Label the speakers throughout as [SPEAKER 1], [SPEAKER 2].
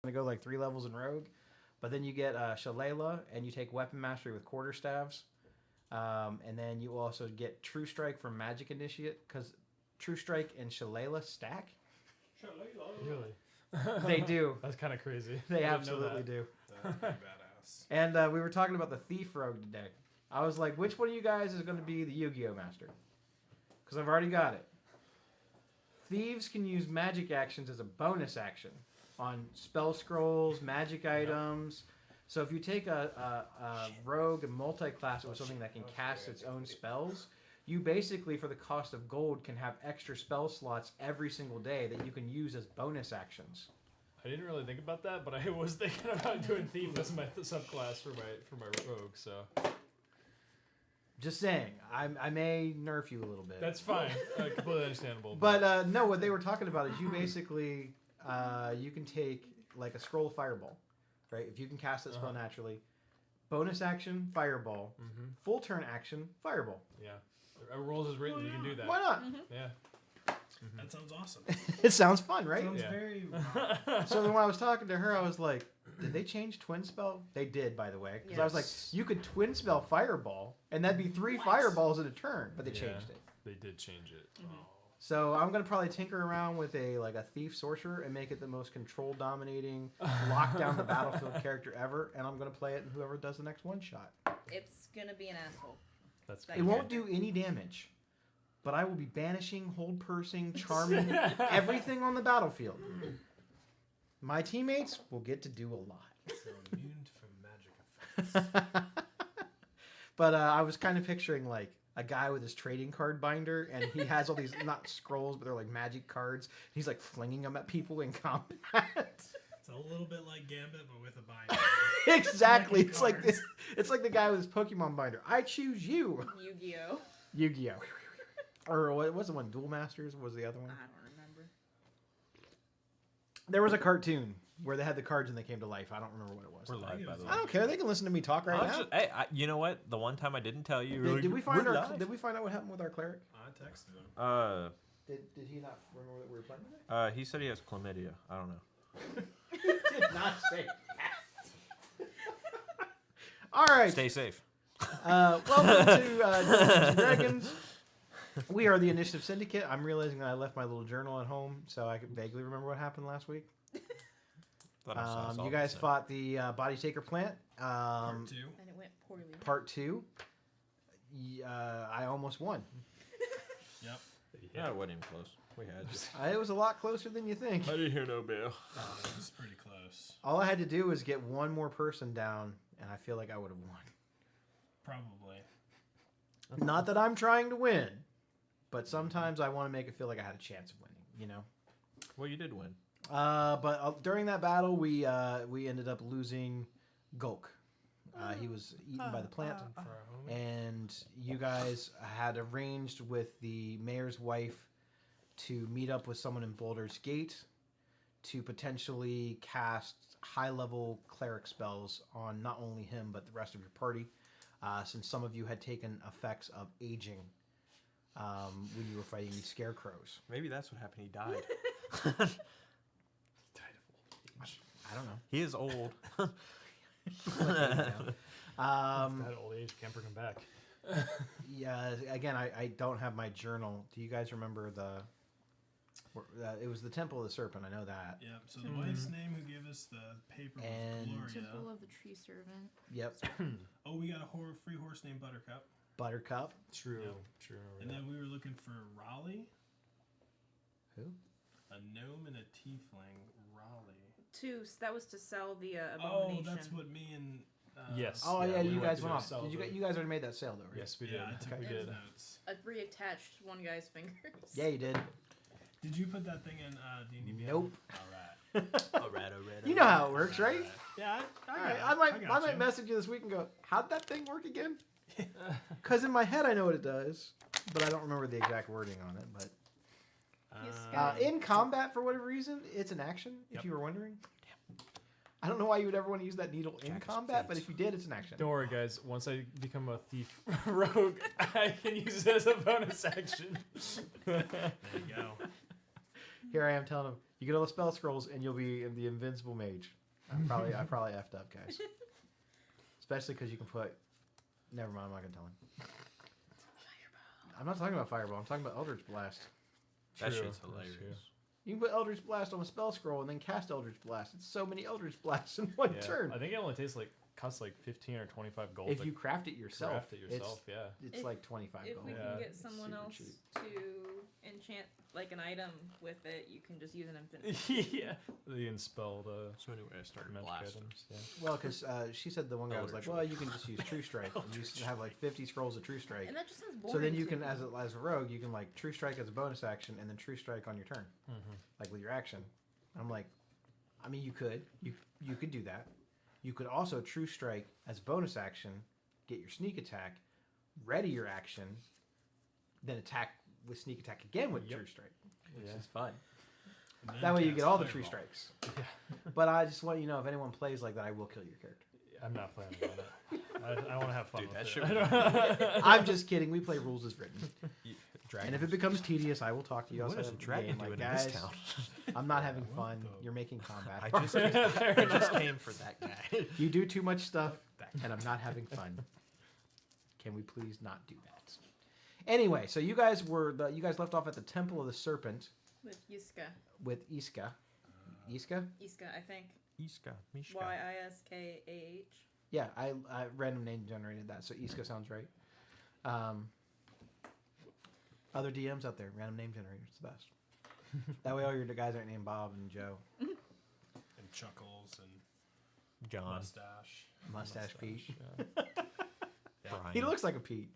[SPEAKER 1] to go like 3 levels in Rogue. But then you get Shalala, and you take Weapon Mastery with Quarterstaves. And then you also get True Strike from Magic Initiate, because True Strike and Shalala stack.
[SPEAKER 2] Really?
[SPEAKER 1] They do.
[SPEAKER 2] That's kind of crazy.
[SPEAKER 1] They absolutely do.
[SPEAKER 3] That'd be badass.
[SPEAKER 1] And we were talking about the Thief Rogue today. I was like, which one of you guys is going to be the Yu-Gi-Oh! Master? Because I've already got it. Thieves can use magic actions as a bonus action on spell scrolls, magic items. So if you take a rogue and multi-class it with something that can cast its own spells, you basically, for the cost of gold, can have extra spell slots every single day that you can use as bonus actions.
[SPEAKER 2] I didn't really think about that, but I was thinking about doing Thief as my subclass for my rogue, so...
[SPEAKER 1] Just saying, I may nerf you a little bit.
[SPEAKER 2] That's fine. Completely understandable.
[SPEAKER 1] But no, what they were talking about is you basically, you can take like a scroll of fireball, right? If you can cast that spell naturally, bonus action, fireball, full turn action, fireball.
[SPEAKER 2] Yeah. Rules is written, you can do that.
[SPEAKER 1] Why not?
[SPEAKER 2] Yeah.
[SPEAKER 3] That sounds awesome.
[SPEAKER 1] It sounds fun, right?
[SPEAKER 3] Sounds very...
[SPEAKER 1] So then when I was talking to her, I was like, did they change twin spell? They did, by the way. Because I was like, you could twin spell fireball, and that'd be 3 fireballs in a turn, but they changed it.
[SPEAKER 2] They did change it.
[SPEAKER 1] So I'm gonna probably tinker around with a thief sorcerer and make it the most control dominating, lock down the battlefield character ever, and I'm gonna play it, and whoever does the next one shot.
[SPEAKER 4] It's gonna be an asshole.
[SPEAKER 2] That's
[SPEAKER 1] It won't do any damage, but I will be banishing, hold pursing, charming, everything on the battlefield. My teammates will get to do a lot.
[SPEAKER 3] So immune from magic effects.
[SPEAKER 1] But I was kind of picturing like a guy with his trading card binder, and he has all these not scrolls, but they're like magic cards. He's like flinging them at people in combat.
[SPEAKER 3] It's a little bit like Gambit, but with a binder.
[SPEAKER 1] Exactly. It's like this. It's like the guy with his Pokemon binder. I choose you.
[SPEAKER 4] Yu-Gi-Oh.
[SPEAKER 1] Yu-Gi-Oh. Or what was the one? Duel Masters was the other one.
[SPEAKER 4] I don't remember.
[SPEAKER 1] There was a cartoon where they had the cards and they came to life. I don't remember what it was.
[SPEAKER 5] We're live, by the way.
[SPEAKER 1] I don't care. They can listen to me talk right now.
[SPEAKER 5] Hey, you know what? The one time I didn't tell you.
[SPEAKER 1] Did we find
[SPEAKER 5] we're
[SPEAKER 1] our?
[SPEAKER 5] live.
[SPEAKER 1] Did we find out what happened with our cleric?
[SPEAKER 3] I texted him.
[SPEAKER 1] Did he not remember that we were playing today?
[SPEAKER 5] He said he has chlamydia. I don't know.
[SPEAKER 1] He did not say that. All right.
[SPEAKER 5] Stay safe.
[SPEAKER 1] Welcome to Dungeons and Dragons. We are the Initiative Syndicate. I'm realizing that I left my little journal at home, so I can vaguely remember what happened last week. You guys fought the Body Taker plant.
[SPEAKER 3] Part 2.
[SPEAKER 4] And it went poorly.
[SPEAKER 1] Part 2. I almost won.
[SPEAKER 3] Yep.
[SPEAKER 5] Yeah, it wasn't even close. We had just.
[SPEAKER 1] It was a lot closer than you think.
[SPEAKER 5] I didn't hear no bell.
[SPEAKER 3] It was pretty close.
[SPEAKER 1] All I had to do was get one more person down, and I feel like I would have won.
[SPEAKER 3] Probably.
[SPEAKER 1] Not that I'm trying to win, but sometimes I want to make it feel like I had a chance of winning, you know?
[SPEAKER 5] Well, you did win.
[SPEAKER 1] But during that battle, we ended up losing Gulk. He was eaten by the plant, and you guys had arranged with the mayor's wife to meet up with someone in Boulder's Gate to potentially cast high-level cleric spells on not only him, but the rest of your party, since some of you had taken effects of aging when you were fighting these scarecrows.
[SPEAKER 5] Maybe that's what happened. He died.
[SPEAKER 1] I don't know.
[SPEAKER 5] He is old.
[SPEAKER 2] That old age can't bring him back.
[SPEAKER 1] Yeah, again, I don't have my journal. Do you guys remember it was the Temple of the Serpent, I know that.
[SPEAKER 3] Yep, so the wife's name who gave us the paper was Gloria.
[SPEAKER 4] Temple of the Tree Servant.
[SPEAKER 1] Yep.
[SPEAKER 3] Oh, we got a free horse named Buttercup.
[SPEAKER 1] Buttercup.
[SPEAKER 2] True.
[SPEAKER 3] Yep.
[SPEAKER 2] True.
[SPEAKER 3] And then we were looking for Raleigh.
[SPEAKER 1] Who?
[SPEAKER 3] A gnome and a tiefling. Raleigh.
[SPEAKER 4] That was to sell the
[SPEAKER 3] Oh,
[SPEAKER 4] abomination.
[SPEAKER 3] that's what me and...
[SPEAKER 2] Yes.
[SPEAKER 1] Oh,
[SPEAKER 2] Yeah,
[SPEAKER 1] yeah,
[SPEAKER 2] we
[SPEAKER 1] you
[SPEAKER 2] went
[SPEAKER 1] guys
[SPEAKER 2] to
[SPEAKER 1] went
[SPEAKER 2] go
[SPEAKER 1] off.
[SPEAKER 2] sell
[SPEAKER 1] You
[SPEAKER 2] the-
[SPEAKER 1] guys already made that sale, though, right?
[SPEAKER 2] Yes, we did.
[SPEAKER 3] Yeah, I took
[SPEAKER 1] Okay.
[SPEAKER 3] those notes.
[SPEAKER 4] I reattached one guy's fingers.
[SPEAKER 1] Yeah, you did.
[SPEAKER 3] Did you put that thing in D&D Beyond?
[SPEAKER 1] Nope.
[SPEAKER 3] All right.
[SPEAKER 1] You know how it works, right?
[SPEAKER 3] Yeah,
[SPEAKER 1] All right, I might message you this week and go, how'd that thing work again? Because in my head I know what it does, but I don't remember the exact wording on it. But in combat, for whatever reason, it's an action, if you were wondering. I don't know why you would ever want to use that needle in combat, but if you did, it's an action.
[SPEAKER 2] Don't worry, guys. Once I become a thief rogue, I can use it as a bonus action.
[SPEAKER 3] There you go.
[SPEAKER 1] Here I am telling him, you get all the spell scrolls and you'll be in the invincible mage. I probably effed up, guys. Especially because you can put. Never mind, I'm not gonna tell him. I'm not talking about fireball. I'm talking about Eldritch Blast.
[SPEAKER 5] That
[SPEAKER 2] True,
[SPEAKER 5] shit's
[SPEAKER 2] that's
[SPEAKER 5] hilarious.
[SPEAKER 2] true.
[SPEAKER 1] You can put Eldritch Blast on a spell scroll and then cast Eldritch Blast. It's so many Eldritch Blasts in one turn.
[SPEAKER 2] I think it only costs like 15 or 25 gold.
[SPEAKER 1] If
[SPEAKER 2] to
[SPEAKER 1] you craft it yourself,
[SPEAKER 2] craft it yourself,
[SPEAKER 1] it's
[SPEAKER 4] If-
[SPEAKER 1] like 25
[SPEAKER 4] If
[SPEAKER 1] gold.
[SPEAKER 4] we
[SPEAKER 2] Yeah.
[SPEAKER 4] can get someone
[SPEAKER 1] Super
[SPEAKER 4] else
[SPEAKER 1] cheap.
[SPEAKER 4] to enchant like an item with it, you can just use an infinite.
[SPEAKER 2] yeah, the unspelled
[SPEAKER 5] So anyway, I started
[SPEAKER 2] magic
[SPEAKER 5] blasting.
[SPEAKER 2] items. Yeah.
[SPEAKER 1] Well, because she said the one guy was like, well, you can just use True Strike. And you have like 50 scrolls of True Strike.
[SPEAKER 4] And that just sounds boring.
[SPEAKER 1] So then you
[SPEAKER 4] to
[SPEAKER 1] can,
[SPEAKER 4] me.
[SPEAKER 1] as a rogue, you can like True Strike as a bonus action and then True Strike on your turn, like with your action. I'm like, I mean, you could do that. You could also True Strike as bonus action, get your sneak attack, ready your action, then attack with sneak attack again with True Strike, which
[SPEAKER 2] Yeah.
[SPEAKER 1] is fun.
[SPEAKER 3] And then
[SPEAKER 1] That way you
[SPEAKER 3] cast
[SPEAKER 1] get all the True
[SPEAKER 3] Fireball.
[SPEAKER 1] Strikes. But I just want you to know, if anyone plays like that, I will kill your character.
[SPEAKER 2] I'm not planning on it. I want to have fun
[SPEAKER 5] Dude,
[SPEAKER 2] with
[SPEAKER 5] that
[SPEAKER 2] it.
[SPEAKER 5] shit
[SPEAKER 2] I
[SPEAKER 5] would
[SPEAKER 2] don't-
[SPEAKER 1] I'm just kidding. We play rules as written.
[SPEAKER 5] Dragon.
[SPEAKER 1] And if it becomes tedious, I will talk to you
[SPEAKER 5] What
[SPEAKER 1] outside
[SPEAKER 5] is a
[SPEAKER 1] of the
[SPEAKER 5] dragon
[SPEAKER 1] game.
[SPEAKER 5] doing
[SPEAKER 1] Like,
[SPEAKER 5] in
[SPEAKER 1] guys,
[SPEAKER 5] this town?
[SPEAKER 1] I'm not having
[SPEAKER 3] What
[SPEAKER 1] fun.
[SPEAKER 3] the-
[SPEAKER 1] You're making combat.
[SPEAKER 5] I just, I just came for that guy.
[SPEAKER 1] You do too much stuff, and I'm not having fun. Can we please not do that? Anyway, so you guys left off at the Temple of the Serpent
[SPEAKER 4] with Yiska.
[SPEAKER 1] with Iska. Iska?
[SPEAKER 4] Iska, I think.
[SPEAKER 5] Iska, Mishka.
[SPEAKER 4] Yiskah.
[SPEAKER 1] Yeah, I random name generated that, so Iska sounds right. Other DMs out there, random name generators, it's the best. That way all your guys aren't named Bob and Joe.
[SPEAKER 3] And Chuckles and
[SPEAKER 5] John.
[SPEAKER 1] Mustache Pete.
[SPEAKER 2] Yeah.
[SPEAKER 5] Brian.
[SPEAKER 1] He looks like a Pete.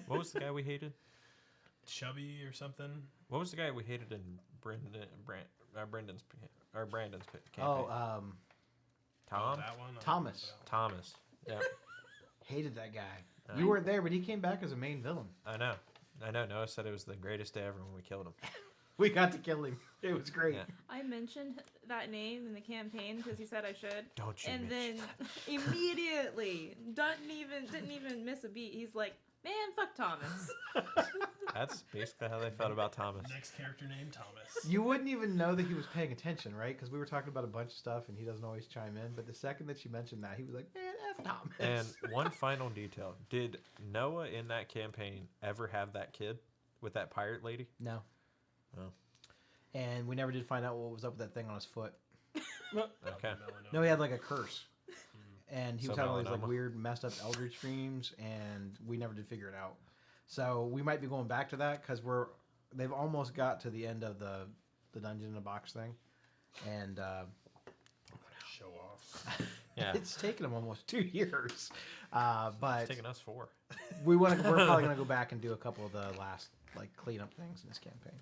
[SPEAKER 5] What was the guy we hated?
[SPEAKER 3] Chubby or something.
[SPEAKER 5] What was the guy we hated in Brandon's campaign?
[SPEAKER 1] Oh,
[SPEAKER 5] Tom?
[SPEAKER 3] That one?
[SPEAKER 1] Thomas.
[SPEAKER 5] Thomas. Yeah,
[SPEAKER 1] Hated that guy. You weren't there, but he came back as a main villain.
[SPEAKER 5] I know. Noah said it was the greatest day ever when we killed him.
[SPEAKER 1] We got to kill him. It was great.
[SPEAKER 5] Yeah.
[SPEAKER 4] I mentioned that name in the campaign because he said I should.
[SPEAKER 5] Don't you
[SPEAKER 4] And
[SPEAKER 5] mention
[SPEAKER 4] then immediately, didn't even miss a beat. He's like, "Man, fuck Thomas."
[SPEAKER 5] That's basically how they felt about Thomas.
[SPEAKER 3] Next character name, Thomas.
[SPEAKER 1] You wouldn't even know that he was paying attention, right? Because we were talking about a bunch of stuff, and he doesn't always chime in. But the second that you mentioned that, he was like, "Man, F Thomas."
[SPEAKER 5] And one final detail. Did Noah in that campaign ever have that kid with that pirate lady?
[SPEAKER 1] No.
[SPEAKER 5] Oh.
[SPEAKER 1] And we never did find out what was up with that thing on his foot.
[SPEAKER 5] Okay.
[SPEAKER 1] No, he had like a curse. And he was
[SPEAKER 5] So
[SPEAKER 1] having all these like
[SPEAKER 5] melanoma.
[SPEAKER 1] weird, messed up eldritch dreams, and we never did figure it out. So we might be going back to that because they've almost got to the end of the dungeon in a box thing, and
[SPEAKER 3] Show off.
[SPEAKER 5] Yeah.
[SPEAKER 1] it's taken them almost 2 years. But
[SPEAKER 5] It's taken us 4.
[SPEAKER 1] we're probably gonna go back and do a couple of the last like cleanup things in this campaign.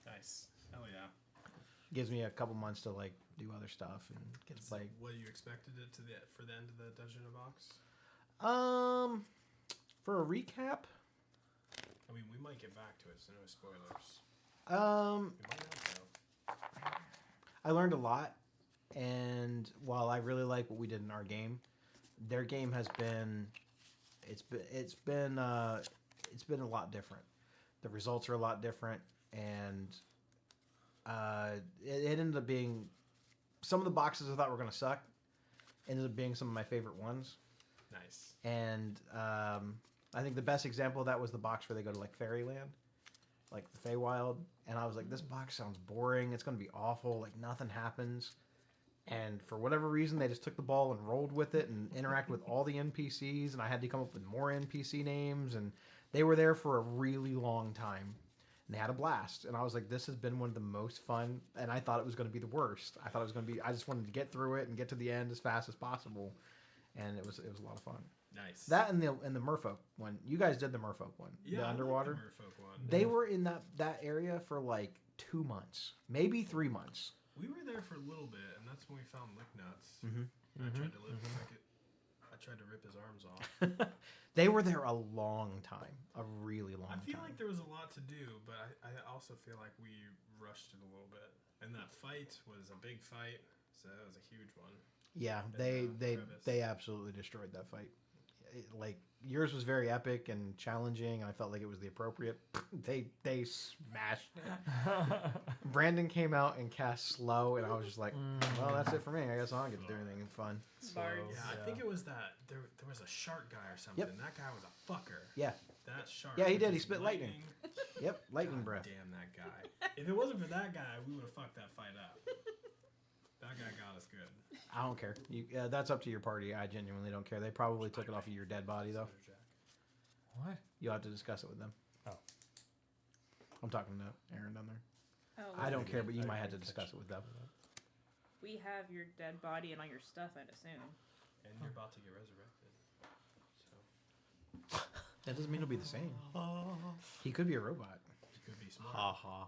[SPEAKER 3] Nice. Hell yeah.
[SPEAKER 1] Gives me a couple months to like do other stuff and get to play.
[SPEAKER 3] What you expected it for the end of the dungeon in a box?
[SPEAKER 1] For a recap,
[SPEAKER 3] I mean, we might get back to it, so no spoilers.
[SPEAKER 1] um,
[SPEAKER 3] We might not though.
[SPEAKER 1] I learned a lot, and while I really like what we did in our game, their game has been, it's been a lot different. The results are a lot different, and it ended up being some of the boxes I thought were gonna suck, ended up being some of my favorite ones.
[SPEAKER 3] Nice.
[SPEAKER 1] And I think the best example of that was the box where they go to like Fairyland, like the Feywild. And I was like, this box sounds boring. It's going to be awful. Like nothing happens. And for whatever reason, they just took the ball and rolled with it and interacted with all the NPCs. And I had to come up with more NPC names. And they were there for a really long time. And they had a blast. And I was like, this has been one of the most fun. And I thought it was going to be the worst. I thought it was going to be, I just wanted to get through it and get to the end as fast as possible. And it was a lot of fun.
[SPEAKER 3] Nice.
[SPEAKER 1] That and the Merfolk one. You guys did the Merfolk one.
[SPEAKER 3] yeah,
[SPEAKER 1] the
[SPEAKER 3] I like
[SPEAKER 1] underwater.
[SPEAKER 3] the Merfolk one.
[SPEAKER 1] They were in that area for like 2 months, maybe 3 months.
[SPEAKER 3] We were there for a little bit, and that's when we found Licknuts.
[SPEAKER 1] Mhm.
[SPEAKER 3] And I tried to rip his arms off.
[SPEAKER 1] They were there a long time, a really long
[SPEAKER 3] I feel
[SPEAKER 1] time.
[SPEAKER 3] like there was a lot to do, but I also feel like we rushed it a little bit. And that fight was a big fight, so that was a huge one.
[SPEAKER 1] Yeah,
[SPEAKER 3] Crevice.
[SPEAKER 1] they absolutely destroyed that fight. yours was very epic and challenging, and I felt like it was the appropriate. They smashed it. Brandon came out and cast slow, and I was just like, well, that's it for me. I guess I don't get to do anything fun.
[SPEAKER 4] Bards.
[SPEAKER 3] Yeah, I think it was that there was a shark guy or something.
[SPEAKER 1] Yep.
[SPEAKER 3] That guy was a fucker.
[SPEAKER 1] Yeah.
[SPEAKER 3] That shark.
[SPEAKER 1] Yeah, he
[SPEAKER 3] with
[SPEAKER 1] did. He
[SPEAKER 3] his
[SPEAKER 1] spit lightning. Yep, lightning
[SPEAKER 3] God
[SPEAKER 1] breath.
[SPEAKER 3] Damn that guy. If it wasn't for that guy, we would have fucked that fight up. That guy got us good.
[SPEAKER 1] I don't care. That's up to your party. I genuinely don't care. They probably took it off of your dead body, though.
[SPEAKER 5] What?
[SPEAKER 1] You'll have to discuss it with them.
[SPEAKER 5] Oh.
[SPEAKER 1] I'm talking to Aaron down there.
[SPEAKER 4] Oh,
[SPEAKER 1] I don't
[SPEAKER 4] we-
[SPEAKER 1] care, but you
[SPEAKER 5] I
[SPEAKER 1] might have to
[SPEAKER 5] didn't
[SPEAKER 1] discuss
[SPEAKER 5] catch
[SPEAKER 1] it with them.
[SPEAKER 4] We have your dead body and all your stuff, I'd assume.
[SPEAKER 3] And you're about to get resurrected. So
[SPEAKER 1] That doesn't mean it'll be the same. He could be a robot.
[SPEAKER 3] you could be smart.
[SPEAKER 5] Ha ha.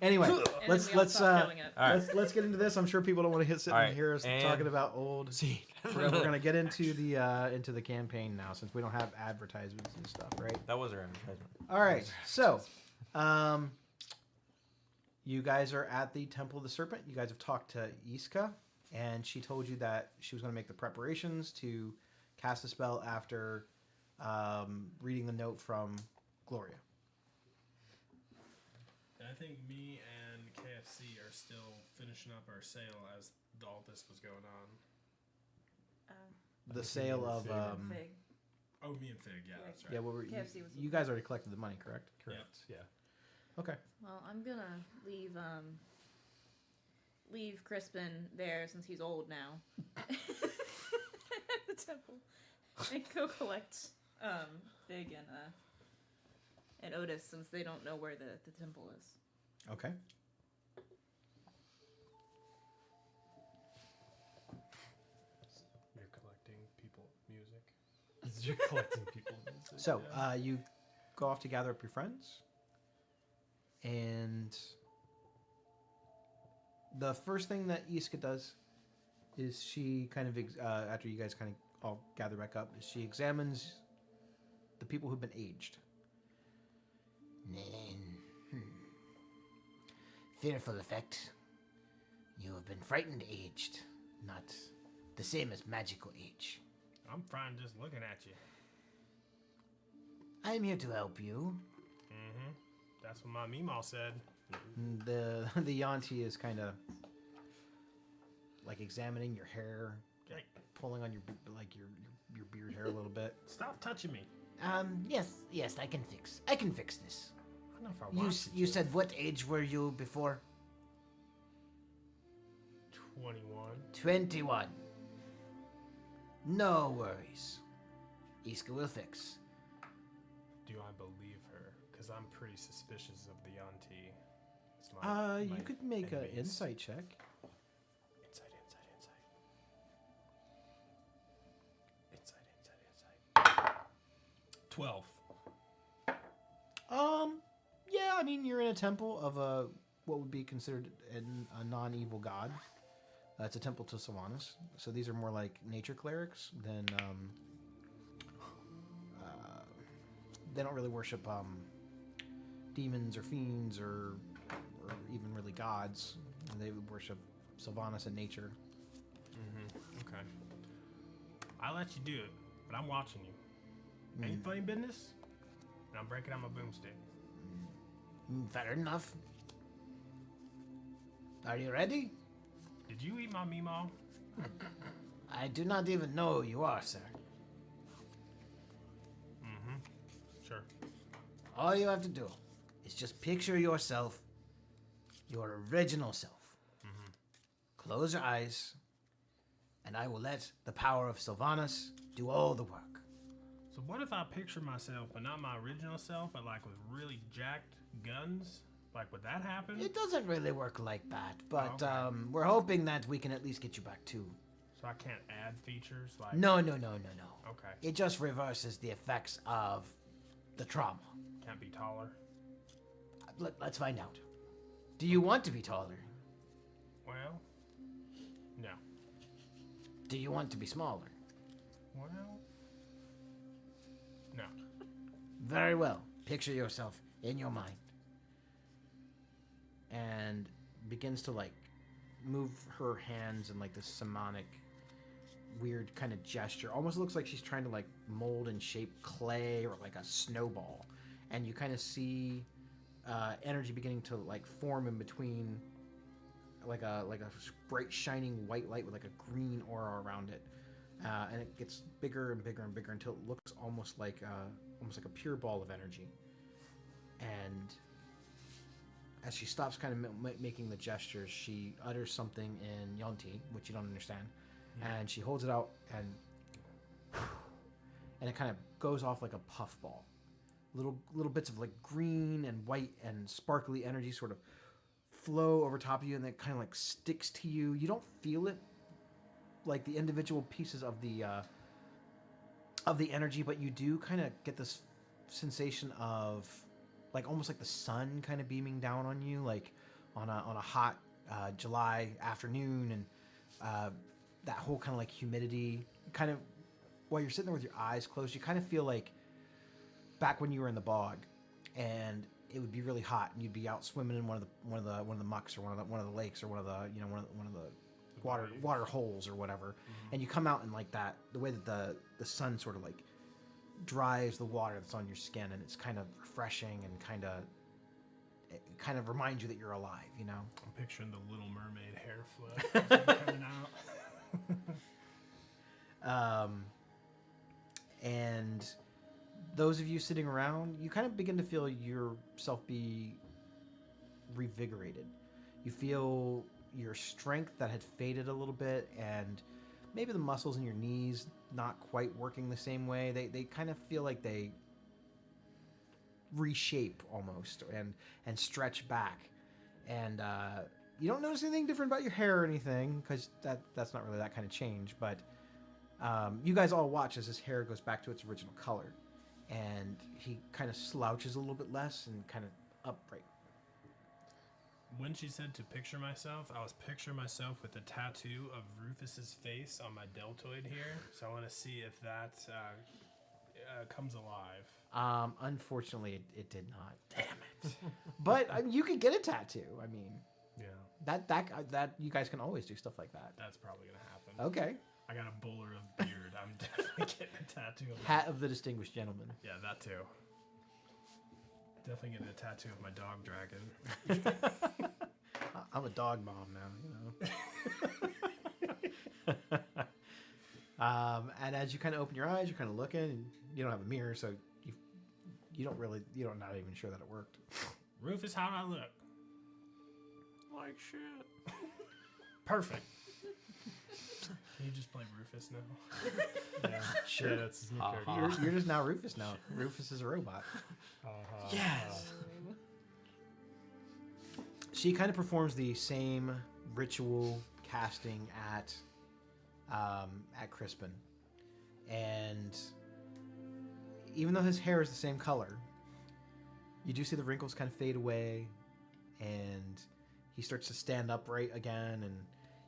[SPEAKER 1] Anyway,
[SPEAKER 4] And
[SPEAKER 1] let's
[SPEAKER 4] then we all
[SPEAKER 1] let's
[SPEAKER 4] stop showing up.
[SPEAKER 5] All right.
[SPEAKER 1] let's get into this. I'm sure people don't want to sit
[SPEAKER 5] All
[SPEAKER 1] and
[SPEAKER 5] right,
[SPEAKER 1] hear us
[SPEAKER 5] and-
[SPEAKER 1] talking about old.
[SPEAKER 5] See.
[SPEAKER 1] We're gonna get into the campaign now, since we don't have advertisements and stuff, right?
[SPEAKER 5] That was our advertisement.
[SPEAKER 1] All right, so you guys are at the Temple of the Serpent. You guys have talked to Iska, and she told you that she was going to make the preparations to cast a spell after reading the note from Gloria.
[SPEAKER 3] And I think me and KFC are still finishing up our sale as all this was going on.
[SPEAKER 1] The sale of
[SPEAKER 4] Fig.
[SPEAKER 3] Oh, me and Fig, yeah, that's right.
[SPEAKER 1] yeah, what were
[SPEAKER 4] KFC was
[SPEAKER 1] you guys already collected the money, correct?
[SPEAKER 5] Correct. Yeah.
[SPEAKER 1] Okay.
[SPEAKER 4] Well, I'm gonna leave Crispin there since he's old now. At the temple. And go collect Fig and Otis since they don't know where the temple is.
[SPEAKER 1] Okay.
[SPEAKER 3] You're collecting people music.
[SPEAKER 2] You're collecting people.
[SPEAKER 1] So you go off to gather up your friends, and the first thing that Iska does is she kind of after you guys kind of all gather back up, is she examines the people who've been aged.
[SPEAKER 6] Fearful effect. You have been frightened aged, not the same as magical age.
[SPEAKER 3] I'm fine just looking at you.
[SPEAKER 6] I am here to help you.
[SPEAKER 3] Mm-hmm. That's what my Meemaw said.
[SPEAKER 1] The Yanti is kind of like examining your hair,
[SPEAKER 3] Hey,
[SPEAKER 1] pulling on your beard hair a little bit.
[SPEAKER 3] stop touching me.
[SPEAKER 6] Yes, I can fix this.
[SPEAKER 3] I don't know if I want
[SPEAKER 6] You said what age were you before?
[SPEAKER 3] 21.
[SPEAKER 6] 21. No worries. Iska will fix.
[SPEAKER 3] Do I believe her? Because I'm pretty suspicious of the Yanti. It's my
[SPEAKER 1] You could make an
[SPEAKER 3] enemies.
[SPEAKER 1] insight check.
[SPEAKER 3] Insight. Insight. 12.
[SPEAKER 1] Yeah, I mean, you're in a temple of what would be considered a non-evil god. It's a temple to Sylvanas, so these are more like nature clerics than they don't really worship demons or fiends or even really gods. They would worship Sylvanas and nature.
[SPEAKER 3] Mm-hmm. Okay. I'll let you do it, but I'm watching you. Any funny business? And I'm breaking out my boomstick.
[SPEAKER 6] Fair enough. Are you ready?
[SPEAKER 3] Did you eat my Meemaw?
[SPEAKER 6] I do not even know who you are, sir.
[SPEAKER 3] Mm-hmm. Sure.
[SPEAKER 6] All you have to do is just picture yourself, your original self. Close your eyes, and I will let the power of Sylvanas do all the work.
[SPEAKER 3] So what if I picture myself, but not my original self, but like with really jacked guns? Like, would that happen?
[SPEAKER 6] It doesn't really work like that, but
[SPEAKER 3] Okay.
[SPEAKER 6] we're hoping that we can at least get you back too.
[SPEAKER 3] So I can't add features like...
[SPEAKER 6] No.
[SPEAKER 3] Okay.
[SPEAKER 6] It just reverses the effects of the trauma.
[SPEAKER 3] Can't be taller.
[SPEAKER 6] Let's find out. Do you want to be taller?
[SPEAKER 3] Well... No.
[SPEAKER 6] Do you want to be smaller?
[SPEAKER 3] Well... No.
[SPEAKER 6] Very well. Picture yourself in your mind.
[SPEAKER 1] And begins to like move her hands in like this weird kind of gesture. Almost looks like she's trying to like mold and shape clay or like a snowball. And you kind of see energy beginning to like form in between like a bright shining white light with like a green aura around it. And it gets bigger and bigger and bigger until it looks almost like a pure ball of energy. And as she stops kind of making the gestures, she utters something in Yonti, which you don't understand. And she holds it out, and it kind of goes off like a puffball. Little bits of like green and white and sparkly energy sort of flow over top of you, and then kind of like sticks to you. You don't feel it like the individual pieces of the energy, but you do kind of get this sensation of like almost like the sun kind of beaming down on you, like on a hot July afternoon, and that whole kind of like humidity. Kind of while you're sitting there with your eyes closed, you kind of feel like back when you were in the bog, and it would be really hot, and you'd be out swimming in one of the mucks or one of the lakes or one of the water holes or whatever, and you come out and like that, the way that the sun sort of like dries the water that's on your skin, and it's kind of refreshing and kind of reminds you that you're alive, you know.
[SPEAKER 3] I'm picturing the Little Mermaid hair flip coming out.
[SPEAKER 1] And those of you sitting around, you kind of begin to feel yourself be revigorated. You feel your strength that had faded a little bit, and maybe the muscles in your knees not quite working the same way. They kind of feel like they reshape almost and stretch back. And you don't notice anything different about your hair or anything, because that's not really that kind of change. But you guys all watch as his hair goes back to its original color, and he kind of slouches a little bit less and kind of upright.
[SPEAKER 3] When she said to picture myself, I was picturing myself with a tattoo of Rufus's face on my deltoid here. So I want to see if that comes alive.
[SPEAKER 1] Unfortunately, it did not. Damn it! But you could get a tattoo. I mean,
[SPEAKER 3] yeah,
[SPEAKER 1] that you guys can always do stuff like that.
[SPEAKER 3] that's probably gonna happen.
[SPEAKER 1] Okay.
[SPEAKER 3] I got a bowler of beard. I'm definitely getting a tattoo of
[SPEAKER 1] Hat of the Distinguished Gentleman.
[SPEAKER 3] Yeah, that too. Definitely getting a tattoo of my dog dragon.
[SPEAKER 1] I'm a dog mom now, you know. And as you kind of open your eyes, you're kind of looking, and you don't have a mirror, so you're not even sure that it worked.
[SPEAKER 3] Rufus, how do I look?
[SPEAKER 5] Like shit.
[SPEAKER 3] Perfect. Can you just play Rufus now?
[SPEAKER 2] Yeah,
[SPEAKER 1] Sure.
[SPEAKER 2] Yeah, that's his new
[SPEAKER 5] Uh-huh.
[SPEAKER 2] character.
[SPEAKER 1] You're just now Rufus now. Rufus is a robot.
[SPEAKER 6] Yes.
[SPEAKER 1] She kind of performs the same ritual casting at Crispin, and even though his hair is the same color, you do see the wrinkles kind of fade away, and he starts to stand upright again, and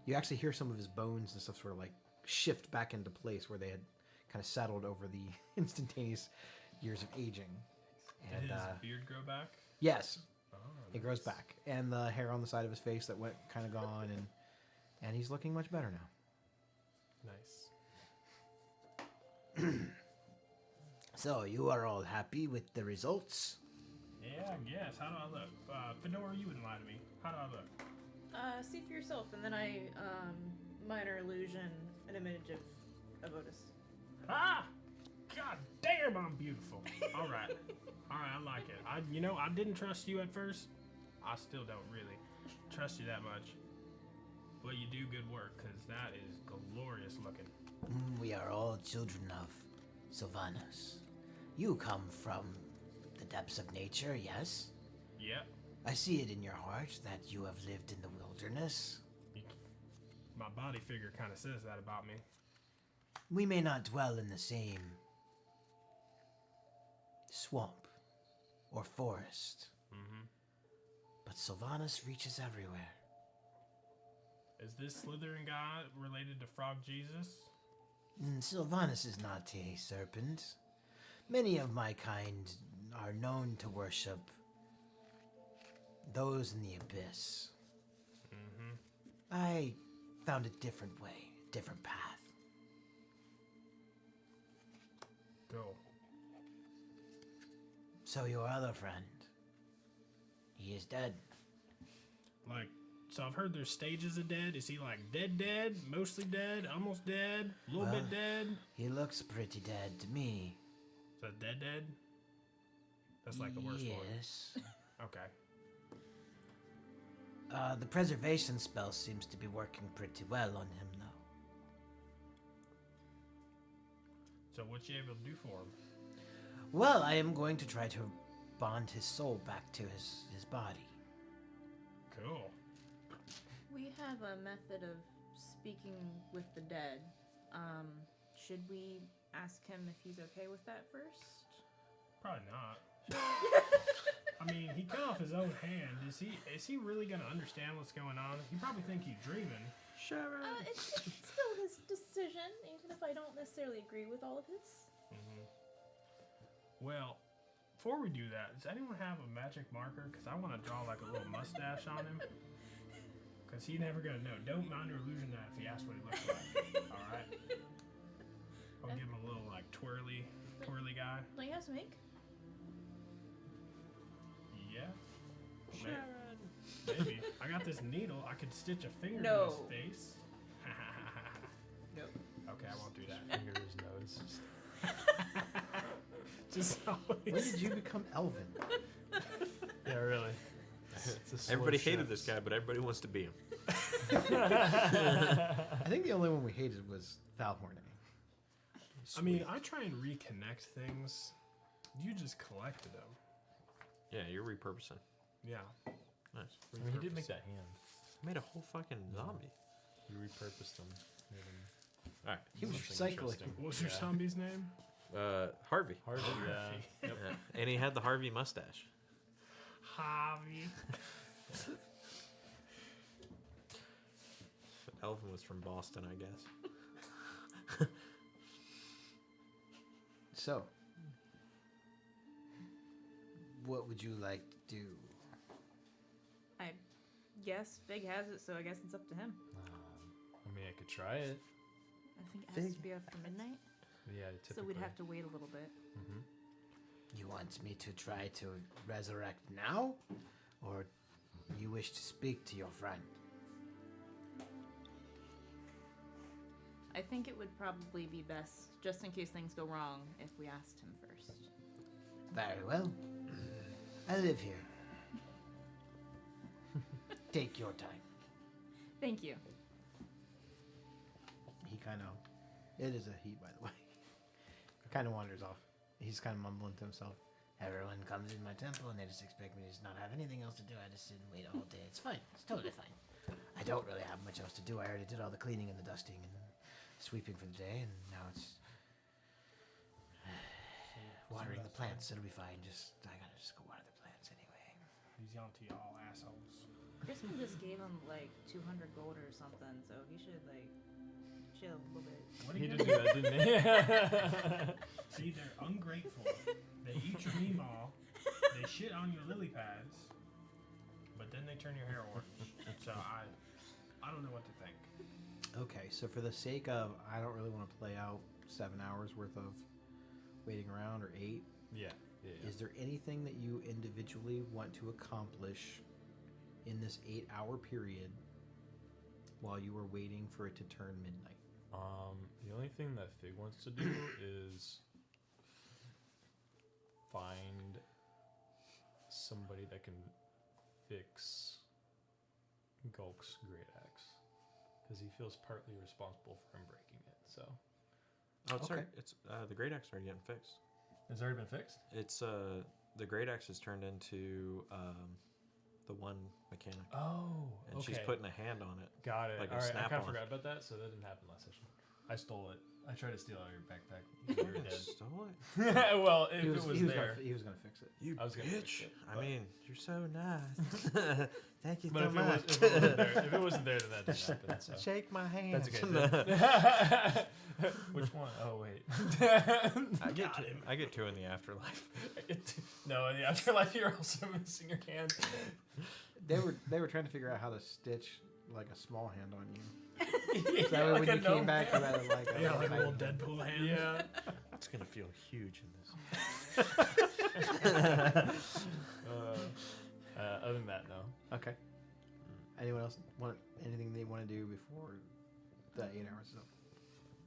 [SPEAKER 1] you actually hear some of his bones and stuff sort of like shift back into place where they had kind of settled over the instantaneous years of aging. And
[SPEAKER 3] Did his beard grow back?
[SPEAKER 1] yes,
[SPEAKER 3] Oh,
[SPEAKER 1] it grows back, and the hair on the side of his face that went kind of gone, and he's looking much better now.
[SPEAKER 3] Nice.
[SPEAKER 6] So you are all happy with the results?
[SPEAKER 3] Yeah, I guess. How do I look? Fedora, you wouldn't lie to me. How do I look?
[SPEAKER 4] See for yourself, and then I minor illusion an image of Otis.
[SPEAKER 3] Ah! God damn, I'm beautiful. All right. All right, I like it. I didn't trust you at first. I still don't really trust you that much. But you do good work, because that is glorious looking.
[SPEAKER 6] We are all children of Sylvanas. You come from the depths of nature, yes?
[SPEAKER 3] Yep.
[SPEAKER 6] I see it in your heart that you have lived in the wilderness.
[SPEAKER 3] My body figure kind of says that about me.
[SPEAKER 6] We may not dwell in the same swamp or forest,
[SPEAKER 3] Mm-hmm.
[SPEAKER 6] but Sylvanas reaches everywhere.
[SPEAKER 3] Is this Slytherin guy related to Frog Jesus?
[SPEAKER 6] Sylvanas is not a serpent. Many of my kind are known to worship those in the abyss.
[SPEAKER 3] Mm-hmm.
[SPEAKER 6] I found a different way, different path.
[SPEAKER 3] Cool.
[SPEAKER 6] So your other friend, he is dead.
[SPEAKER 3] Like, so I've heard there's stages of dead. Is he like dead, mostly dead, almost dead, a little bit dead?
[SPEAKER 6] He looks pretty dead to me.
[SPEAKER 3] Is that dead? That's like the worst one.
[SPEAKER 6] Yes.
[SPEAKER 3] Okay.
[SPEAKER 6] The preservation spell seems to be working pretty well on him, though.
[SPEAKER 3] So what you able to do for him?
[SPEAKER 6] Well, I am going to try to bond his soul back to his body.
[SPEAKER 3] Cool.
[SPEAKER 4] We have a method of speaking with the dead. Should we ask him if he's okay with that first?
[SPEAKER 3] Probably not. I mean, he cut off his own hand. Is he really gonna understand what's going on? He probably think he's dreaming.
[SPEAKER 4] It's still his decision, even if I don't necessarily agree with all of his.
[SPEAKER 3] Well, before we do that, does anyone have a magic marker? Because I want to draw like a little mustache on him. Because he's never gonna know. Don't mind or illusion that if he asks what he looks like. All right. I'll give him a little like twirly guy.
[SPEAKER 4] Don't you have some ink?
[SPEAKER 3] Yeah. Maybe. I got this needle. I could stitch a finger
[SPEAKER 4] No.
[SPEAKER 3] in his face.
[SPEAKER 4] Nope.
[SPEAKER 3] Okay, I won't do that.
[SPEAKER 2] Finger his nose.
[SPEAKER 3] Just always.
[SPEAKER 1] When did you become Elvin?
[SPEAKER 2] Yeah, really. It's a slow
[SPEAKER 5] Everybody hated
[SPEAKER 2] shift.
[SPEAKER 5] this guy, but everybody wants to be him.
[SPEAKER 1] I think the only one we hated was Falhorn.
[SPEAKER 3] I mean, I try and reconnect things. You just collected them.
[SPEAKER 5] Yeah, you're repurposing.
[SPEAKER 3] Yeah.
[SPEAKER 5] Nice.
[SPEAKER 2] I mean, he did make that hand.
[SPEAKER 5] Made a whole fucking zombie.
[SPEAKER 2] You repurposed him. Made him
[SPEAKER 5] All right.
[SPEAKER 1] He was
[SPEAKER 2] something
[SPEAKER 1] recycling.
[SPEAKER 2] interesting.
[SPEAKER 3] What's your
[SPEAKER 2] Yeah.
[SPEAKER 3] zombie's name?
[SPEAKER 5] Harvey.
[SPEAKER 2] Harvey, yeah. Yep.
[SPEAKER 5] Yeah. And he had the Harvey mustache.
[SPEAKER 3] Javi.
[SPEAKER 5] Elvin was from Boston, I guess.
[SPEAKER 6] So, what would you like to do?
[SPEAKER 4] I guess Fig has it, so I guess it's up to him.
[SPEAKER 2] I mean, I could try it.
[SPEAKER 4] I think it has to be after midnight,
[SPEAKER 2] Yeah, typically.
[SPEAKER 4] so we'd have to wait a little bit.
[SPEAKER 6] You want me to try to resurrect now? Or you wish to speak to your friend?
[SPEAKER 4] I think it would probably be best, just in case things go wrong, if we asked him first.
[SPEAKER 6] Very well. I live here. Take your time.
[SPEAKER 4] Thank you.
[SPEAKER 1] He kind of. It is a he, by the way. Kind of wanders off. He's kind of mumbling to himself.
[SPEAKER 6] Everyone comes in my temple and they just expect me to just not have anything else to do. I just sit and wait all day. It's fine. It's totally fine. I don't really have much else to do. I already did all the cleaning and the dusting and sweeping for the day, and now it's watering the plants. It'll be fine. I gotta just go water the plants anyway.
[SPEAKER 3] These young to y'all assholes.
[SPEAKER 4] Crispin just gave him like 200 gold or something, so he should like chill a little bit.
[SPEAKER 3] What
[SPEAKER 2] He
[SPEAKER 3] are you
[SPEAKER 2] did
[SPEAKER 3] gonna
[SPEAKER 2] do that, didn't he?
[SPEAKER 3] See, they're ungrateful. They eat your meemaw. They shit on your lily pads. But then they turn your hair orange. So I don't know what to think.
[SPEAKER 1] Okay, so for the sake of, I don't really want to play out 7 hours worth of waiting around, or 8.
[SPEAKER 2] Yeah.
[SPEAKER 1] Is there anything that you individually want to accomplish in this 8-hour period while you were waiting for it to turn midnight?
[SPEAKER 2] The only thing that Fig wants to do is find somebody that can fix Gulk's great axe, because he feels partly responsible for him breaking it. So
[SPEAKER 5] Oh, it's
[SPEAKER 1] Okay.
[SPEAKER 5] already, it's the great axe already getting fixed.
[SPEAKER 2] it's already been fixed.
[SPEAKER 5] It's the great axe is turned into the one mechanic,
[SPEAKER 2] Oh,
[SPEAKER 5] and she's putting a hand on it.
[SPEAKER 2] Got it.
[SPEAKER 5] like a
[SPEAKER 2] All right, I kind
[SPEAKER 5] snap-on.
[SPEAKER 2] of forgot about that, so that didn't happen last session. I stole it. I tried to steal it out of your backpack. You were dead.
[SPEAKER 5] Stole it?
[SPEAKER 2] Well, if
[SPEAKER 1] He was,
[SPEAKER 2] it was
[SPEAKER 1] he was
[SPEAKER 2] there.
[SPEAKER 1] Gonna, he was going to fix it.
[SPEAKER 5] You
[SPEAKER 2] I was gonna fix
[SPEAKER 5] bitch!
[SPEAKER 2] it,
[SPEAKER 5] I
[SPEAKER 2] but-
[SPEAKER 5] mean, you're so nice. Thank you
[SPEAKER 2] But
[SPEAKER 5] so
[SPEAKER 2] if
[SPEAKER 5] much.
[SPEAKER 2] it wasn't there, then that didn't happen. So.
[SPEAKER 5] Shake my hand.
[SPEAKER 2] That's okay. Which one? Oh wait.
[SPEAKER 5] I get two in the afterlife.
[SPEAKER 2] No, in the afterlife, you're also missing your hand.
[SPEAKER 1] They were trying to figure out how to stitch like a small hand on you. So that way when you came back, you had like a
[SPEAKER 3] Yeah, like a little
[SPEAKER 1] hand.
[SPEAKER 3] Deadpool hand.
[SPEAKER 5] Yeah. It's gonna feel huge in this.
[SPEAKER 2] Other than that, no.
[SPEAKER 1] Okay. Anyone else want anything they want to do before the 8 hours is up?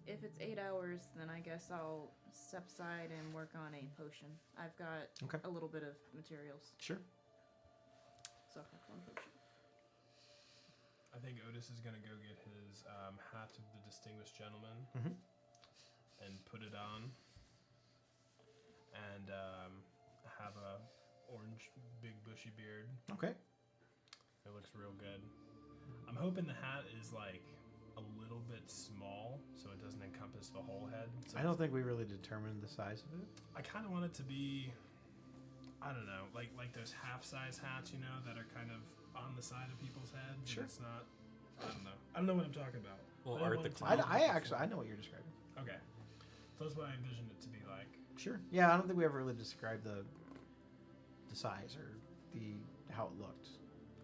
[SPEAKER 4] If it's 8 hours, then I guess I'll step aside and work on a potion. I've got
[SPEAKER 1] Okay.
[SPEAKER 4] a little bit of materials,
[SPEAKER 1] Sure.
[SPEAKER 4] so I'll have one potion.
[SPEAKER 3] I think Otis is gonna go get his hat of the distinguished gentleman
[SPEAKER 1] Mhm.
[SPEAKER 3] and put it on, and have a orange big bushy beard.
[SPEAKER 1] Okay.
[SPEAKER 3] It looks real good. I'm hoping the hat is like a little bit small, so it doesn't encompass the whole head. So
[SPEAKER 1] I don't think we really determined the size of it.
[SPEAKER 3] I kind of want it to be, I don't know, like those half-size hats, you know, that are kind of on the side of people's heads. and
[SPEAKER 1] Sure.
[SPEAKER 3] It's not. I don't know. I don't know what I'm talking about.
[SPEAKER 5] Well,
[SPEAKER 3] I don't
[SPEAKER 5] Art
[SPEAKER 3] want
[SPEAKER 5] the
[SPEAKER 3] it to
[SPEAKER 5] Clown.
[SPEAKER 3] be-
[SPEAKER 1] I know what you're describing.
[SPEAKER 3] Okay. So that's what I envisioned it to be like.
[SPEAKER 1] Sure. Yeah, I don't think we ever really described the size or the how it looked.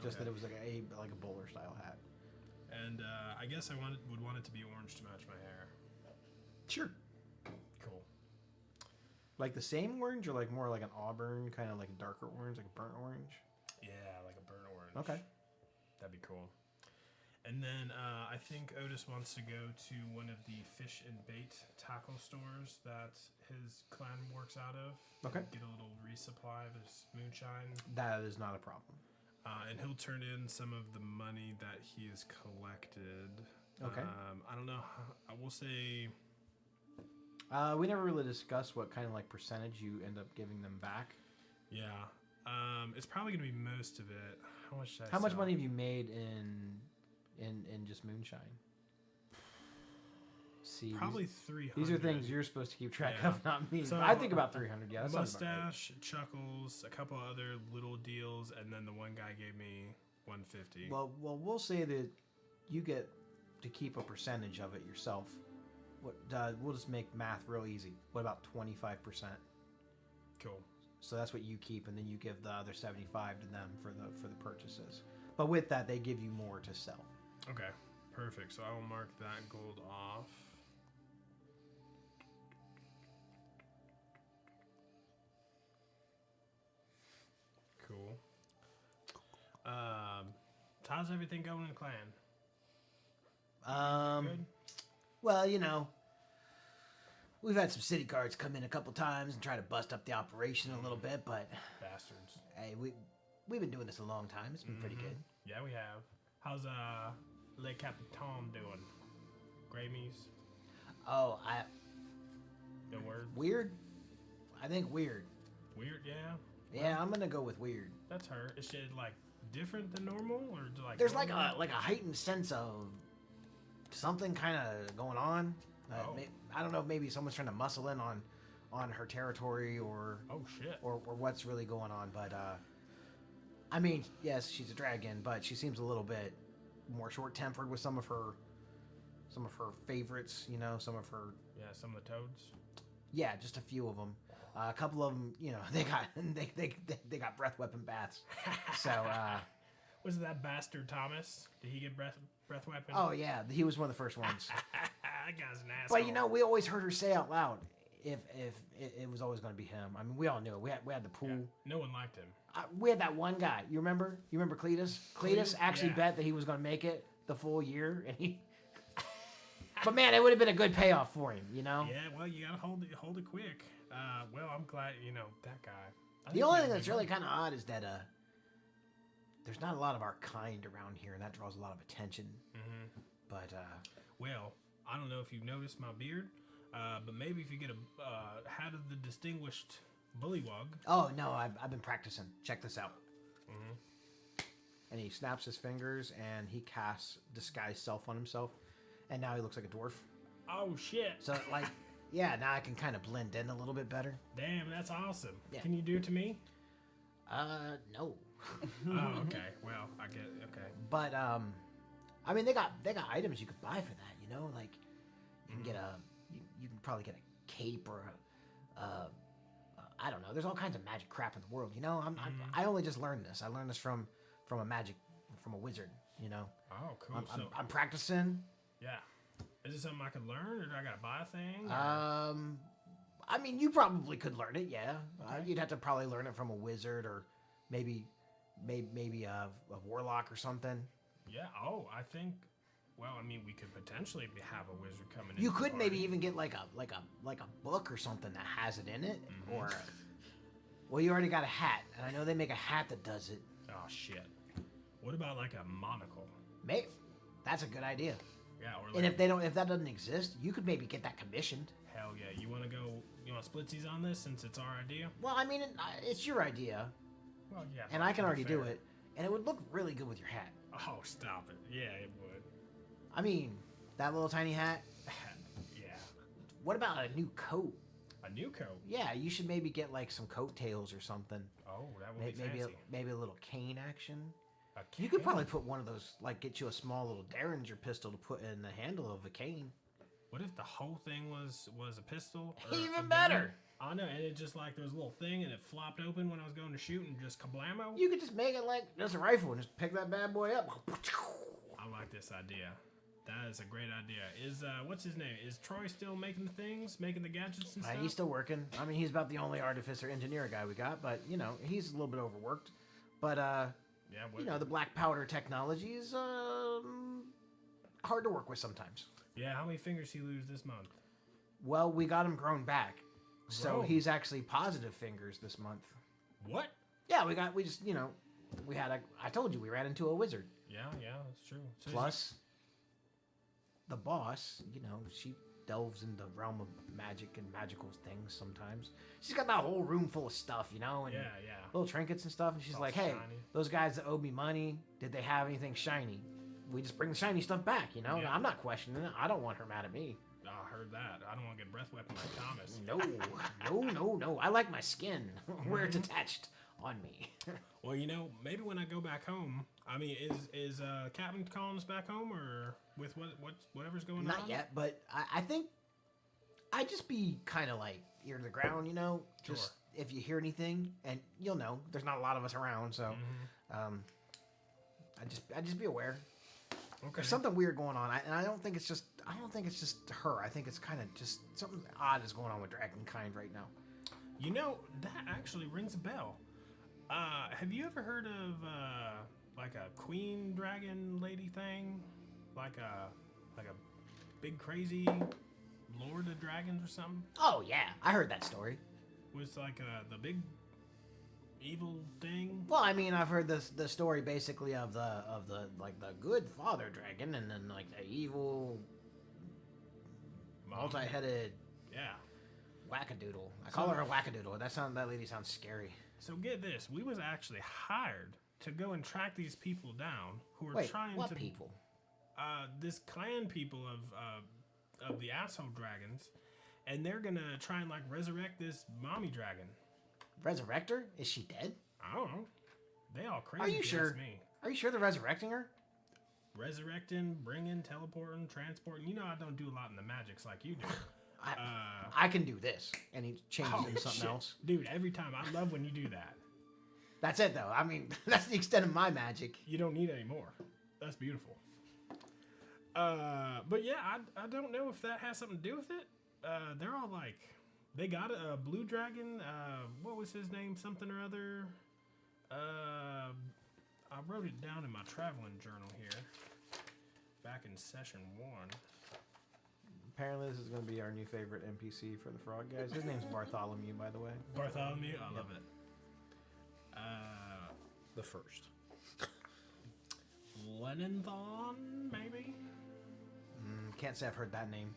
[SPEAKER 1] Just
[SPEAKER 3] Okay.
[SPEAKER 1] that it was like a bowler style hat.
[SPEAKER 3] And I guess I would want it to be orange to match my hair.
[SPEAKER 1] Sure.
[SPEAKER 3] Cool.
[SPEAKER 1] Like the same orange or like more like an auburn, kind of like a darker orange, like a burnt orange?
[SPEAKER 3] Yeah, like a burnt orange.
[SPEAKER 1] Okay.
[SPEAKER 3] That'd be cool. And then I think Otis wants to go to one of the fish and bait tackle stores that his clan works out of.
[SPEAKER 1] Okay.
[SPEAKER 3] Get a little resupply of his moonshine.
[SPEAKER 1] That is not a problem.
[SPEAKER 3] And he'll turn in some of the money that he has collected.
[SPEAKER 1] Okay.
[SPEAKER 3] I don't know. I will say.
[SPEAKER 1] We never really discussed what kind of like percentage you end up giving them back.
[SPEAKER 3] Yeah. It's probably going to be most of it. How much did I
[SPEAKER 1] How much
[SPEAKER 3] sell?
[SPEAKER 1] money have you made in just moonshine? See,
[SPEAKER 3] Probably 300.
[SPEAKER 1] these are things you're supposed to keep track
[SPEAKER 3] Yeah.
[SPEAKER 1] of, not me.
[SPEAKER 3] So,
[SPEAKER 1] I think about 300. Yeah, that sounds about right.
[SPEAKER 3] Mustache, Chuckles, a couple other little deals, and then the one guy gave me 150.
[SPEAKER 1] Well, we'll say that you get to keep a percentage of it yourself. What we'll just make math real easy. What about 25%?
[SPEAKER 3] Cool.
[SPEAKER 1] So that's what you keep, and then you give the other 75 to them for the purchases. But with that, they give you more to sell.
[SPEAKER 3] Okay. Perfect. So I will mark that gold off. Cool. How's everything going in the clan? Good.
[SPEAKER 6] Well, you know, we've had some city guards come in a couple times and try to bust up the operation a little bit, but
[SPEAKER 3] Bastards.
[SPEAKER 6] hey, we've been doing this a long time. It's been pretty good.
[SPEAKER 3] Yeah, we have. How's Le Capitan doing? Grammys?
[SPEAKER 6] Oh,
[SPEAKER 3] No word?
[SPEAKER 6] weird. I think weird.
[SPEAKER 3] Weird, yeah.
[SPEAKER 6] Yeah, I'm gonna go with weird.
[SPEAKER 3] That's her. Is she like different than normal, or like
[SPEAKER 6] There's like
[SPEAKER 3] normal?
[SPEAKER 6] a heightened sense of something kind of going on.
[SPEAKER 3] Oh.
[SPEAKER 6] I don't know. Maybe someone's trying to muscle in on her territory or
[SPEAKER 3] Oh shit.
[SPEAKER 6] or what's really going on. But I mean, yes, she's a dragon, but she seems a little bit more short-tempered with some of her favorites. You know, some of her.
[SPEAKER 3] Yeah, some of the toads.
[SPEAKER 6] Yeah, just a few of them. A couple of them, you know, they got breath weapon baths. So.
[SPEAKER 3] Was it that bastard Thomas? Did he get breath weapon?
[SPEAKER 6] Oh yeah, he was one of the first ones.
[SPEAKER 3] That guy's an asshole.
[SPEAKER 6] But you know, we always heard her say out loud if it was always going to be him. I mean, we all knew it. We had the pool.
[SPEAKER 3] Yeah, no one liked him.
[SPEAKER 6] We had that one guy. You remember? Cletus? Cletus actually
[SPEAKER 3] Yeah.
[SPEAKER 6] bet that he was going to make it the full year, and he. But man, it would have been a good payoff for him, you know.
[SPEAKER 3] Yeah, well, you gotta hold it quick. Well, I'm glad that guy. I
[SPEAKER 6] The
[SPEAKER 3] think
[SPEAKER 6] only
[SPEAKER 3] he
[SPEAKER 6] thing
[SPEAKER 3] was
[SPEAKER 6] that's
[SPEAKER 3] a
[SPEAKER 6] really
[SPEAKER 3] good-
[SPEAKER 6] kind of odd is that there's not a lot of our kind around here, and that draws a lot of attention.
[SPEAKER 3] Mhm.
[SPEAKER 6] But
[SPEAKER 3] Well, I don't know if you've noticed my beard, but maybe if you get a hat of the distinguished bullywug.
[SPEAKER 6] oh no, I've been practicing. Check this out.
[SPEAKER 3] Mhm.
[SPEAKER 1] And he snaps his fingers and he casts disguise self on himself, and now he looks like a dwarf.
[SPEAKER 3] Oh shit!
[SPEAKER 6] So like, yeah, now I can kind of blend in a little bit better.
[SPEAKER 3] Damn, that's awesome.
[SPEAKER 6] Yeah.
[SPEAKER 3] Can you do it to me?
[SPEAKER 6] No.
[SPEAKER 3] Oh, okay. Well, I get it. Okay.
[SPEAKER 6] But I mean, they got items you could buy for that. You know, like you can get you can probably get a cape or I don't know. There's all kinds of magic crap in the world. You know, I only just learned this. I learned this from a wizard. You know,
[SPEAKER 3] Oh, cool.
[SPEAKER 6] I'm practicing.
[SPEAKER 3] Yeah. Is it something I could learn, or do I gotta buy a thing?
[SPEAKER 6] I mean, you probably could learn it. Yeah,
[SPEAKER 3] Okay.
[SPEAKER 6] you'd have to probably learn it from a wizard or maybe a warlock or something.
[SPEAKER 3] Yeah. Oh, I think. Well, I mean, we could potentially have a wizard coming in.
[SPEAKER 6] You could maybe even get like a book or something that has it in it, or well, you already got a hat, and I know they make a hat that does it.
[SPEAKER 3] Oh shit. What about like a monocle?
[SPEAKER 6] Maybe that's a good idea.
[SPEAKER 3] Yeah. Or
[SPEAKER 6] And
[SPEAKER 3] like,
[SPEAKER 6] if that doesn't exist, you could maybe get that commissioned.
[SPEAKER 3] hell yeah. You want to go? You want splitsies on this since it's our idea?
[SPEAKER 6] Well, I mean, it's your idea,
[SPEAKER 3] Well, yeah.
[SPEAKER 6] and I can
[SPEAKER 3] to be
[SPEAKER 6] already do
[SPEAKER 3] fair.
[SPEAKER 6] it, and it would look really good with your hat.
[SPEAKER 3] Oh, stop it. Yeah, it would.
[SPEAKER 6] I mean, that little tiny hat.
[SPEAKER 3] Yeah.
[SPEAKER 6] What about a new coat?
[SPEAKER 3] A new coat.
[SPEAKER 6] Yeah, you should maybe get like some coattails or something.
[SPEAKER 3] Oh, that would be
[SPEAKER 6] Maybe
[SPEAKER 3] fancy.
[SPEAKER 6] maybe a little cane action.
[SPEAKER 3] A
[SPEAKER 6] You could
[SPEAKER 3] cane?
[SPEAKER 6] probably put one of those, like, get you a small little Derringer pistol to put in the handle of a cane.
[SPEAKER 3] What if the whole thing was a pistol? or a
[SPEAKER 6] Even
[SPEAKER 3] gun?
[SPEAKER 6] better.
[SPEAKER 3] I know, and it just like there was a little thing, and it flopped open when I was going to shoot, and just kablamo.
[SPEAKER 6] You could just make it like just a rifle and just pick that bad boy up.
[SPEAKER 3] I like this idea. That is a great idea. Is what's his name? Is Troy still making the things, making the gadgets and stuff?
[SPEAKER 6] He's still working. I mean, he's about the only artificer engineer guy we got, but you know, he's a little bit overworked. But
[SPEAKER 3] Yeah. What,
[SPEAKER 6] you know, the black powder technology is hard to work with sometimes.
[SPEAKER 3] Yeah. How many fingers he lose this month?
[SPEAKER 6] Well, we got him grown back, so
[SPEAKER 3] Grown?
[SPEAKER 6] he's actually positive fingers this month.
[SPEAKER 3] What?
[SPEAKER 6] Yeah, we just you know, I told you we ran into a wizard.
[SPEAKER 3] Yeah. Yeah. That's true. So is
[SPEAKER 6] Plus, the boss, you know, she delves in the realm of magic and magical things sometimes. She's got that whole room full of stuff, you know, and
[SPEAKER 3] Yeah. Yeah.
[SPEAKER 6] little trinkets and stuff. And she's
[SPEAKER 3] All
[SPEAKER 6] like, hey,
[SPEAKER 3] shiny.
[SPEAKER 6] those guys that owed me money, did they have anything shiny? We just bring the shiny stuff back, you know? And
[SPEAKER 3] Yeah.
[SPEAKER 6] I'm not questioning it. I don't want her mad at me.
[SPEAKER 3] I heard that. I don't want to get breath weapon like Thomas.
[SPEAKER 6] No. I like my skin where it's attached on me.
[SPEAKER 3] Well, you know, maybe when I go back home, I mean, is Captain calling us back home, or with whatever's going on?
[SPEAKER 6] Not yet, but I think I'd just be kind of like ear to the ground, you know? Just if you hear anything, and you'll know. There's not a lot of us around, so I'd just be aware.
[SPEAKER 3] Okay.
[SPEAKER 6] There's something weird going on, and I don't think it's just her. I think it's kind of just something odd is going on with Dragonkind right now.
[SPEAKER 3] You know, that actually rings a bell. Have you ever heard of like a queen dragon lady thing, like a big crazy lord of dragons or something?
[SPEAKER 6] Oh yeah, I heard that story.
[SPEAKER 3] Was like the big evil thing.
[SPEAKER 6] Well, I mean, I've heard the story basically of the like the good father dragon, and then like the evil multi-headed
[SPEAKER 3] Yeah.
[SPEAKER 6] wackadoodle. I call her a wackadoodle. That lady sounds scary.
[SPEAKER 3] So get this, we was actually hired to go and track these people down who are
[SPEAKER 6] Wait,
[SPEAKER 3] trying
[SPEAKER 6] what
[SPEAKER 3] to
[SPEAKER 6] people?
[SPEAKER 3] This clan people of the asshole dragons, and they're gonna try and like resurrect this mommy dragon.
[SPEAKER 6] Resurrect her? Is she dead?
[SPEAKER 3] I don't know. They all crazy.
[SPEAKER 6] Are you
[SPEAKER 3] if
[SPEAKER 6] sure?
[SPEAKER 3] ask me.
[SPEAKER 6] Are you sure they're resurrecting her?
[SPEAKER 3] Resurrecting, bringing, teleporting, transporting. You know I don't do a lot in the magics like you do.
[SPEAKER 6] I can do this, and he changes into something
[SPEAKER 3] shit.
[SPEAKER 6] else.
[SPEAKER 3] Dude, every time. I love when you do that.
[SPEAKER 6] That's it, though. I mean, that's the extent of my magic.
[SPEAKER 3] You don't need any more. That's beautiful. But yeah, I don't know if that has something to do with it. They're all like, they got a blue dragon. What was his name? Something or other. I wrote it down in my traveling journal here. Back in session 1.
[SPEAKER 1] Apparently, this is going to be our new favorite NPC for the Frog Guys. His name's Bartholomew, by the way.
[SPEAKER 3] Bartholomew. I love it.
[SPEAKER 5] The first.
[SPEAKER 3] Lenonthon, maybe?
[SPEAKER 6] Can't say I've heard that name.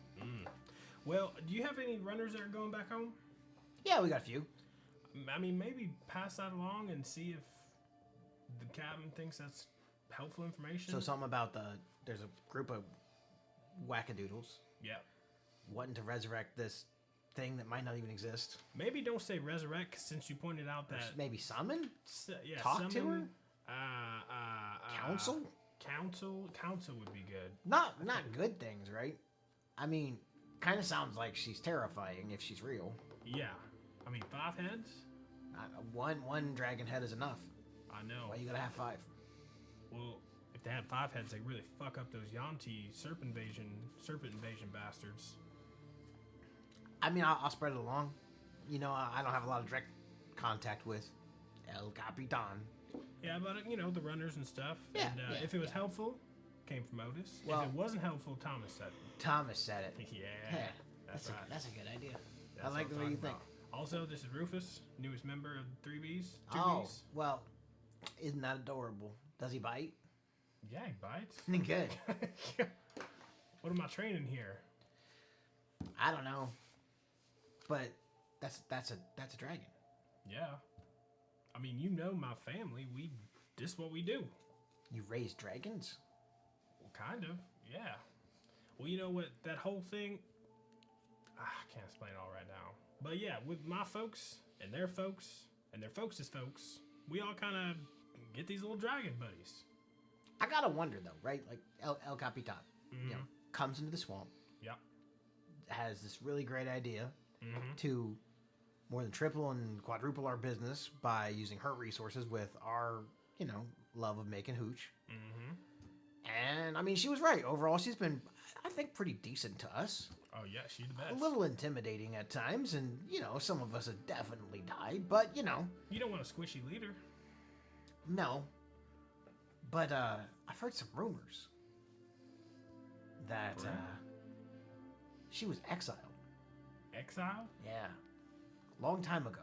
[SPEAKER 3] Well, do you have any runners that are going back home?
[SPEAKER 6] Yeah, we got a few.
[SPEAKER 3] I mean, maybe pass that along and see if the captain thinks that's helpful information.
[SPEAKER 6] So something about there's a group of wackadoodles
[SPEAKER 3] Yeah.
[SPEAKER 6] wanting to resurrect this thing that might not even exist.
[SPEAKER 3] Maybe don't say resurrect since you pointed out that.
[SPEAKER 6] Maybe summon?
[SPEAKER 3] Yeah,
[SPEAKER 6] Talk to her? Council?
[SPEAKER 3] Council would be good.
[SPEAKER 6] Not good things, right? I mean, kind of sounds like she's terrifying if she's real.
[SPEAKER 3] Yeah. I mean, 5 heads?
[SPEAKER 6] One dragon head is enough.
[SPEAKER 3] I know.
[SPEAKER 6] Why you gotta have 5?
[SPEAKER 3] Well, if they had 5 heads, they really fuck up those Yanti serpent invasion bastards.
[SPEAKER 6] I mean, I'll spread it along. You know, I don't have a lot of direct contact with El Capitan.
[SPEAKER 3] Yeah, but you know, the runners and stuff.
[SPEAKER 6] Yeah,
[SPEAKER 3] And
[SPEAKER 6] yeah,
[SPEAKER 3] if it was helpful, came from Otis.
[SPEAKER 6] Well-
[SPEAKER 3] if it wasn't helpful, Thomas said it.
[SPEAKER 6] Thomas said it.
[SPEAKER 3] Yeah,
[SPEAKER 6] Yeah,
[SPEAKER 3] that's right.
[SPEAKER 6] That's a good idea.
[SPEAKER 3] That's
[SPEAKER 6] I like
[SPEAKER 3] what
[SPEAKER 6] the
[SPEAKER 3] I'm
[SPEAKER 6] way you
[SPEAKER 3] talking
[SPEAKER 6] think.
[SPEAKER 3] about. Also, this is Rufus, newest member of the 3Bs. 2Bs.
[SPEAKER 6] Oh, well, isn't that adorable? Does he bite?
[SPEAKER 3] Yeah, he bites.
[SPEAKER 6] Good.
[SPEAKER 3] What am I training here?
[SPEAKER 6] I don't know, but that's a dragon.
[SPEAKER 3] Yeah. I mean, you know my family. This is what we do.
[SPEAKER 6] You raise dragons?
[SPEAKER 3] Well, kind of. Yeah. Well, you know what? That whole thing. I can't explain it all right now. But yeah, with my folks and their folks and their folks' folks, we all kind of get these little dragon buddies.
[SPEAKER 6] I gotta wonder though, right? Like El Capitan, you know, comes into the swamp,
[SPEAKER 3] Yep.
[SPEAKER 6] has this really great idea
[SPEAKER 3] Mm-hmm.
[SPEAKER 6] to more than triple and quadruple our business by using her resources with our, you know, love of making hooch.
[SPEAKER 3] Mm-hmm.
[SPEAKER 6] And I mean, she was right. Overall, she's been, I think, pretty decent to us.
[SPEAKER 3] Oh yeah, she's the best.
[SPEAKER 6] A little intimidating at times, and you know, some of us have definitely died. But you know,
[SPEAKER 3] You don't want a squishy leader.
[SPEAKER 6] no. But I've heard some rumors that she was exiled.
[SPEAKER 3] Exile?
[SPEAKER 6] Yeah, long time ago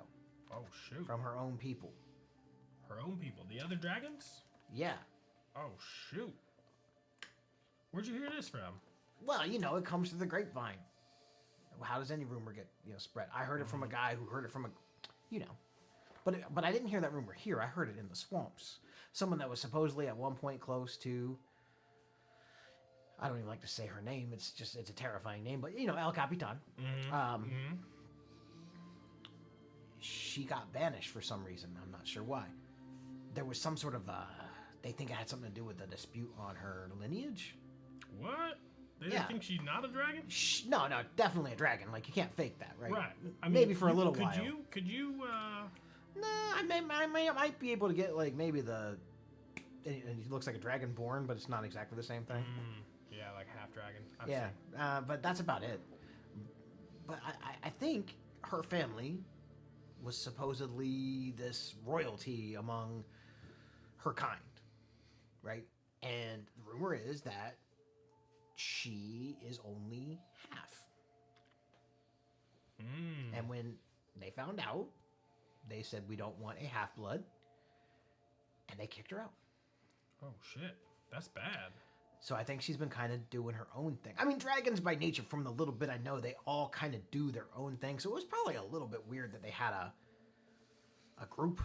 [SPEAKER 3] Oh shoot.
[SPEAKER 6] from her own people.
[SPEAKER 3] Her own people. The other dragons?
[SPEAKER 6] Yeah.
[SPEAKER 3] Oh shoot. Where'd you hear this from?
[SPEAKER 6] Well, you know, it comes through the grapevine. How does any rumor get, you know, spread? I heard it from a guy who heard it from a, you know, but I didn't hear that rumor here. I heard it in the swamps. Someone that was supposedly at one point close to, I don't even like to say her name. It's a terrifying name, but you know, El Capitan. She got banished for some reason. I'm not sure why. There was some sort of, they think it had something to do with a dispute on her lineage.
[SPEAKER 3] What? They
[SPEAKER 6] Yeah.
[SPEAKER 3] think she's not a dragon?
[SPEAKER 6] No, definitely a dragon. Like, you can't fake that, right?
[SPEAKER 3] Right. I
[SPEAKER 6] Maybe for a little
[SPEAKER 3] could
[SPEAKER 6] while.
[SPEAKER 3] Could you,
[SPEAKER 6] Nah, I might be able to get, like, maybe and he looks like a dragonborn, but it's not exactly the same thing.
[SPEAKER 3] yeah, like half dragon.
[SPEAKER 6] Yeah, but that's about it. But I think her family was supposedly this royalty among her kind, right? And the rumor is that she is only half. And when they found out, they said, we don't want a half-blood, and they kicked her out.
[SPEAKER 3] Oh shit. That's bad.
[SPEAKER 6] So I think she's been kind of doing her own thing. I mean, dragons by nature, from the little bit I know, they all kind of do their own thing. So it was probably a little bit weird that they had a group.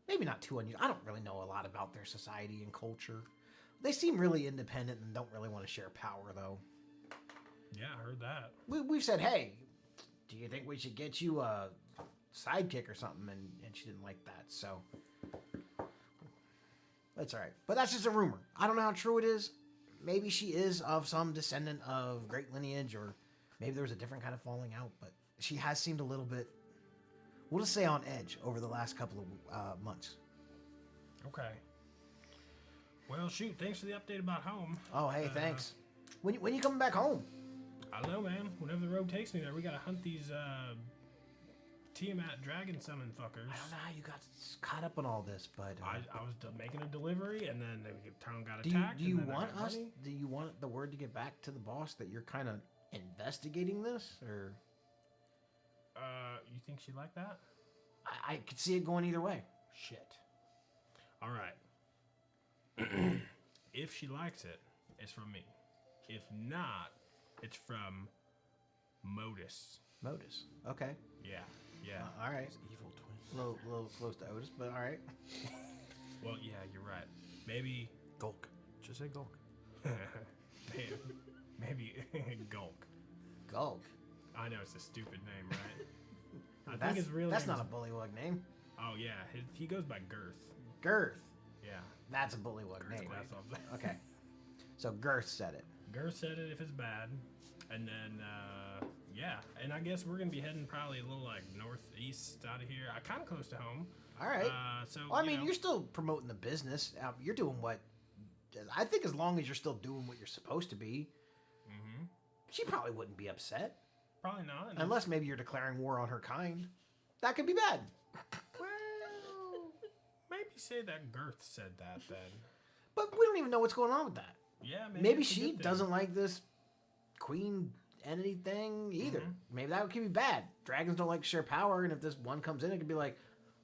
[SPEAKER 6] Maybe not too unusual. I don't really know a lot about their society and culture. They seem really independent and don't really want to share power, though.
[SPEAKER 3] Yeah, I heard that.
[SPEAKER 6] We've said, hey, do you think we should get you a sidekick or something? And she didn't like that, so that's all right. But that's just a rumor. I don't know how true it is. Maybe she is of some descendant of great lineage, or maybe there was a different kind of falling out, but she has seemed a little bit, we'll just say, on edge over the last couple of months.
[SPEAKER 3] Okay. Well, shoot, thanks for the update about home.
[SPEAKER 6] Oh, hey, thanks. When you coming back home?
[SPEAKER 3] I don't know, man. Whenever the road takes me there, we gotta hunt these Tiamat dragon summon fuckers.
[SPEAKER 6] I don't know how you got caught up on all this, but
[SPEAKER 3] I was making a delivery, and then the town got
[SPEAKER 6] do you
[SPEAKER 3] attacked. and then I
[SPEAKER 6] want
[SPEAKER 3] got
[SPEAKER 6] us?
[SPEAKER 3] money.
[SPEAKER 6] Do you want the word to get back to the boss that you're kind of investigating this, or
[SPEAKER 3] You think she'd like that?
[SPEAKER 6] I could see it going either way.
[SPEAKER 3] Shit. All right. If she likes it, it's from me. If not, it's from Modus.
[SPEAKER 6] Modus. Okay.
[SPEAKER 3] Yeah. Yeah.
[SPEAKER 6] All right.
[SPEAKER 5] Evil twin.
[SPEAKER 6] A little close to Otis, but all right.
[SPEAKER 3] Well, yeah, you're right. Maybe.
[SPEAKER 5] Gulk. Just say Gulk.
[SPEAKER 3] maybe Gulk.
[SPEAKER 6] Gulk.
[SPEAKER 3] I know it's a stupid name, right? I
[SPEAKER 6] That's,
[SPEAKER 3] think his real
[SPEAKER 6] that's
[SPEAKER 3] name
[SPEAKER 6] not
[SPEAKER 3] is-
[SPEAKER 6] a bullywug name.
[SPEAKER 3] Oh yeah, he goes by Girth.
[SPEAKER 6] Girth.
[SPEAKER 3] Yeah.
[SPEAKER 6] That's a bullywug name.
[SPEAKER 3] That's what I'm saying.
[SPEAKER 6] Okay. So Girth said it.
[SPEAKER 3] Girth said it if it's bad, and then yeah, and I guess we're gonna be heading probably a little like northeast out of here. Kind of close to home.
[SPEAKER 6] All right.
[SPEAKER 3] So
[SPEAKER 6] Well, I mean,
[SPEAKER 3] know,
[SPEAKER 6] you're still promoting the business. You're doing what
[SPEAKER 1] I think as long as you're still doing what you're supposed to be,
[SPEAKER 3] Mm-hmm.
[SPEAKER 1] she probably wouldn't be upset.
[SPEAKER 3] Probably not.
[SPEAKER 1] Unless maybe you're declaring war on her kind. That could be bad.
[SPEAKER 3] Well, maybe say that Girth said that then.
[SPEAKER 1] But we don't even know what's going on with that.
[SPEAKER 3] Yeah,
[SPEAKER 1] Maybe
[SPEAKER 3] it's a
[SPEAKER 1] she
[SPEAKER 3] good thing.
[SPEAKER 1] doesn't like this queen entity thing either. Maybe that could be bad. Dragons don't like to share power, and if this one comes in, it could be like,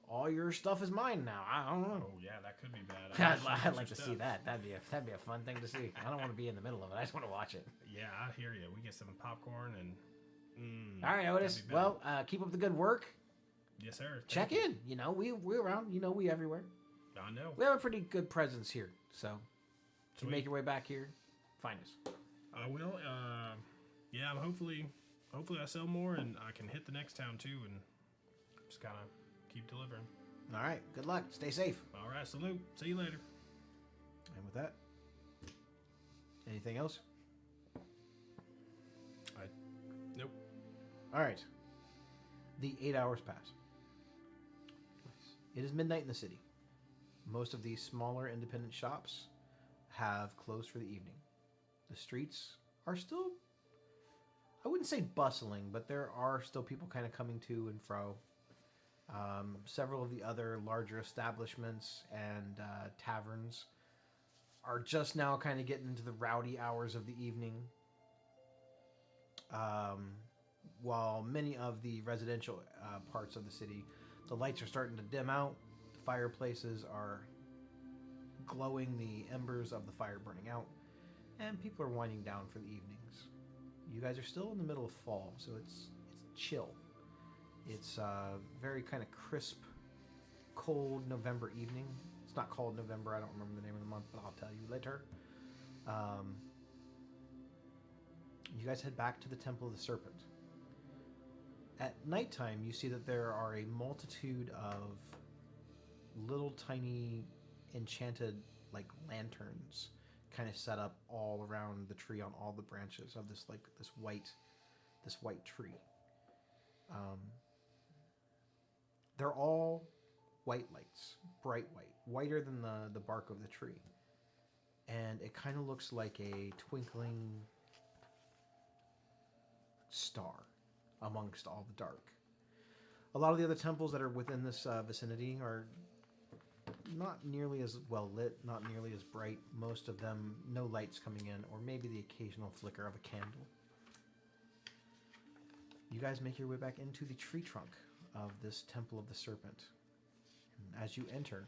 [SPEAKER 1] all your stuff is mine now. I don't know.
[SPEAKER 3] Oh yeah, that could be bad.
[SPEAKER 1] I'd like to see that. That'd be a fun thing to see. I don't want to be in the middle of it. I just want to watch it.
[SPEAKER 3] Yeah, I hear you. We get some popcorn and.
[SPEAKER 1] All right, Otis.
[SPEAKER 3] that'd be
[SPEAKER 1] Well, keep up the good work.
[SPEAKER 3] Yes, sir.
[SPEAKER 1] Check in. You know, we're around. You know, we everywhere.
[SPEAKER 3] I know.
[SPEAKER 1] We have a pretty good presence here. So, if you
[SPEAKER 3] Sweet.
[SPEAKER 1] make your way back here, find us.
[SPEAKER 3] I will. Yeah, hopefully I sell more and I can hit the next town too and just kind of keep delivering.
[SPEAKER 1] All right. Good luck. Stay safe.
[SPEAKER 3] All right, salute. See you later.
[SPEAKER 1] And with that, anything else?
[SPEAKER 3] Nope.
[SPEAKER 1] All right. The 8 hours pass. It is midnight in the city. Most of these smaller independent shops have closed for the evening. The streets are still, I wouldn't say bustling, but there are still people kind of coming to and fro. Several of the other larger establishments and taverns are just now kind of getting into the rowdy hours of the evening. While many of the residential parts of the city, the lights are starting to dim out. The fireplaces are glowing, the embers of the fire burning out, and people are winding down for the evenings. You guys are still in the middle of fall, so it's chill. It's very kind of crisp, cold November evening. It's not called November. I don't remember the name of the month, but I'll tell you later. You guys head back to the Temple of the Serpent. At nighttime, you see that there are a multitude of little tiny enchanted like lanterns kind of set up all around the tree on all the branches of this white tree. They're all white lights, bright white, whiter than the bark of the tree. And it kind of looks like a twinkling star amongst all the dark. A lot of the other temples that are within this vicinity are not nearly as well lit, not nearly as bright. Most of them, no lights coming in, or maybe the occasional flicker of a candle. You guys make your way back into the tree trunk of this Temple of the Serpent. And as you enter,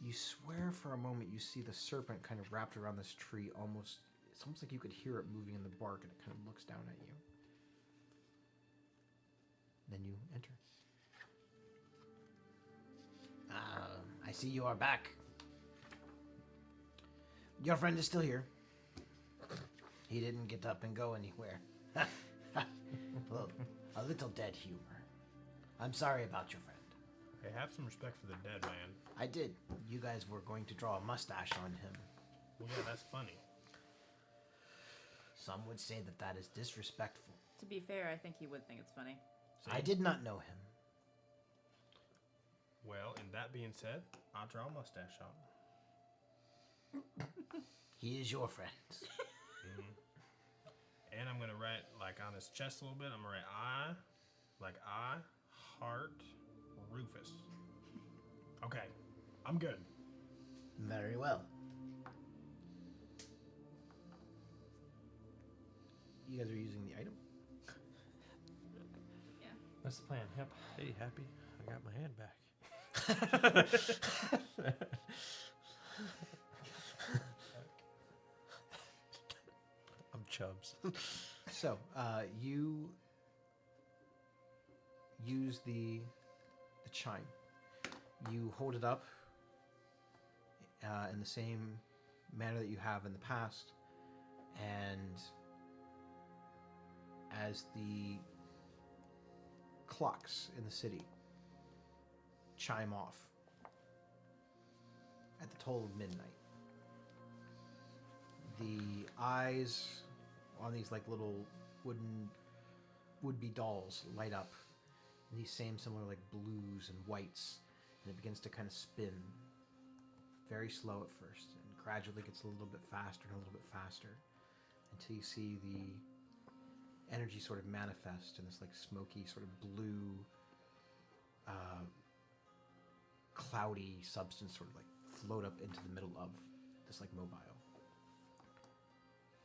[SPEAKER 1] you swear for a moment you see the serpent kind of wrapped around this tree. It's almost like you could hear it moving in the bark, and it kind of looks down at you. Then you enter. I see you are back. Your friend is still here. He didn't get up and go anywhere. Well, a little dead humor. I'm sorry about your friend.
[SPEAKER 3] Hey, have some respect for the dead man.
[SPEAKER 1] I did. You guys were going to draw a mustache on him.
[SPEAKER 3] Well, yeah, that's funny.
[SPEAKER 1] Some would say that is disrespectful.
[SPEAKER 4] To be fair, I think he would think it's funny.
[SPEAKER 3] See?
[SPEAKER 1] I did not know him.
[SPEAKER 3] Well, and that being said, I'll draw a mustache on.
[SPEAKER 1] He is your friend.
[SPEAKER 3] And I'm gonna write like on his chest a little bit. I'm gonna write I, heart, Rufus. Okay, I'm good.
[SPEAKER 1] Very well. You guys are using the item?
[SPEAKER 4] Yeah.
[SPEAKER 2] That's the plan. Yep.
[SPEAKER 5] Hey, happy. I got my hand back. I'm Chubbs.
[SPEAKER 1] So, you use the chime. You hold it up in the same manner that you have in the past, and as the clocks in the city chime off at the toll of midnight, the eyes on these like little would-be dolls light up in these same similar like blues and whites, and it begins to kind of spin very slow at first, and gradually gets a little bit faster and a little bit faster, until you see the energy sort of manifest in this like smoky, sort of blue, cloudy substance, sort of like float up into the middle of this like mobile.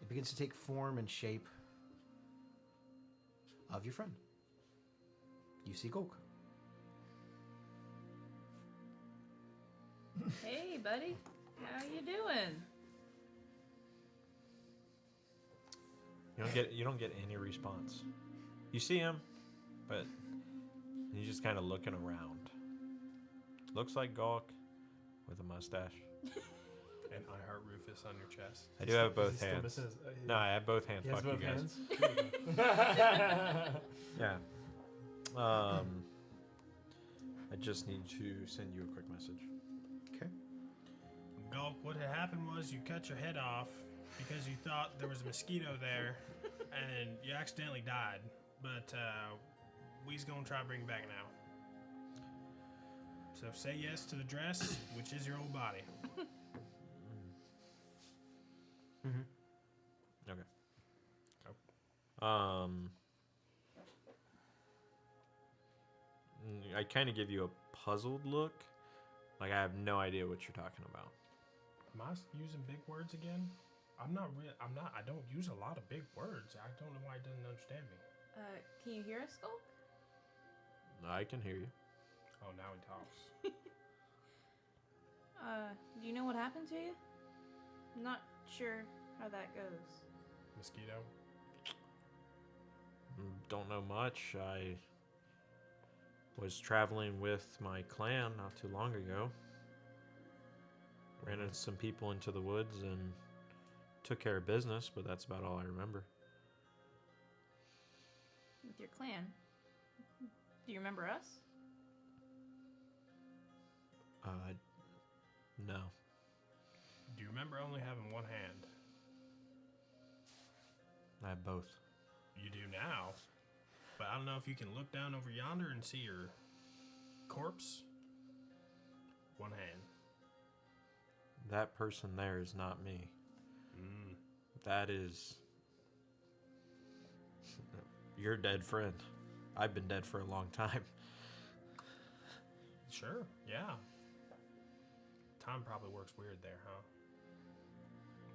[SPEAKER 1] It begins to take form and shape of your friend. You see Golk.
[SPEAKER 4] Hey, buddy. How you doing?
[SPEAKER 5] You don't get any response. You see him, but he's just kind of looking around. Looks like Gawk with a mustache.
[SPEAKER 2] And I heart Rufus on your chest.
[SPEAKER 5] I do have both
[SPEAKER 2] Is he still
[SPEAKER 5] hands.
[SPEAKER 2] missing his-
[SPEAKER 5] No, I have both hands.
[SPEAKER 2] He has
[SPEAKER 5] Fuck
[SPEAKER 2] both
[SPEAKER 5] you guys.
[SPEAKER 2] hands?
[SPEAKER 5] Yeah. I just need to send you a quick message.
[SPEAKER 1] Okay.
[SPEAKER 3] Gulp, what had happened was you cut your head off because you thought there was a mosquito there, and you accidentally died. But we's gonna try to bring you back now. So say yes to the dress, which is your old body.
[SPEAKER 5] Okay.
[SPEAKER 3] Go.
[SPEAKER 5] I kind of give you a puzzled look. Like I have no idea what you're talking about.
[SPEAKER 3] Am I using big words again? I'm not. I don't use a lot of big words. I don't know why he doesn't understand me.
[SPEAKER 4] Can you hear us, Skulk?
[SPEAKER 5] I can hear you.
[SPEAKER 3] Oh, now he talks.
[SPEAKER 4] Do you know what happened to you? I'm not sure how that goes.
[SPEAKER 3] Mosquito.
[SPEAKER 5] Don't know much. I was traveling with my clan not too long ago. Ran into some people into the woods and took care of business, but that's about all I remember.
[SPEAKER 4] With your clan? Do you remember us?
[SPEAKER 5] No.
[SPEAKER 3] Do you remember only having one hand?
[SPEAKER 5] I have both.
[SPEAKER 3] You do now. But I don't know if you can look down over yonder and see your corpse. One hand.
[SPEAKER 5] That person there is not me. That is your dead friend. I've been dead for a long time.
[SPEAKER 3] Sure, yeah. Time probably works weird there, huh?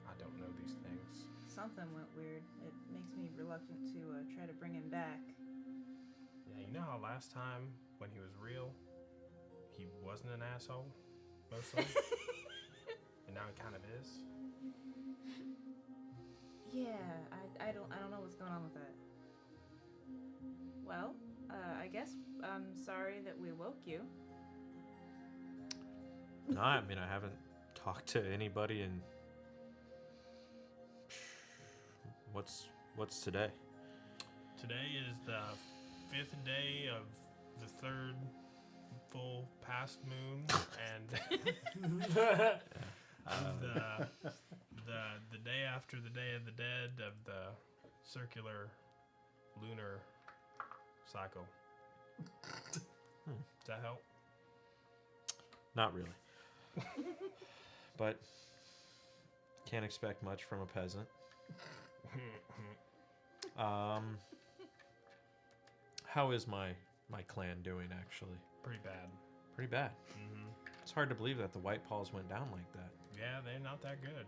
[SPEAKER 3] I don't know these things.
[SPEAKER 4] Something went weird. It makes me reluctant to try to bring him back.
[SPEAKER 3] Yeah, you know how last time when he was real, he wasn't an asshole, mostly? And now he kind of is?
[SPEAKER 4] Yeah, I don't know what's going on with that. Well, I guess I'm sorry that we woke you.
[SPEAKER 5] No, I mean I haven't talked to anybody in what's today?
[SPEAKER 3] Today is the 5th day of the 3rd full past moon, and of the day after the Day of the Dead of the circular lunar cycle. Does that help?
[SPEAKER 5] Not really. But can't expect much from a peasant. How is my clan doing actually?
[SPEAKER 3] Pretty bad.
[SPEAKER 5] Pretty bad.
[SPEAKER 3] Mm-hmm.
[SPEAKER 5] It's hard to believe that the White Paws went down like that.
[SPEAKER 3] Yeah, they're not that good.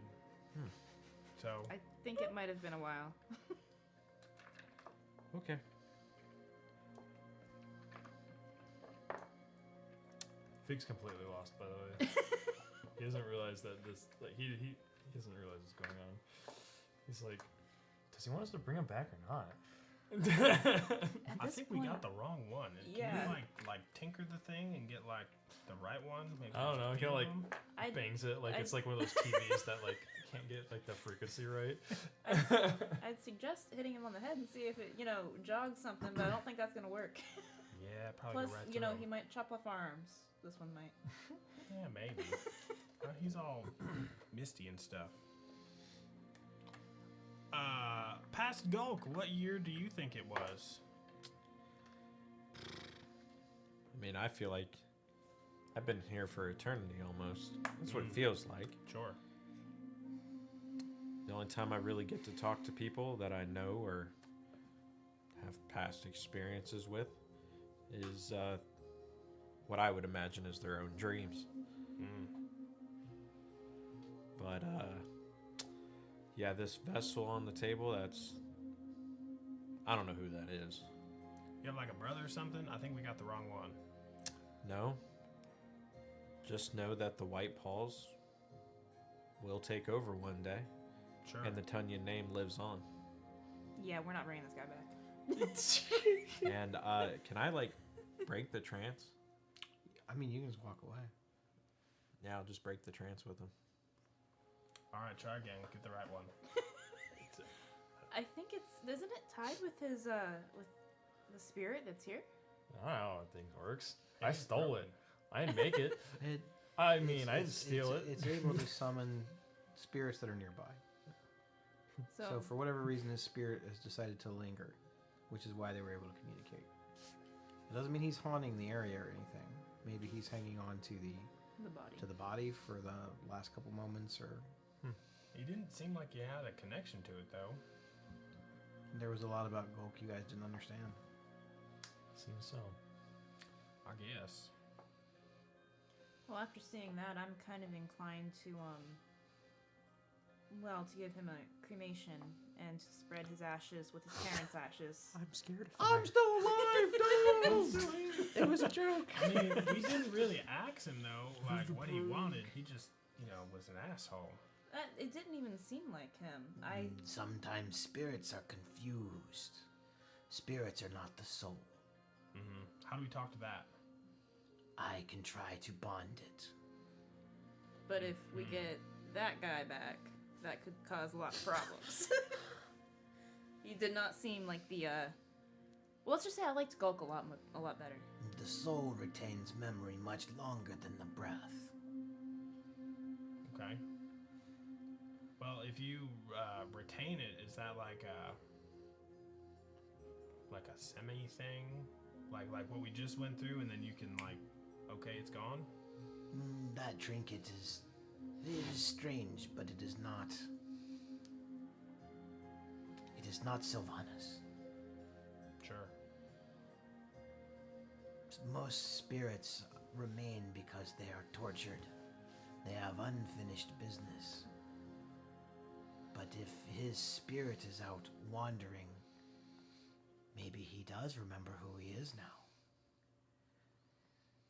[SPEAKER 3] So
[SPEAKER 4] I think it might have been a while.
[SPEAKER 5] Okay.
[SPEAKER 2] Fig's completely lost, by the way. He doesn't realize that this, like, he doesn't realize what's going on. He's like, does he want us to bring him back or not?
[SPEAKER 3] I think we got the wrong one.
[SPEAKER 4] Yeah.
[SPEAKER 3] Can you like tinker the thing and get like the right one? Maybe
[SPEAKER 2] I don't know. He
[SPEAKER 3] few
[SPEAKER 2] kind of
[SPEAKER 3] of
[SPEAKER 2] like
[SPEAKER 3] them?
[SPEAKER 2] bangs it like it's like one of those TVs that like can't get like the frequency right.
[SPEAKER 4] I'd suggest hitting him on the head and see if it, jogs something, but I don't think that's gonna work.
[SPEAKER 3] Yeah, probably.
[SPEAKER 4] Plus,
[SPEAKER 3] go right
[SPEAKER 4] he
[SPEAKER 3] to him.
[SPEAKER 4] might chop off arms. This one might.
[SPEAKER 3] Yeah, maybe. He's all misty and stuff. Past Gulk, what year do you think it was?
[SPEAKER 5] I mean, I feel like I've been here for eternity almost. That's what it feels like.
[SPEAKER 3] Sure.
[SPEAKER 5] The only time I really get to talk to people that I know or have past experiences with is what I would imagine is their own dreams. But yeah, this vessel on the table, that's... I don't know who that is.
[SPEAKER 3] You have like a brother or something? I think we got the wrong one.
[SPEAKER 5] No. Just know that the White Paws will take over one day,
[SPEAKER 3] Sure.
[SPEAKER 5] and the Tunyon name lives on.
[SPEAKER 4] Yeah, we're not bringing this guy back.
[SPEAKER 5] And can I, like, break the trance?
[SPEAKER 1] I mean, you can just walk away.
[SPEAKER 5] Yeah, I'll just break the trance with him.
[SPEAKER 3] All right, try again. Get the right one.
[SPEAKER 4] I think isn't it tied with his with the spirit that's here?
[SPEAKER 2] I don't know how that thing works. I stole it. I didn't make it.
[SPEAKER 1] It,
[SPEAKER 2] I mean, I didn't steal it.
[SPEAKER 1] It's able to summon spirits that are nearby. So for whatever reason, his spirit has decided to linger, which is why they were able to communicate. It doesn't mean he's haunting the area or anything. Maybe he's hanging on to the body for the last couple moments, or
[SPEAKER 3] He didn't seem like you had a connection to it, though.
[SPEAKER 1] there was a lot about Gulk you guys didn't understand.
[SPEAKER 2] Seems so.
[SPEAKER 3] I guess.
[SPEAKER 4] Well, after seeing that, I'm kind of inclined to to give him a cremation and to spread his ashes with his parents' ashes.
[SPEAKER 5] I'm scared of
[SPEAKER 1] I'm still alive, no!
[SPEAKER 5] It was a joke.
[SPEAKER 3] I mean, we didn't really ask him, though, like, what he wanted. He just, was an asshole.
[SPEAKER 4] It didn't even seem like him.
[SPEAKER 6] Sometimes spirits are confused. Spirits are not the soul.
[SPEAKER 3] How do we talk to that?
[SPEAKER 6] I can try to bond it.
[SPEAKER 4] But if we get that guy back, that could cause a lot of problems. He did not seem like the. Well, let's just say I liked Gulk a lot better.
[SPEAKER 6] The soul retains memory much longer than the breath.
[SPEAKER 3] Okay. Well, if you retain it, is that like a semi thing, like what we just went through, and then you can okay, it's gone.
[SPEAKER 6] That trinket is strange, but it is not. It is not Sylvanas.
[SPEAKER 3] Sure.
[SPEAKER 6] Most spirits remain because they are tortured. They have unfinished business. But if his spirit is out wandering, maybe he does remember who he is now.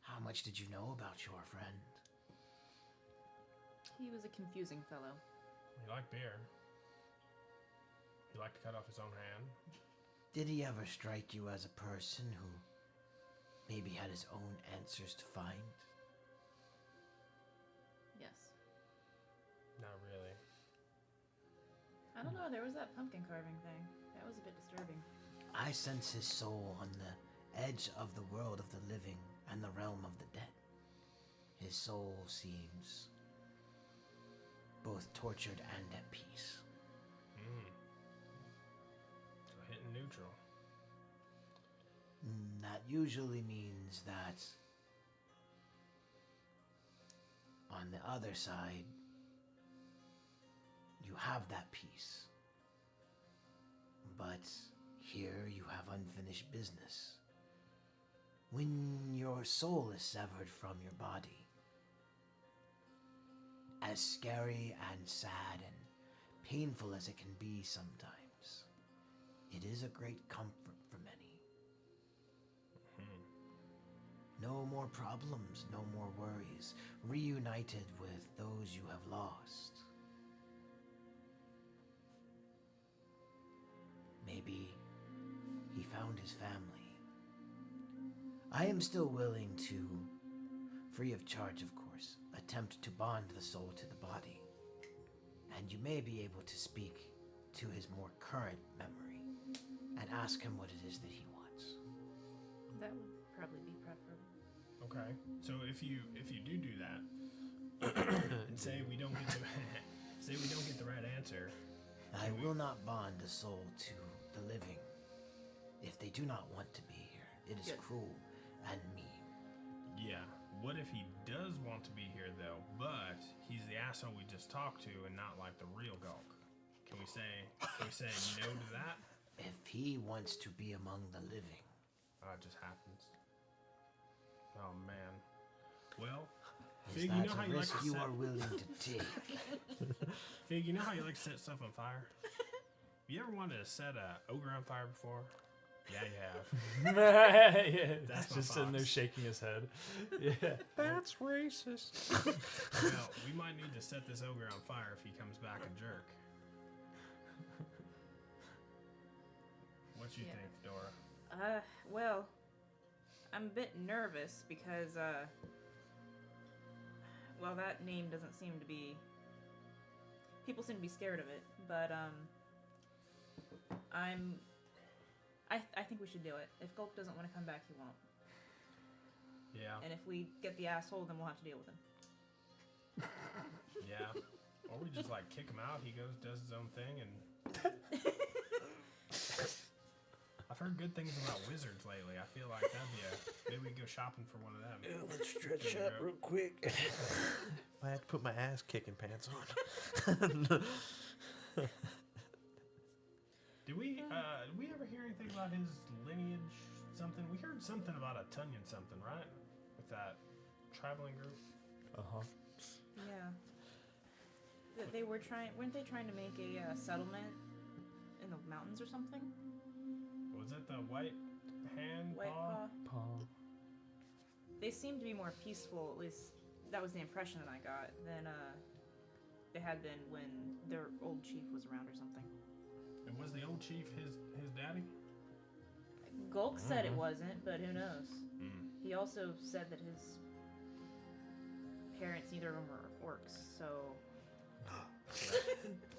[SPEAKER 6] How much did you know about your friend?
[SPEAKER 4] He was a confusing fellow.
[SPEAKER 3] He liked beer. He liked to cut off his own hand.
[SPEAKER 6] Did he ever strike you as a person who maybe had his own answers to find?
[SPEAKER 4] Yes.
[SPEAKER 3] Not really.
[SPEAKER 4] I don't know. There was that pumpkin carving thing. That was a bit disturbing.
[SPEAKER 6] I sense his soul on the edge of the world of the living and the realm of the dead. His soul seems both tortured and at peace.
[SPEAKER 3] So hitting neutral.
[SPEAKER 6] That usually means that on the other side, you have that peace. But here you have unfinished business. When your soul is severed from your body, as scary and sad and painful as it can be sometimes, it is a great comfort for many. No more problems, no more worries, reunited with those you have lost. Maybe he found his family. I am still willing to, free of charge of course, attempt to bond the soul to the body. And you may be able to speak to his more current memory and ask him what it is that he wants.
[SPEAKER 4] That would probably be preferable.
[SPEAKER 3] Okay. So if you do that, and say we don't get the right answer,
[SPEAKER 6] I will not bond the soul to the living if they do not want to be here. It is
[SPEAKER 4] Good.
[SPEAKER 6] cruel and mean.
[SPEAKER 3] yeah. What if he does want to be here, though, but he's the asshole we just talked to and not like the real Gulk? Can we say no to that?
[SPEAKER 6] If he wants to be among the living.
[SPEAKER 3] It just happens. Oh, man. Well,
[SPEAKER 6] Is
[SPEAKER 3] Fig,
[SPEAKER 6] that
[SPEAKER 3] you know how
[SPEAKER 6] a
[SPEAKER 3] you like
[SPEAKER 6] risk
[SPEAKER 3] to
[SPEAKER 6] you
[SPEAKER 3] set...
[SPEAKER 6] are willing to take?
[SPEAKER 3] Fig, you know how you like to set stuff on fire? You ever wanted to set a ogre on fire before? Yeah, you have.
[SPEAKER 2] Yeah,
[SPEAKER 3] That's my
[SPEAKER 2] just sitting there
[SPEAKER 3] fox.
[SPEAKER 2] shaking his head. Yeah.
[SPEAKER 5] That's racist.
[SPEAKER 3] Well, we might need to set this ogre on fire if he comes back a jerk. What you
[SPEAKER 4] Yeah.
[SPEAKER 3] think, Dora?
[SPEAKER 4] Well, I'm a bit nervous because, well, that name doesn't seem to be... People seem to be scared of it, but, I think we should do it. If Gulk doesn't want to come back, he won't.
[SPEAKER 3] Yeah,
[SPEAKER 4] And if we get the asshole, then we'll have to deal with him.
[SPEAKER 3] yeah. Or we just, like, kick him out, he goes, does his own thing, and... I've heard good things about wizards lately. I feel like that'd be maybe we go shopping for one of them.
[SPEAKER 5] Let's stretch
[SPEAKER 3] There you
[SPEAKER 5] up
[SPEAKER 3] go.
[SPEAKER 5] real quick. I had to put my ass kicking pants on.
[SPEAKER 3] Did we ever hear anything about his lineage? Something? We heard something about a Tunyon something, right? With that traveling group.
[SPEAKER 4] Yeah. They were weren't they trying to make a settlement in the mountains or something?
[SPEAKER 3] Was it the White Hand
[SPEAKER 4] White
[SPEAKER 3] Paw?
[SPEAKER 4] Paw. They seemed to be more peaceful, at least that was the impression that I got, than they had been when their old chief was around or something.
[SPEAKER 3] And was the old chief his daddy?
[SPEAKER 4] Gulk said it wasn't, but who knows?
[SPEAKER 3] Mm.
[SPEAKER 4] He also said that his parents, neither of them were orcs, so...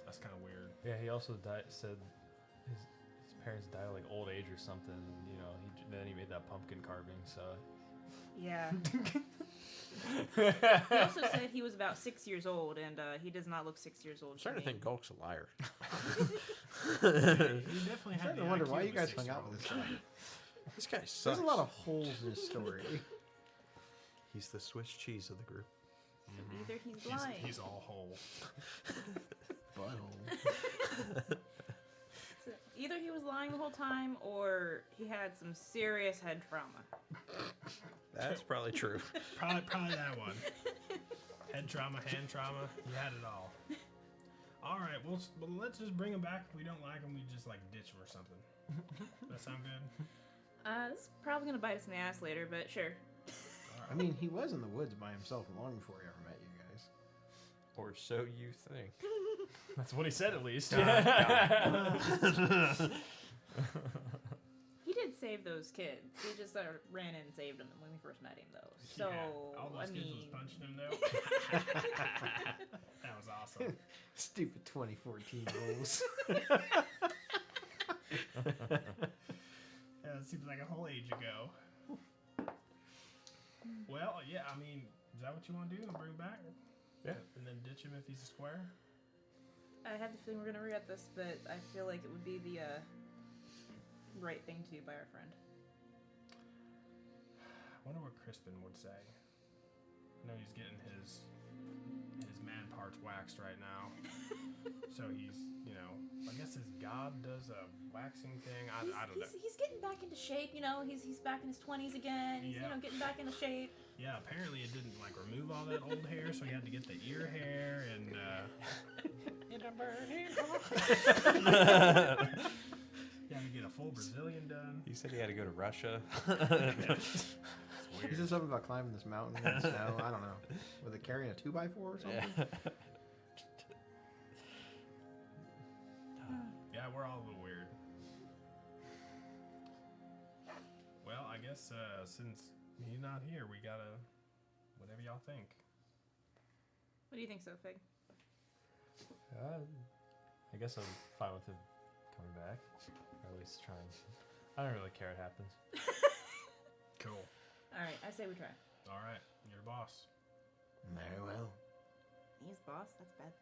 [SPEAKER 3] That's kind of weird.
[SPEAKER 2] Yeah, he also said his parents died of like old age or something. And, you know, then he made that pumpkin carving. So
[SPEAKER 4] Yeah. He also said he was about 6 years old, and he does not look 6 years old.
[SPEAKER 5] I'm starting to think Gulk's a liar.
[SPEAKER 3] He definitely
[SPEAKER 1] I'm
[SPEAKER 3] had
[SPEAKER 1] starting
[SPEAKER 3] the
[SPEAKER 1] to wonder
[SPEAKER 3] IQ
[SPEAKER 1] why
[SPEAKER 3] of
[SPEAKER 1] you
[SPEAKER 3] a
[SPEAKER 1] guys hung out
[SPEAKER 3] 6-year-old.
[SPEAKER 1] with this guy.
[SPEAKER 5] This guy sucks.
[SPEAKER 1] There's a lot of holes in his story.
[SPEAKER 5] He's the Swiss cheese of the group.
[SPEAKER 4] So either he's lying.
[SPEAKER 3] He's all whole.
[SPEAKER 1] Butthole.
[SPEAKER 4] So either he was lying the whole time, or he had some serious head trauma.
[SPEAKER 5] That's probably true.
[SPEAKER 3] Probably that one. Head trauma, hand trauma. You had it all. All right, well, let's just bring him back. If we don't like him, we just like ditch him or something. That sound good?
[SPEAKER 4] This is probably gonna bite us in the ass later, but sure.
[SPEAKER 1] I mean, he was in the woods by himself long before he ever met you guys.
[SPEAKER 5] Or so you think.
[SPEAKER 2] that's what he said, at least.
[SPEAKER 4] He did save those kids. He just ran in and saved them when we first met him, though. So
[SPEAKER 3] Yeah, all those
[SPEAKER 4] I
[SPEAKER 3] kids
[SPEAKER 4] mean,
[SPEAKER 3] was punching him though. That was awesome.
[SPEAKER 1] Stupid 2014 rules.
[SPEAKER 3] Yeah, it seems like a whole age ago. Well, yeah, I mean, is that what you want to do? Bring him back?
[SPEAKER 5] Yeah.
[SPEAKER 3] And then ditch him if he's a square?
[SPEAKER 4] I have the feeling we're gonna regret this, but I feel like it would be the right thing to do by our friend.
[SPEAKER 3] I wonder what Crispin would say. I know he's getting his man parts waxed right now. So he's, you know, I guess his god does a waxing thing. I don't know.
[SPEAKER 4] He's getting back into shape. You know, he's back in his 20s again. He's
[SPEAKER 3] Yeah.
[SPEAKER 4] getting back into shape.
[SPEAKER 3] Yeah, apparently it didn't like remove all that old hair, so he had to get the ear hair and
[SPEAKER 5] In a burning
[SPEAKER 3] yeah, to get a full Brazilian done.
[SPEAKER 5] He said he had to go to Russia.
[SPEAKER 1] He said something about climbing this mountain in the snow. I don't know. Was it carrying a 2x4 or something?
[SPEAKER 3] Yeah, we're all a little weird. Well, I guess since he's not here, we gotta whatever y'all think.
[SPEAKER 4] What do you think, so Fig?
[SPEAKER 2] I guess I'm fine with him coming back, or at least trying. I don't really care what happens.
[SPEAKER 3] Cool.
[SPEAKER 4] All right, I say we try.
[SPEAKER 3] All right, you're the boss.
[SPEAKER 6] Very well.
[SPEAKER 4] He's boss. That's bad.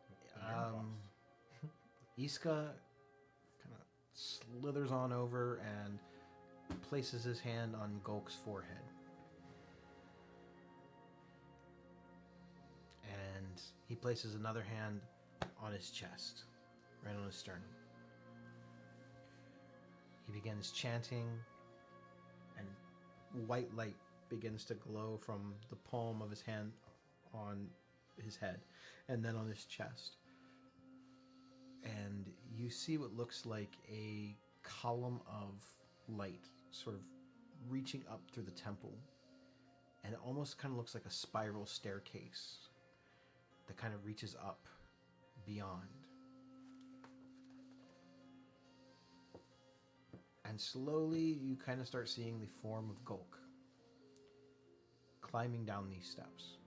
[SPEAKER 3] You're the boss.
[SPEAKER 1] Iska kind of slithers on over and places his hand on Gulk's forehead. He places another hand on his chest, right on his sternum. He begins chanting, and white light begins to glow from the palm of his hand on his head, and then on his chest. And you see what looks like a column of light sort of reaching up through the temple. And it almost kind of looks like a spiral staircase that kind of reaches up beyond. And slowly you kind of start seeing the form of Gulk climbing down these steps.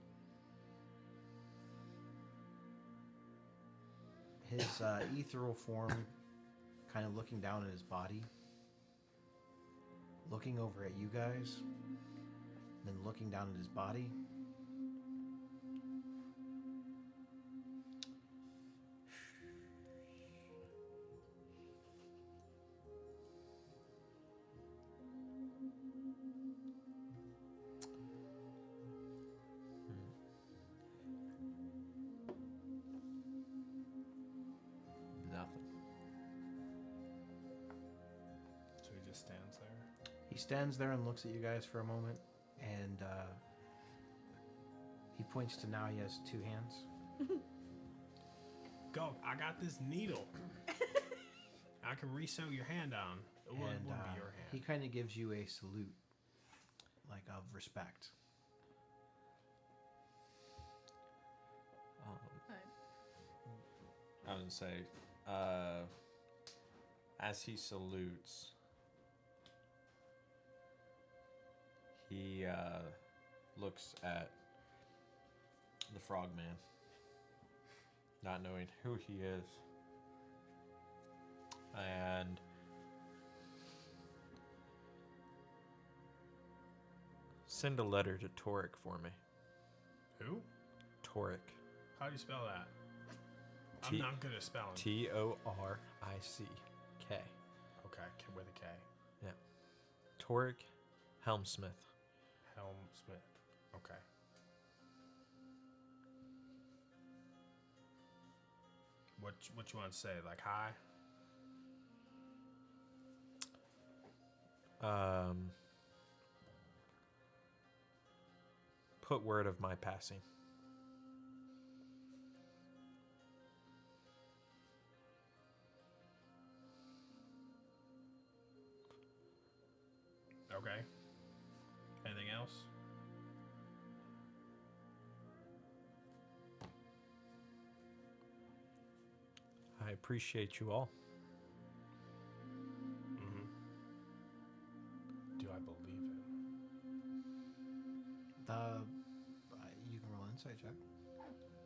[SPEAKER 1] His ethereal form kind of looking down at his body, looking over at you guys, then looking down at his body.
[SPEAKER 5] Nothing.
[SPEAKER 3] So he just stands there.
[SPEAKER 1] He stands there and looks at you guys for a moment, and he points to now he has two hands.
[SPEAKER 3] Go, I got this needle. I can re-sew your hand on. It would
[SPEAKER 1] And
[SPEAKER 3] be your hand.
[SPEAKER 1] he kind of gives you a salute, like of respect.
[SPEAKER 5] I was gonna say, as he salutes, he looks at the frogman, not knowing who he is, and send a letter to Toric for me.
[SPEAKER 3] Who?
[SPEAKER 5] Toric.
[SPEAKER 3] How do you spell that?
[SPEAKER 5] T-
[SPEAKER 3] I'm not good at spelling.
[SPEAKER 5] Torick.
[SPEAKER 3] Okay, with a K.
[SPEAKER 5] Yeah. Toric Helmsmith.
[SPEAKER 3] Helm Smith. Okay. What you want to say? Like hi?
[SPEAKER 5] Put word of my passing.
[SPEAKER 3] Okay. Anything else?
[SPEAKER 5] I appreciate you all.
[SPEAKER 3] Mm-hmm. Do I believe it?
[SPEAKER 1] You can roll an insight check.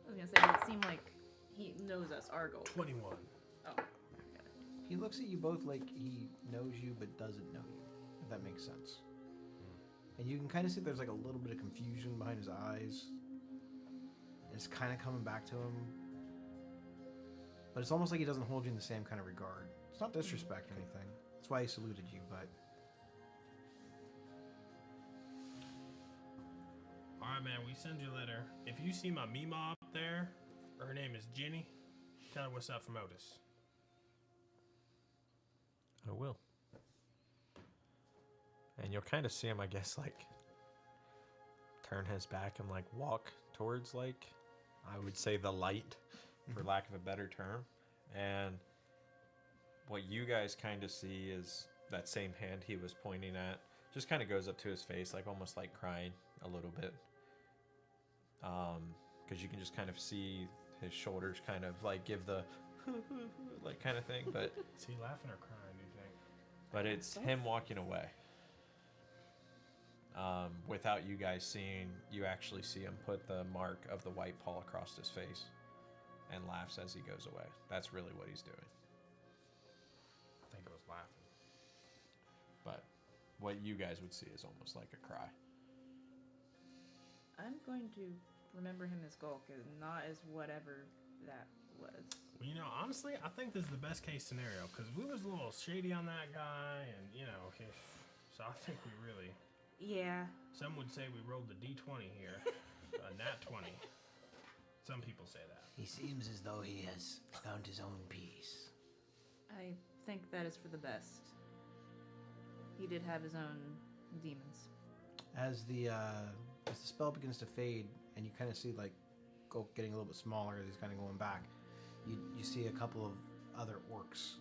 [SPEAKER 4] I was gonna say, it seemed like he knows us, our goal.
[SPEAKER 3] 21.
[SPEAKER 4] Oh.
[SPEAKER 1] He looks at you both like he knows you but doesn't know you, if that makes sense. And you can kind of see there's like a little bit of confusion behind his eyes. It's kind of coming back to him. But it's almost like he doesn't hold you in the same kind of regard. It's not disrespect or anything. That's why he saluted you, but...
[SPEAKER 3] Alright, man, we send you a letter. If you see my Meemaw up there, her name is Jenny, tell her what's up from Otis.
[SPEAKER 5] I will. And you'll kind of see him, I guess, like, turn his back and, like, walk towards, like, I would say the light, for lack of a better term. And what you guys kind of see is that same hand he was pointing at just kind of goes up to his face, like, almost like crying a little bit. Because you can just kind of see his shoulders kind of, like, give the, like, kind of thing. But
[SPEAKER 3] Is he laughing or crying, do you think?
[SPEAKER 5] But it's him walking away. Without you guys seeing, you actually see him put the mark of the white paw across his face and laughs as he goes away. That's really what he's doing.
[SPEAKER 3] I think it was laughing.
[SPEAKER 5] But what you guys would see is almost like a cry.
[SPEAKER 4] I'm going to remember him as Gulk and not as whatever that was.
[SPEAKER 3] Well, you know, honestly, I think this is the best case scenario because we was a little shady on that guy, and you know, so I think we really.
[SPEAKER 4] Yeah.
[SPEAKER 3] Some would say we rolled the D20 here, a nat 20. Some people say that.
[SPEAKER 6] He seems as though he has found his own peace.
[SPEAKER 4] I think that is for the best. He did have his own demons.
[SPEAKER 1] As the spell begins to fade, and you kind of see like Gulk getting a little bit smaller as he's kind of going back, you see a couple of other orcs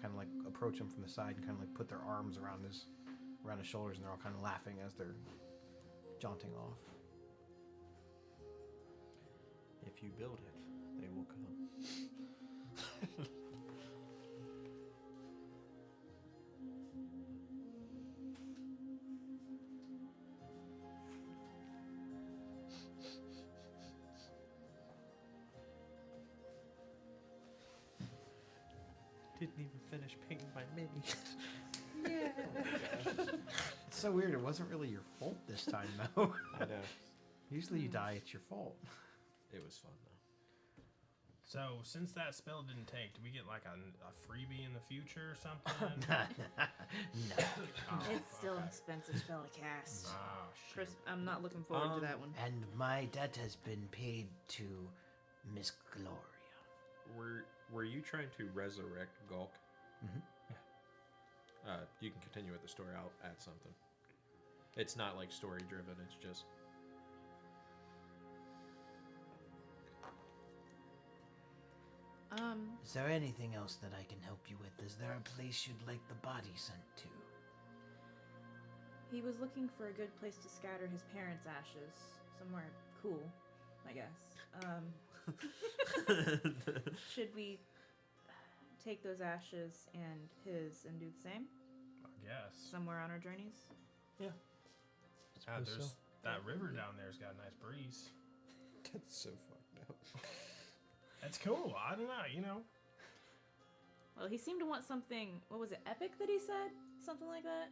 [SPEAKER 1] kind of like approach him from the side and kind of like put their arms around his shoulders, and they're all kind of laughing as they're jaunting off.
[SPEAKER 5] If you build it, they will come. Didn't even finish painting my mini.
[SPEAKER 1] It's so weird. It wasn't really your fault this time, though.
[SPEAKER 5] I know.
[SPEAKER 1] Usually you die, it's your fault.
[SPEAKER 5] It was fun though.
[SPEAKER 3] So, since that spell didn't take, do we get like a freebie in the future or something?
[SPEAKER 6] No.
[SPEAKER 3] Oh,
[SPEAKER 4] It's still an
[SPEAKER 3] okay.
[SPEAKER 4] expensive spell to cast.
[SPEAKER 3] Oh, shit.
[SPEAKER 4] Chris, I'm not looking forward to that one.
[SPEAKER 6] And my debt has been paid to Miss Gloria.
[SPEAKER 5] Were you trying to resurrect Gulk?
[SPEAKER 1] Mhm.
[SPEAKER 5] You can continue with the story. I'll add something. It's not like story driven. It's just
[SPEAKER 6] Is there anything else that I can help you with? Is there a place you'd like the body sent to?
[SPEAKER 4] He was looking for a good place to scatter his parents' ashes. Somewhere cool, I guess. Should we take those ashes and his and do the same?
[SPEAKER 3] I guess.
[SPEAKER 4] Somewhere on our journeys?
[SPEAKER 3] There's that river down there's got a nice breeze.
[SPEAKER 5] that's so fucked up.
[SPEAKER 3] That's cool. I don't know, you know.
[SPEAKER 4] Well, he seemed to want something, what was it, epic that he said? Something like that?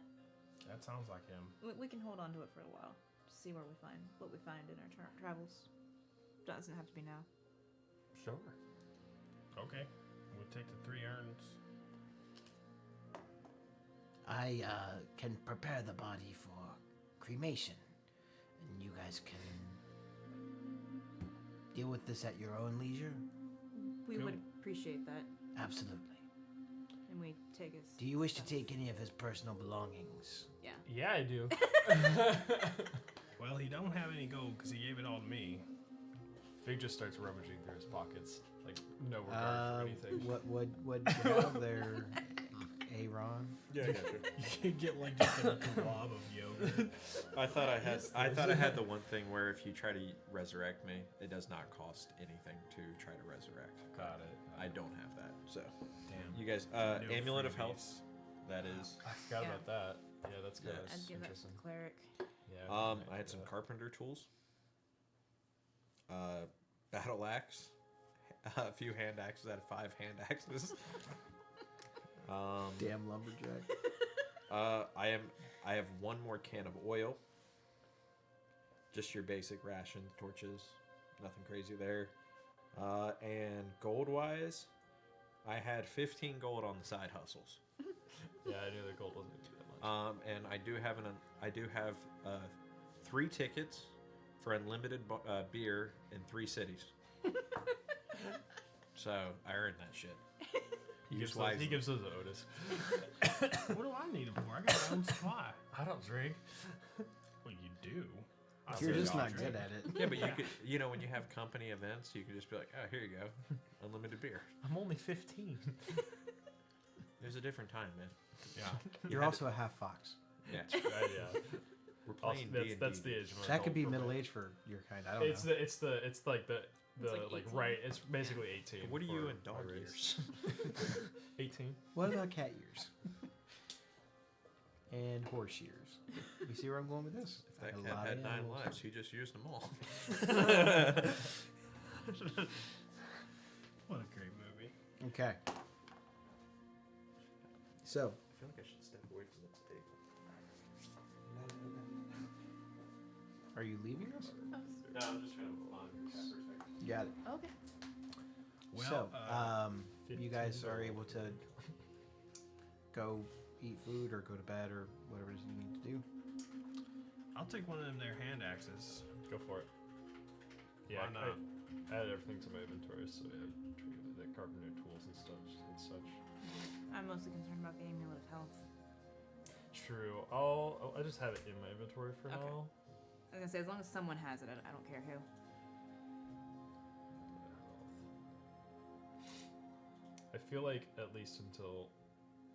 [SPEAKER 3] That sounds like him.
[SPEAKER 4] We can hold on to it for a while. See where we find, what we find in our travels. Doesn't have to be now.
[SPEAKER 2] Sure.
[SPEAKER 3] Okay. We'll take the 3 urns.
[SPEAKER 6] I can prepare the body for cremation, and you guys can deal with this at your own leisure.
[SPEAKER 4] We
[SPEAKER 3] Cool.
[SPEAKER 4] would appreciate that.
[SPEAKER 6] Absolutely.
[SPEAKER 4] And we take his...
[SPEAKER 6] Do you wish to
[SPEAKER 4] stuff.
[SPEAKER 6] take any of his personal belongings?
[SPEAKER 4] Yeah.
[SPEAKER 2] Yeah, I do.
[SPEAKER 3] Well, he don't have any gold because he gave it all to me.
[SPEAKER 2] Fig just starts rummaging through his pockets, like no regard for anything.
[SPEAKER 1] What would you have there, Aaron?
[SPEAKER 5] Yeah, I got you.
[SPEAKER 3] You could get like just a glob of yogurt.
[SPEAKER 5] I thought I had the one thing where if you try to resurrect me, it does not cost anything to try to resurrect.
[SPEAKER 2] Got it.
[SPEAKER 5] I don't have that. So
[SPEAKER 3] Damn.
[SPEAKER 5] you guys,
[SPEAKER 3] No
[SPEAKER 5] amulet of
[SPEAKER 3] freebies.
[SPEAKER 5] health. That is.
[SPEAKER 2] I forgot
[SPEAKER 4] Yeah.
[SPEAKER 2] about that. Yeah, that's good.
[SPEAKER 5] Yeah.
[SPEAKER 2] That's
[SPEAKER 4] I'd give that to
[SPEAKER 2] interesting.
[SPEAKER 4] the cleric.
[SPEAKER 2] Yeah.
[SPEAKER 5] I had some carpenter tools. Battle axe. A few hand axes out of 5 hand axes.
[SPEAKER 1] Damn lumberjack.
[SPEAKER 5] I have 1 more can of oil. Just your basic ration, torches, nothing crazy there. And gold wise, I had 15 gold on the side hustles.
[SPEAKER 2] Yeah, I knew the gold wasn't gonna be that much.
[SPEAKER 5] And I do have 3 tickets for unlimited beer in 3 cities. So I earned that shit.
[SPEAKER 2] He
[SPEAKER 5] Use
[SPEAKER 2] gives
[SPEAKER 5] wisely.
[SPEAKER 2] those to Otis.
[SPEAKER 3] What do I need them for? I got my own supply.
[SPEAKER 2] I don't drink.
[SPEAKER 3] Well, you do. I
[SPEAKER 1] You're
[SPEAKER 3] said
[SPEAKER 1] just
[SPEAKER 3] y'all
[SPEAKER 1] not
[SPEAKER 3] drink.
[SPEAKER 1] good at it.
[SPEAKER 5] Yeah, but you could, when you have company events, you can just be like, oh, here you go, unlimited beer.
[SPEAKER 2] I'm only 15.
[SPEAKER 5] There's a different time, man.
[SPEAKER 3] Yeah.
[SPEAKER 1] You're also a half fox.
[SPEAKER 5] Yeah,
[SPEAKER 2] Right, yeah.
[SPEAKER 5] we're
[SPEAKER 2] Also,
[SPEAKER 5] playing
[SPEAKER 2] that's,
[SPEAKER 5] D&D.
[SPEAKER 2] that's the age. of an
[SPEAKER 1] That could
[SPEAKER 2] adult
[SPEAKER 1] be
[SPEAKER 2] for me.
[SPEAKER 1] middle age for your kind. I don't
[SPEAKER 2] It's
[SPEAKER 1] know.
[SPEAKER 2] it's like the
[SPEAKER 4] like 18.
[SPEAKER 2] right. It's basically 18.
[SPEAKER 5] What are you
[SPEAKER 2] for
[SPEAKER 5] in dog
[SPEAKER 2] my
[SPEAKER 5] years?
[SPEAKER 2] race. 18.
[SPEAKER 1] What about cat years? And horse years. You see where I'm going with this?
[SPEAKER 5] If that
[SPEAKER 1] A
[SPEAKER 5] cat
[SPEAKER 1] lot
[SPEAKER 5] had
[SPEAKER 1] of
[SPEAKER 5] 9
[SPEAKER 1] animals.
[SPEAKER 5] lives, he just used them all.
[SPEAKER 3] What a great movie.
[SPEAKER 1] Okay. So,
[SPEAKER 5] I feel like I should step away from this table.
[SPEAKER 1] are you leaving us?
[SPEAKER 2] No, I'm just trying to hold on for a second.
[SPEAKER 1] Got it.
[SPEAKER 4] Okay.
[SPEAKER 3] Well,
[SPEAKER 1] So, you guys are
[SPEAKER 2] $15.
[SPEAKER 1] able to go eat food or go to bed or whatever it is you need to do.
[SPEAKER 3] I'll take one of them there hand axes.
[SPEAKER 2] Go for it. Yeah,
[SPEAKER 3] Why not?
[SPEAKER 2] I added everything to my inventory, so I have the carpenter tools and stuff and such.
[SPEAKER 4] I'm mostly concerned about the amulet of health.
[SPEAKER 2] True. I just have it in my inventory for
[SPEAKER 4] Okay.
[SPEAKER 2] now.
[SPEAKER 4] I was gonna say, as long as someone has it, I don't care who.
[SPEAKER 2] I feel like at least until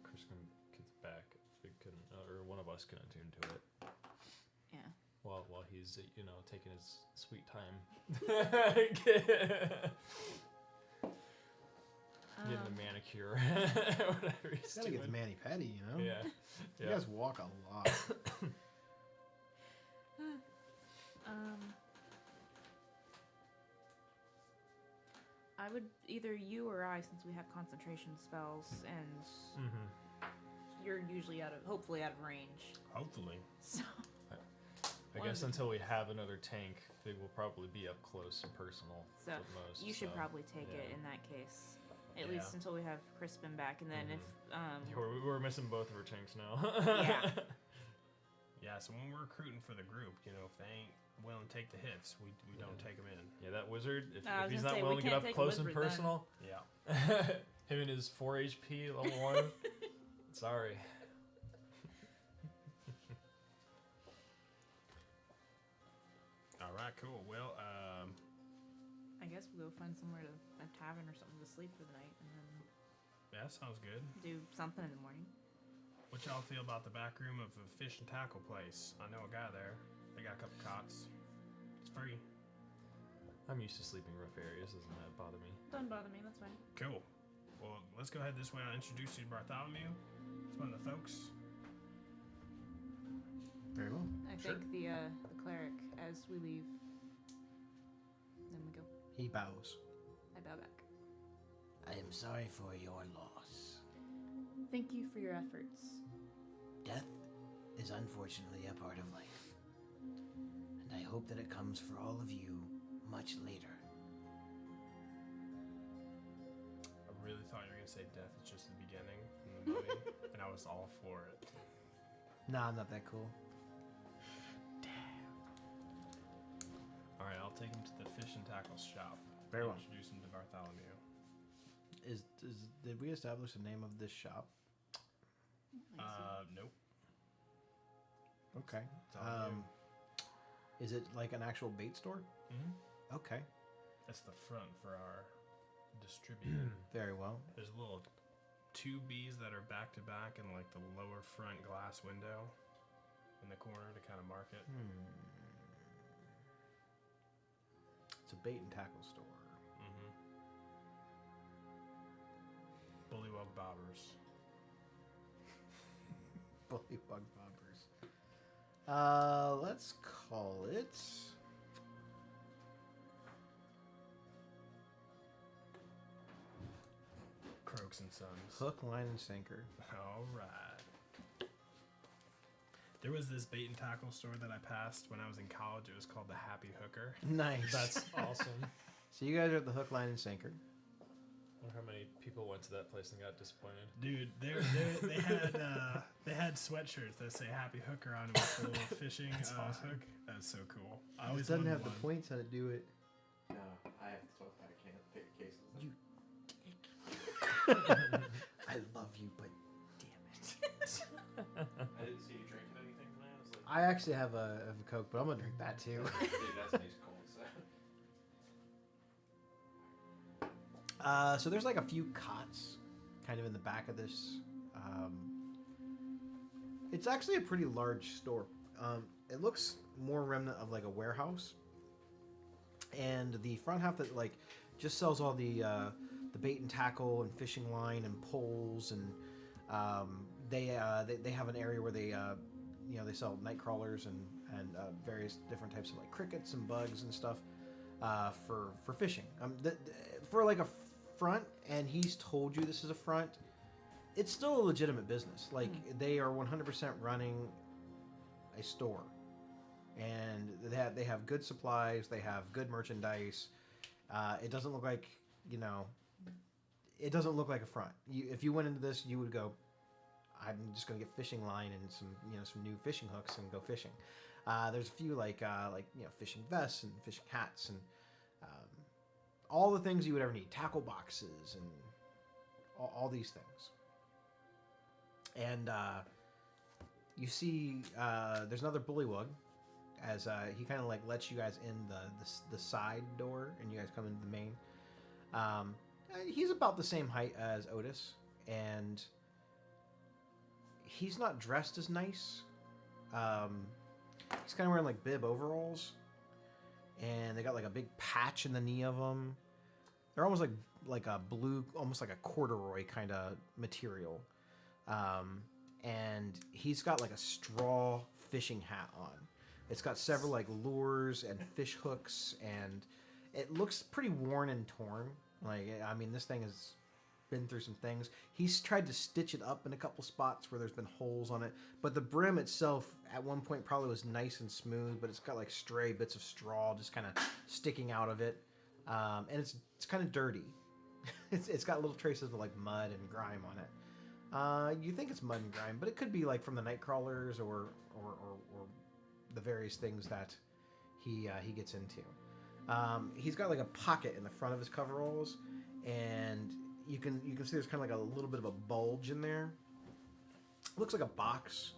[SPEAKER 2] Kristen gets back, we can, or one of us can attune to it.
[SPEAKER 4] Yeah.
[SPEAKER 2] While he's taking his sweet time, getting a manicure, whatever he's
[SPEAKER 1] Gotta get the
[SPEAKER 2] doing.
[SPEAKER 1] mani pedi, you know.
[SPEAKER 2] Yeah.
[SPEAKER 1] You guys walk a lot.
[SPEAKER 4] I would either you or I, since we have concentration spells, and you're usually hopefully out of range.
[SPEAKER 3] Hopefully.
[SPEAKER 4] So.
[SPEAKER 2] I guess until we have another tank, Fig will probably be up close and personal
[SPEAKER 4] So
[SPEAKER 2] for most.
[SPEAKER 4] you should
[SPEAKER 2] so,
[SPEAKER 4] probably take it
[SPEAKER 2] yeah.
[SPEAKER 4] in that case, at
[SPEAKER 3] Yeah.
[SPEAKER 4] least until we have Crispin back, and then if
[SPEAKER 2] We're missing both of our tanks now.
[SPEAKER 4] Yeah.
[SPEAKER 3] Yeah, so when we're recruiting for the group, if they ain't willing to take the hits, we don't take them in.
[SPEAKER 2] Yeah, that wizard, if
[SPEAKER 4] I was
[SPEAKER 2] he's
[SPEAKER 4] gonna
[SPEAKER 2] not
[SPEAKER 4] say,
[SPEAKER 2] willing
[SPEAKER 4] we
[SPEAKER 2] to get
[SPEAKER 4] can't
[SPEAKER 2] up
[SPEAKER 4] take a
[SPEAKER 2] close and
[SPEAKER 4] wizard then.
[SPEAKER 2] personal,
[SPEAKER 3] Yeah.
[SPEAKER 2] him and his 4 HP level 1, sorry.
[SPEAKER 3] All right, cool. Well,
[SPEAKER 4] I guess we'll go find somewhere a tavern or something to sleep for the night, and then
[SPEAKER 3] that sounds good.
[SPEAKER 4] do something in the morning.
[SPEAKER 3] What y'all feel about the back room of a fish and tackle place? I know a guy there. They got a couple cots. It's free.
[SPEAKER 2] I'm used to sleeping rough areas, doesn't that bother me?
[SPEAKER 4] Doesn't bother me. That's fine.
[SPEAKER 3] Cool. Well, let's go ahead this way. I'll introduce you to Bartholomew. It's one of the folks.
[SPEAKER 1] Very well.
[SPEAKER 4] I thank the cleric as we leave. Then we go.
[SPEAKER 1] He bows.
[SPEAKER 4] I bow back.
[SPEAKER 6] I am sorry for your loss.
[SPEAKER 4] Thank you for your efforts.
[SPEAKER 6] Death is unfortunately a part of life. And I hope that it comes for all of you much later.
[SPEAKER 3] I really thought you were going to say death is just the beginning and the money, and I was all for it.
[SPEAKER 1] Nah, I'm not that cool.
[SPEAKER 3] All right, I'll take him to the fish and tackle shop.
[SPEAKER 1] Very well.
[SPEAKER 3] Introduce him to Bartholomew.
[SPEAKER 1] Did we establish the name of this shop?
[SPEAKER 3] Nope.
[SPEAKER 1] Okay.
[SPEAKER 3] It's all you.
[SPEAKER 1] Is it like an actual bait store?
[SPEAKER 3] Mm-hmm.
[SPEAKER 1] Okay.
[SPEAKER 3] That's the front for our distributor.
[SPEAKER 1] Very well.
[SPEAKER 3] There's little 2 Bs that are back to back in like the lower front glass window in the corner to kind of mark it.
[SPEAKER 1] It's a bait and tackle store.
[SPEAKER 3] Mm-hmm. Bullywug bobbers.
[SPEAKER 1] Bullywug bobbers. Let's call it.
[SPEAKER 3] Croaks and Sons.
[SPEAKER 1] Hook, line, and sinker.
[SPEAKER 3] All right. There was this bait and tackle store that I passed when I was in college. It was called the Happy Hooker.
[SPEAKER 1] Nice.
[SPEAKER 2] That's awesome.
[SPEAKER 1] So you guys are at the hook, line, and sinker.
[SPEAKER 2] I wonder how many people went to that place and got disappointed.
[SPEAKER 3] Dude, they had sweatshirts that say Happy Hooker on them with the little fishing hook. That's so cool. I always
[SPEAKER 1] It doesn't
[SPEAKER 3] wanted
[SPEAKER 1] have the
[SPEAKER 3] one.
[SPEAKER 1] points on it. Do it.
[SPEAKER 5] No, I have to I can't pick cases.
[SPEAKER 1] You I love you, but damn it.
[SPEAKER 5] I didn't see you drinking anything tonight. I was like,
[SPEAKER 1] I actually have a Coke, but I'm gonna drink that too.
[SPEAKER 5] dude, that's nice cold.
[SPEAKER 1] So there's like a few cots kind of in the back of this. It's actually a pretty large store. It looks more remnant of like a warehouse. And the front half that like just sells all the bait and tackle and fishing line and poles, and they have an area where they they sell night crawlers and various different types of like crickets and bugs and stuff for fishing. For like a front, and he's told you this is a front, it's still a legitimate business. Like they are 100% running a store, and they have good supplies, they have good merchandise. It doesn't look like it doesn't look like a front. If you went into this, you would go, I'm just gonna get fishing line and some new fishing hooks and go fishing. There's a few like fishing vests and fishing hats and all the things you would ever need, tackle boxes and all these things. And you see there's another bullywug as he kind of like lets you guys in the side door, and you guys come into the main. He's about the same height as Otis, and he's not dressed as nice. He's kind of wearing like bib overalls, and they got like a big patch in the knee of them. They're almost like a blue, almost like a corduroy kind of material. And he's got like a straw fishing hat on. It's got several like lures and fish hooks, and it looks pretty worn and torn. Like, I mean, this thing has been through some things. He's tried to stitch it up in a couple spots where there's been holes on it, but the brim itself at one point probably was nice and smooth, but it's got like stray bits of straw just kind of sticking out of it. And it's kind of dirty. It's got little traces of like mud and grime on it. You think it's mud and grime, but it could be like from the night crawlers or the various things that he gets into. He's got like a pocket in the front of his coveralls, and you can see there's kind of like a little bit of a bulge in there. Looks like a box,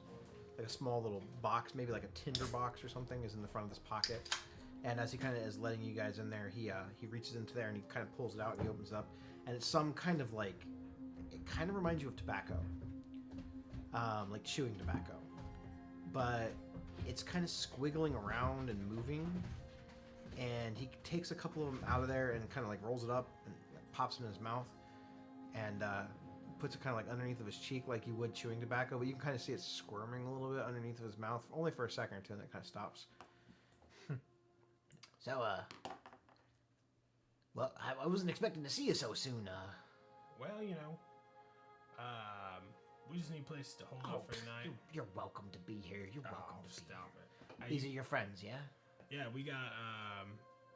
[SPEAKER 1] like a small little box, maybe like a tinder box or something, is in the front of this pocket. And as he kind of is letting you guys in there, he reaches into there and he kind of pulls it out and he opens it up, and it's some kind of like, it kind of reminds you of tobacco, like chewing tobacco, but it's kind of squiggling around and moving. And he takes a couple of them out of there and kind of like rolls it up and like pops them in his mouth, and puts it kind of like underneath of his cheek like you would chewing tobacco, but you can kind of see it squirming a little bit underneath of his mouth, only for a second or two, and then it kind of stops.
[SPEAKER 6] So, well, I wasn't expecting to see you so soon.
[SPEAKER 3] Well, you know, we just need a place to hold off for the night.
[SPEAKER 6] You're welcome to be here. You're welcome to be
[SPEAKER 3] stop
[SPEAKER 6] here.
[SPEAKER 3] it.
[SPEAKER 6] These are your friends, yeah?
[SPEAKER 3] Yeah, we got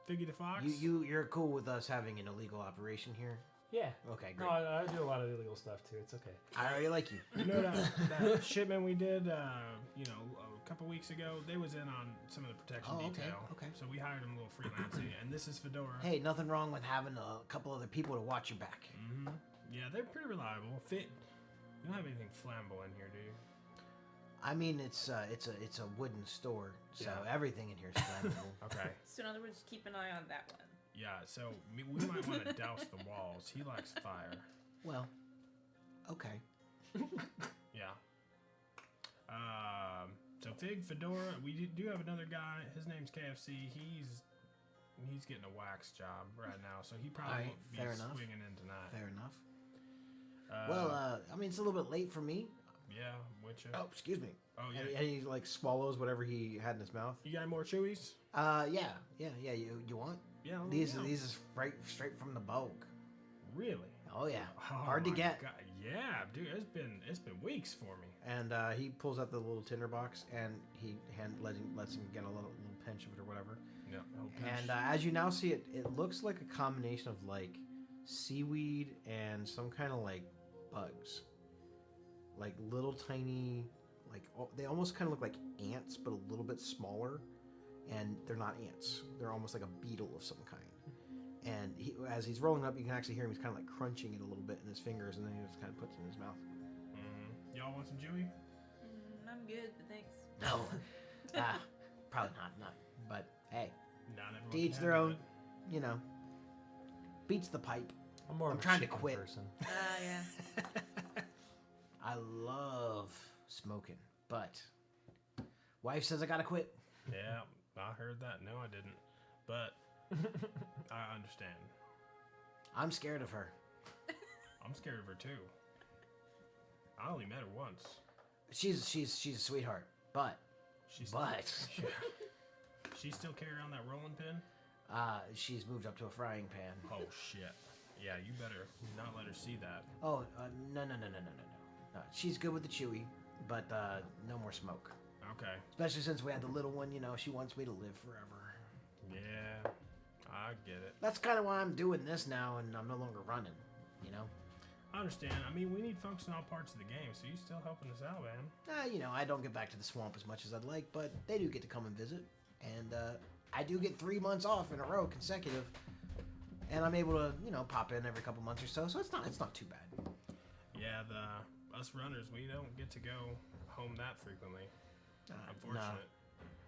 [SPEAKER 3] Figgy the Fox.
[SPEAKER 1] You're cool with us having an illegal operation here?
[SPEAKER 2] Yeah.
[SPEAKER 1] Okay,
[SPEAKER 2] No,
[SPEAKER 1] great.
[SPEAKER 2] I do a lot of illegal stuff too. It's okay.
[SPEAKER 1] I already like you.
[SPEAKER 3] You know that shipment we did, you know, a couple weeks ago? They was in on some of the protection detail.
[SPEAKER 6] Okay.
[SPEAKER 3] So we hired them a little freelancing, and this is Fedora.
[SPEAKER 6] Hey, nothing wrong with having a couple other people to watch your back.
[SPEAKER 3] Mm-hmm. Yeah, they're pretty reliable. Fit. You don't have anything flammable in here, do you?
[SPEAKER 6] I mean, it's a wooden store, so
[SPEAKER 3] Yeah.
[SPEAKER 6] everything in here is flammable.
[SPEAKER 3] Okay.
[SPEAKER 4] So in other words, keep an eye on that one.
[SPEAKER 3] Yeah, so we might want to douse the walls. He likes fire.
[SPEAKER 6] Well, okay.
[SPEAKER 3] Yeah. So Fig, Fedora, we do have another guy. His name's KFC. He's getting a wax job right now, so he probably
[SPEAKER 6] Alright,
[SPEAKER 3] won't be
[SPEAKER 6] fair enough.
[SPEAKER 3] swinging in tonight.
[SPEAKER 6] Fair enough. Well, I mean, it's a little bit late for me.
[SPEAKER 3] Yeah, which
[SPEAKER 1] Oh, excuse me.
[SPEAKER 3] oh yeah.
[SPEAKER 1] And he like swallows whatever he had in his mouth.
[SPEAKER 3] You got more chewies?
[SPEAKER 1] Yeah. You want?
[SPEAKER 3] Yeah.
[SPEAKER 1] These
[SPEAKER 3] yeah.
[SPEAKER 1] these is straight from the bulk.
[SPEAKER 3] Really?
[SPEAKER 6] Oh, yeah.
[SPEAKER 3] Oh,
[SPEAKER 6] Hard to
[SPEAKER 3] my
[SPEAKER 6] get.
[SPEAKER 3] God. Yeah, dude, it's been weeks for me.
[SPEAKER 1] And he pulls out the little tinder box and he lets him get a little pinch of it or whatever.
[SPEAKER 3] Yeah.
[SPEAKER 1] And as you now see it, it looks like a combination of like seaweed and some kind of like bugs, like little tiny, like they almost kind of look like ants, but a little bit smaller. And they're not ants; they're almost like a beetle of some kind. And as he's rolling up, you can actually hear him. He's kind of like crunching it a little bit in his fingers, and then he just kind of puts it in his mouth.
[SPEAKER 3] Mm-hmm. Y'all want some chewy?
[SPEAKER 4] I'm good, but thanks.
[SPEAKER 6] No. Probably not. But, hey,
[SPEAKER 3] Not everyone
[SPEAKER 6] to each
[SPEAKER 3] can
[SPEAKER 6] their
[SPEAKER 3] have
[SPEAKER 6] own.
[SPEAKER 3] it.
[SPEAKER 6] You know, beats the pipe.
[SPEAKER 2] I'm more
[SPEAKER 6] I'm
[SPEAKER 2] of a
[SPEAKER 6] trying to
[SPEAKER 2] chicken
[SPEAKER 6] quit.
[SPEAKER 2] person.
[SPEAKER 4] Yeah.
[SPEAKER 6] I love smoking, but wife says I gotta quit.
[SPEAKER 3] Yeah, I heard that. No, I didn't. But I understand.
[SPEAKER 6] I'm scared of her.
[SPEAKER 3] I'm scared of her too. I only met her once.
[SPEAKER 6] She's a sweetheart, but
[SPEAKER 3] She's she still carry around that rolling pin?
[SPEAKER 6] she's moved up to a frying pan.
[SPEAKER 3] Oh shit. Yeah, you better not let her see that.
[SPEAKER 6] Oh, no. She's good with the chewy, but no more smoke.
[SPEAKER 3] Okay.
[SPEAKER 6] Especially since we had the little one, you know, she wants me to live forever.
[SPEAKER 3] Yeah, I get it.
[SPEAKER 6] That's kind of why I'm doing this now, and I'm no longer running, you know?
[SPEAKER 3] I understand. I mean, we need folks in all parts of the game, so you still helping us out, man.
[SPEAKER 6] You know, I don't get back to the swamp as much as I'd like, but they do get to come and visit. And I do get 3 months off in a row consecutive.
[SPEAKER 1] and I'm able to, pop in every couple months or so. So it's not too bad.
[SPEAKER 3] Yeah, us runners, we don't get to go home that frequently. Unfortunate.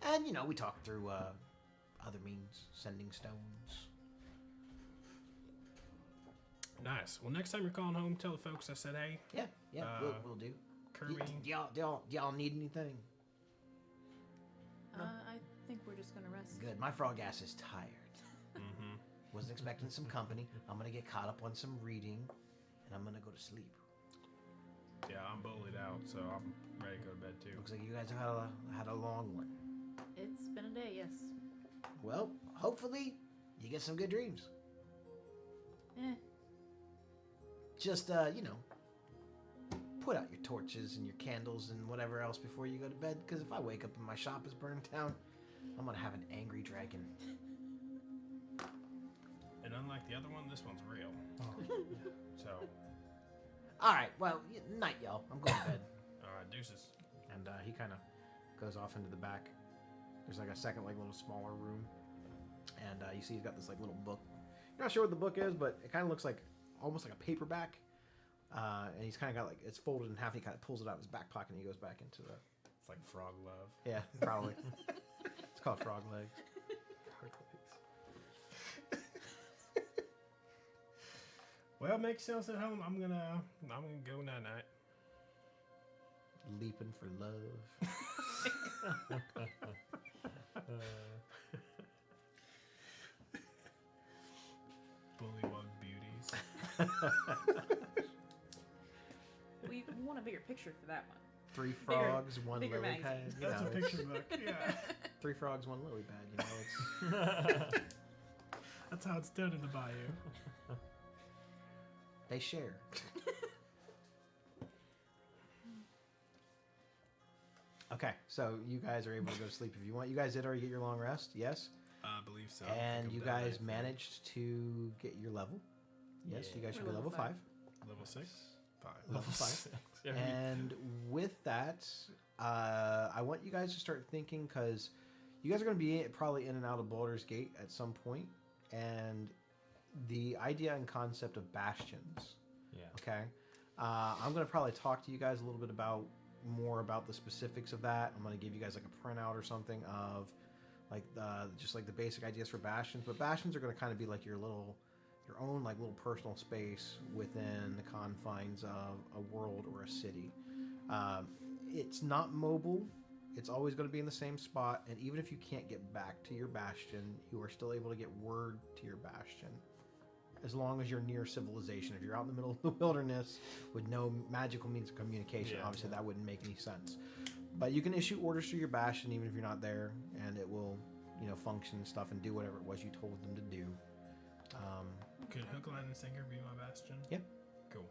[SPEAKER 1] No. And we talk through other means, sending stones.
[SPEAKER 3] Nice. Well, next time you're calling home, tell the folks I said hey.
[SPEAKER 1] Yeah, we'll do.
[SPEAKER 3] Kirby.
[SPEAKER 1] Do y'all need anything?
[SPEAKER 4] I think we're just gonna rest.
[SPEAKER 1] Good. My frog ass is tired.
[SPEAKER 3] Mm-hmm.
[SPEAKER 1] Wasn't expecting some company. I'm gonna get caught up on some reading, and I'm gonna go to sleep.
[SPEAKER 3] Yeah, I'm bullied out, so I'm ready to go to bed too.
[SPEAKER 1] Looks like you guys have had a long one.
[SPEAKER 4] It's been a day, yes.
[SPEAKER 1] Well, hopefully you get some good dreams. Just put out your torches and your candles and whatever else before you go to bed. Because if I wake up and my shop is burning down, I'm gonna have an angry dragon.
[SPEAKER 3] And unlike the other one, this one's real. So,
[SPEAKER 1] All right. Well, night, y'all. I'm going to bed.
[SPEAKER 3] all right, deuces.
[SPEAKER 1] And he kind of goes off into the back. There's like a second, little smaller room, and you see he's got this little book. You're not sure what the book is, but it kind of looks like almost like a paperback. And he's kind of got it's folded in half. And he kind of pulls it out of his back pocket, and he goes back into the.
[SPEAKER 3] It's like frog love.
[SPEAKER 1] Yeah, probably. It's called Frog Legs.
[SPEAKER 3] Well, make yourselves at home. I'm gonna go night night.
[SPEAKER 1] Leaping for love.
[SPEAKER 3] Bullywug beauties.
[SPEAKER 4] We want a bigger picture for that one.
[SPEAKER 1] 3 frogs, one
[SPEAKER 4] bigger
[SPEAKER 1] lily pad.
[SPEAKER 4] magazine.
[SPEAKER 3] That's a picture book. Yeah.
[SPEAKER 1] 3 frogs, 1 lily pad. It's
[SPEAKER 3] That's how it's done in the bayou.
[SPEAKER 1] they share. Okay, so you guys are able to go to sleep if you want. You guys did already get your long rest, yes?
[SPEAKER 3] I believe so.
[SPEAKER 1] And you guys managed to get your level. Yes, you guys should be
[SPEAKER 4] We're
[SPEAKER 1] level
[SPEAKER 4] level
[SPEAKER 1] 5.
[SPEAKER 3] Level 6? 5.
[SPEAKER 1] Level 5. And with that, I want you guys to start thinking, because you guys are going to be probably in and out of Baldur's Gate at some point, and the idea and concept of bastions.
[SPEAKER 5] Yeah.
[SPEAKER 1] Okay. I'm going to probably talk to you guys a little bit more about the specifics of that. I'm going to give you guys a printout or something of just the basic ideas for bastions. But bastions are going to kind of be your own little personal space within the confines of a world or a city. It's not mobile. It's always going to be in the same spot. And even if you can't get back to your bastion, you are still able to get word to your bastion. As long as you're near civilization. If you're out in the middle of the wilderness with no magical means of communication, obviously that wouldn't make any sense. But you can issue orders to your bastion even if you're not there, and it will, function and stuff and do whatever it was you told them to do.
[SPEAKER 3] Could Hook, Line, and Sinker be my bastion?
[SPEAKER 1] Yep.
[SPEAKER 3] Cool.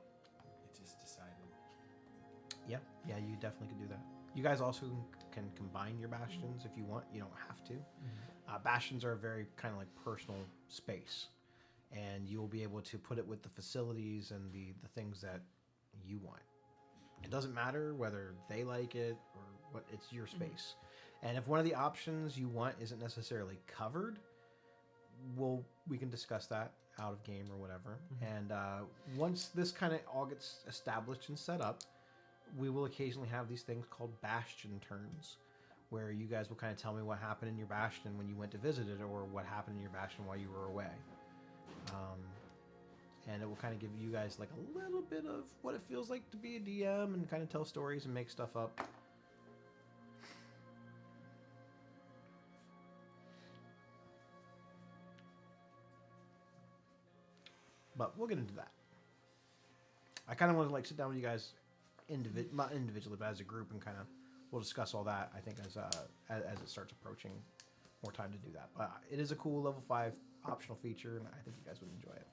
[SPEAKER 3] It just decided.
[SPEAKER 1] Yeah, you definitely could do that. You guys also can combine your bastions if you want. You don't have to. Bastions are a very kind of personal space, and you will be able to put it with the facilities and the things that you want. It doesn't matter whether they like it or what. It's your space. And if one of the options you want isn't necessarily covered, we can discuss that out of game or whatever. And once this kind of all gets established and set up, we will occasionally have these things called bastion turns, where you guys will kind of tell me what happened in your bastion when you went to visit it, or what happened in your bastion while you were away. And it will kind of give you guys a little bit of what it feels like to be a DM and kind of tell stories and make stuff up. But we'll get into that. I kind of want to sit down with you guys, not individually, but as a group, and kind of we'll discuss all that. I think as it starts approaching more time to do that. But it is a cool level 5 optional feature, and I think you guys would enjoy it.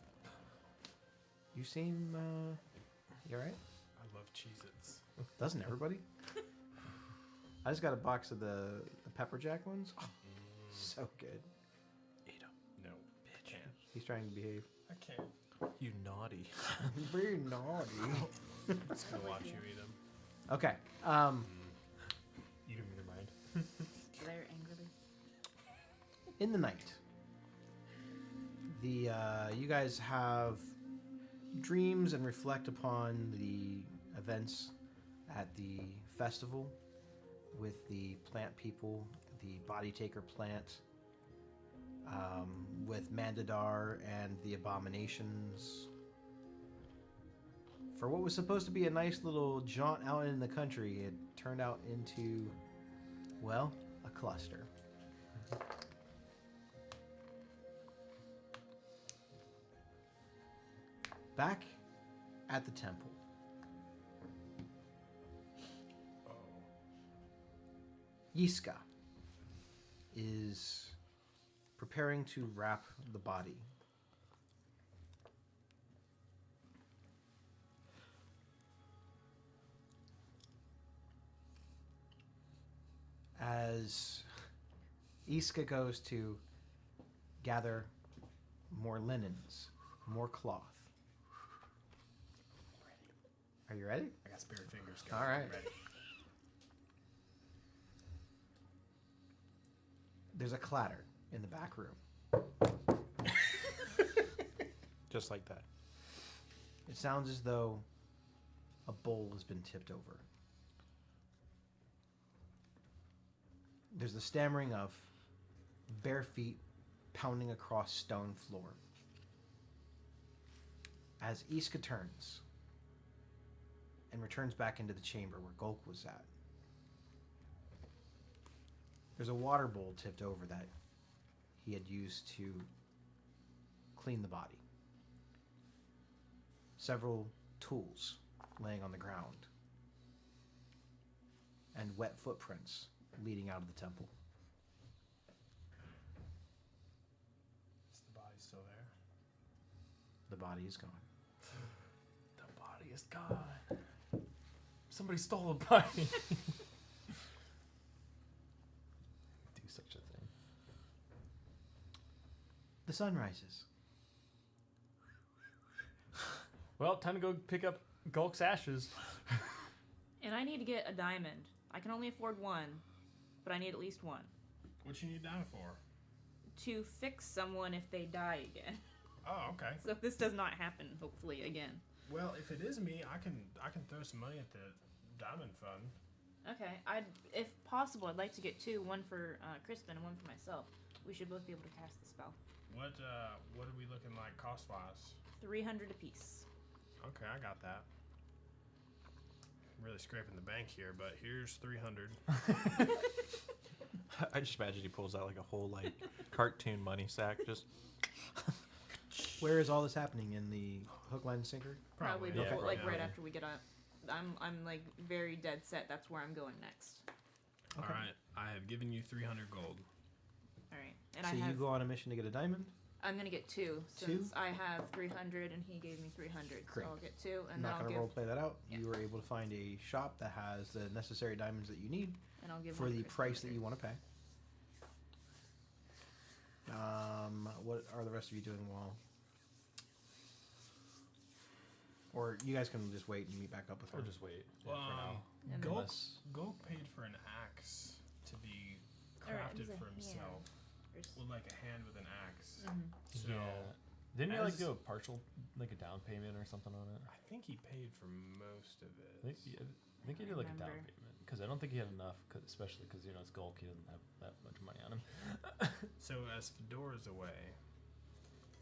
[SPEAKER 1] You seem you all right?
[SPEAKER 3] I love Cheez-Its.
[SPEAKER 1] Doesn't everybody? I just got a box of the pepper jack ones. Oh, so good.
[SPEAKER 3] Eat them. No, bitch. Can't.
[SPEAKER 1] He's trying to behave.
[SPEAKER 3] I can't.
[SPEAKER 5] You naughty.
[SPEAKER 1] Very naughty.
[SPEAKER 3] I'm just gonna watch you eat them.
[SPEAKER 1] Okay.
[SPEAKER 2] Eat them in your mind.
[SPEAKER 4] Glare angrily.
[SPEAKER 1] In the night, You guys have dreams and reflect upon the events at the festival with the plant people, the body taker plant, with Mandadar and the abominations. For what was supposed to be a nice little jaunt out in the country, it turned out into, well, a cluster. Back at the temple. Yiska is preparing to wrap the body. As Yiska goes to gather more linens, more cloth. Are you ready?
[SPEAKER 3] I got spirit fingers.
[SPEAKER 1] All right.
[SPEAKER 3] I'm ready.
[SPEAKER 1] There's a clatter in the back room.
[SPEAKER 5] Just like that.
[SPEAKER 1] It sounds as though a bowl has been tipped over. There's the stammering of bare feet pounding across stone floor. As Iska turns and returns back into the chamber where Gulk was at, there's a water bowl tipped over that he had used to clean the body. Several tools laying on the ground. And wet footprints leading out of the temple.
[SPEAKER 3] Is the body still there?
[SPEAKER 1] The body is gone.
[SPEAKER 2] The body is gone. Somebody stole the body. Do such a thing.
[SPEAKER 1] The sun rises.
[SPEAKER 2] Well, time to go pick up Gulk's ashes.
[SPEAKER 4] And I need to get a diamond. I can only afford one, but I need at least one.
[SPEAKER 3] What you need down for?
[SPEAKER 4] To fix someone if they die again.
[SPEAKER 3] Oh, okay.
[SPEAKER 4] So this does not happen, hopefully, again.
[SPEAKER 3] Well, if it is me, I can throw some money at the diamond fund.
[SPEAKER 4] Okay, if possible, I'd like to get two, one for Crispin and one for myself. We should both be able to cast the spell.
[SPEAKER 3] What are we looking like cost wise?
[SPEAKER 4] 300 apiece.
[SPEAKER 3] Okay, I got that. I'm really scraping the bank here, but here's 300.
[SPEAKER 5] I just imagine he pulls out like a whole like cartoon money sack. Just
[SPEAKER 1] Where is all this happening? In the hook, line, and sinker?
[SPEAKER 4] Probably
[SPEAKER 3] yeah,
[SPEAKER 4] before,
[SPEAKER 3] right
[SPEAKER 4] like
[SPEAKER 3] now.
[SPEAKER 4] right after we get up. I'm like very dead set. That's where I'm going next.
[SPEAKER 3] All right, I have given you 300 gold.
[SPEAKER 4] All right, and
[SPEAKER 1] So
[SPEAKER 4] I have.
[SPEAKER 1] you go on a mission to get a diamond?
[SPEAKER 4] I'm gonna get two since I have 300 and he gave me 300.
[SPEAKER 1] Great.
[SPEAKER 4] So I'll get two,
[SPEAKER 1] I'm
[SPEAKER 4] and then
[SPEAKER 1] not
[SPEAKER 4] I'll
[SPEAKER 1] going to
[SPEAKER 4] give
[SPEAKER 1] role play that out.
[SPEAKER 4] Yeah.
[SPEAKER 1] You were able to find a shop that has the necessary diamonds that you need
[SPEAKER 4] and I'll give
[SPEAKER 1] for
[SPEAKER 4] one
[SPEAKER 1] the
[SPEAKER 4] Crispin
[SPEAKER 1] price that
[SPEAKER 4] later.
[SPEAKER 1] you want to pay. What are the rest of you doing while? Or you guys can just wait and meet back up with her.
[SPEAKER 2] Or just wait
[SPEAKER 3] Well,
[SPEAKER 2] for now.
[SPEAKER 4] And
[SPEAKER 3] Gulk,
[SPEAKER 2] Unless-
[SPEAKER 3] Gulk paid for an axe to be
[SPEAKER 4] Or it
[SPEAKER 3] crafted
[SPEAKER 4] was a
[SPEAKER 3] for himself.
[SPEAKER 4] Or s-
[SPEAKER 3] With like a hand with an axe.
[SPEAKER 4] Mhm.
[SPEAKER 3] So
[SPEAKER 2] Yeah. Didn't you like
[SPEAKER 3] as-
[SPEAKER 2] do a partial, like a down payment or something on it?
[SPEAKER 3] I think he paid for most of it.
[SPEAKER 2] I think he did like a down
[SPEAKER 4] remember.
[SPEAKER 2] payment because I don't think he had enough, especially because you know it's Gulk. He doesn't have that much money on him.
[SPEAKER 3] So as Fedora's away,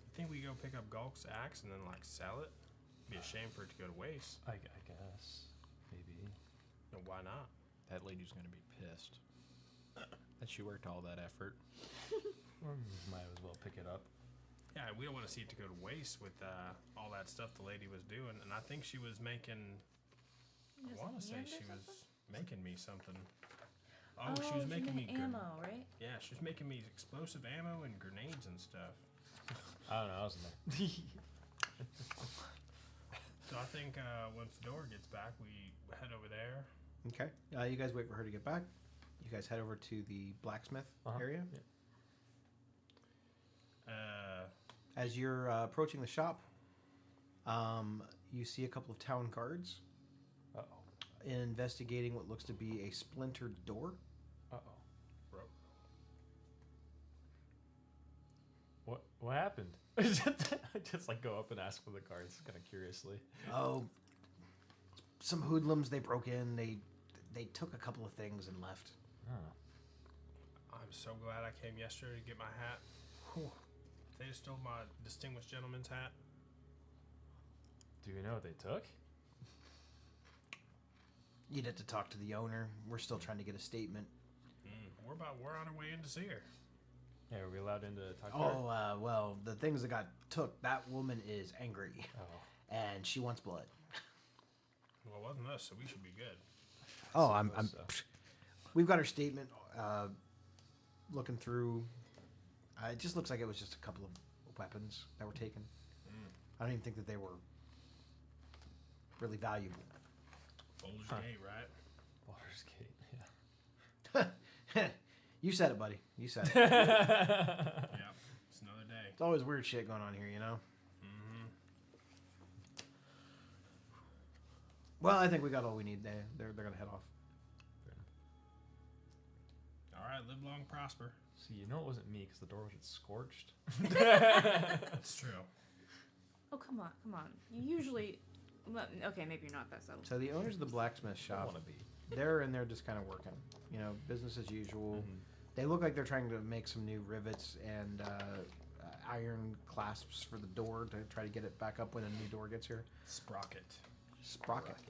[SPEAKER 3] I think we go pick up Gulk's axe and then like sell it. Be a shame for it to go to waste.
[SPEAKER 2] I guess maybe.
[SPEAKER 3] No, why not?
[SPEAKER 5] that lady's gonna be pissed that she worked all that effort.
[SPEAKER 2] Or might as well pick it up.
[SPEAKER 3] Yeah, we don't want to see it to go to waste with all that stuff the lady was doing. And I think she was making.
[SPEAKER 4] There's
[SPEAKER 3] I
[SPEAKER 4] a
[SPEAKER 3] want to say
[SPEAKER 4] hand or
[SPEAKER 3] she was
[SPEAKER 4] something?
[SPEAKER 3] making me something. Oh, she was making me
[SPEAKER 4] ammo, right?
[SPEAKER 3] Yeah, she was making me explosive ammo and grenades and stuff.
[SPEAKER 2] I don't know. I was in there.
[SPEAKER 3] So I think when Fedora gets back, we head over there.
[SPEAKER 1] Okay. You guys wait for her to get back. You guys head over to the blacksmith area.
[SPEAKER 2] Yeah.
[SPEAKER 1] As you're approaching the shop, you see a couple of town guards
[SPEAKER 2] Uh
[SPEAKER 1] investigating what looks to be a splintered door.
[SPEAKER 2] oh.
[SPEAKER 3] Bro.
[SPEAKER 2] What happened? I just like go up and ask for the cards, kind of curiously.
[SPEAKER 1] Oh, some hoodlums, they broke in. They took a couple of things and left.
[SPEAKER 2] Oh.
[SPEAKER 3] I'm so glad I came yesterday to get my hat. Whew. They just stole my distinguished gentleman's hat.
[SPEAKER 2] Do you know what they took?
[SPEAKER 1] You'd have to talk to the owner. We're still trying to get a statement.
[SPEAKER 3] We're on our way in to see her.
[SPEAKER 2] Yeah, are we allowed in to talk to her?
[SPEAKER 1] Oh, well, the things that got took, that woman is angry.
[SPEAKER 2] Oh.
[SPEAKER 1] And she wants blood.
[SPEAKER 3] Well, it wasn't us, so we should be good.
[SPEAKER 1] Oh, I'm
[SPEAKER 2] So.
[SPEAKER 1] we've got her statement. Looking through, it just looks like it was just a couple of weapons that were taken. I don't even think that they were really valuable.
[SPEAKER 3] Boulder's Gate, right?
[SPEAKER 2] Baldur's Gate, yeah.
[SPEAKER 1] You said it, buddy. You said it.
[SPEAKER 3] Yeah, it's another day.
[SPEAKER 1] It's always weird shit going on here, you know? Well, I think we got all we need there. They're going to head off.
[SPEAKER 3] All right, live long, prosper.
[SPEAKER 2] See, you know it wasn't me because the door was scorched.
[SPEAKER 3] That's true.
[SPEAKER 4] Oh, come on. You usually... Well, okay, maybe you're not that subtle.
[SPEAKER 1] So the owners of the blacksmith
[SPEAKER 2] I
[SPEAKER 1] shop,
[SPEAKER 2] want to be.
[SPEAKER 1] they're in there just kind of working. You know, business as usual.
[SPEAKER 2] Mm-hmm.
[SPEAKER 1] They look like they're trying to make some new rivets and iron clasps for the door to try to get it back up when a new door gets here.
[SPEAKER 3] Sprocket.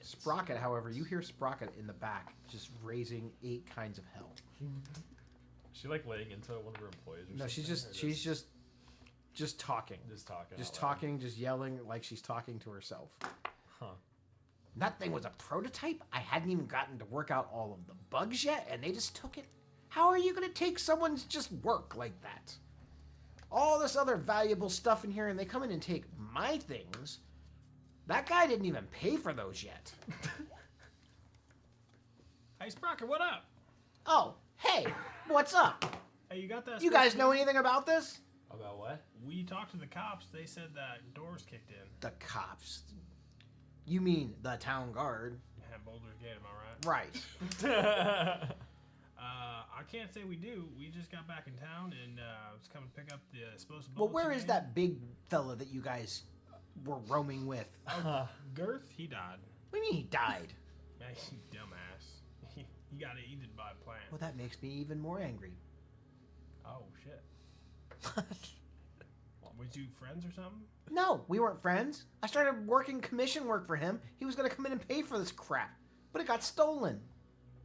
[SPEAKER 1] Sprocket, however, you hear Sprocket in the back just raising 8 kinds of hell.
[SPEAKER 2] Is she like laying into one of her employees or
[SPEAKER 1] No,
[SPEAKER 2] something?
[SPEAKER 1] she's just talking.
[SPEAKER 2] Just talking.
[SPEAKER 1] Just
[SPEAKER 2] out loud.
[SPEAKER 1] talking, just yelling like she's talking to herself.
[SPEAKER 2] Huh.
[SPEAKER 6] That thing was a prototype? I hadn't even gotten to work out all of the bugs yet, and they just took it? How are you going to take someone's just work like that? All this other valuable stuff in here, and they come in and take my things? That guy didn't even pay for those yet.
[SPEAKER 3] Hey, Sprocket, what up?
[SPEAKER 6] Oh, hey, what's up?
[SPEAKER 3] Hey, you got that?
[SPEAKER 6] You guys know anything about this?
[SPEAKER 2] About what?
[SPEAKER 3] We talked to the cops. They said that doors kicked in.
[SPEAKER 6] The cops. You mean the town guard?
[SPEAKER 3] Yeah, Boulder's Gate, am I right?
[SPEAKER 6] Right.
[SPEAKER 3] I can't say we do. We just got back in town and was coming to pick up the explosive
[SPEAKER 6] Well,
[SPEAKER 3] bullets.
[SPEAKER 6] where
[SPEAKER 3] you
[SPEAKER 6] is
[SPEAKER 3] made.
[SPEAKER 6] that big fella that you guys were roaming with?
[SPEAKER 3] Girth? He died.
[SPEAKER 6] What do you mean he died?
[SPEAKER 3] Man, you dumbass. He got eaten by a plant.
[SPEAKER 6] Well, that makes me even more angry.
[SPEAKER 3] Oh, shit. Was you friends or something?
[SPEAKER 6] No, we weren't friends. I started working commission work for him. He was going to come in and pay for this crap, but it got stolen.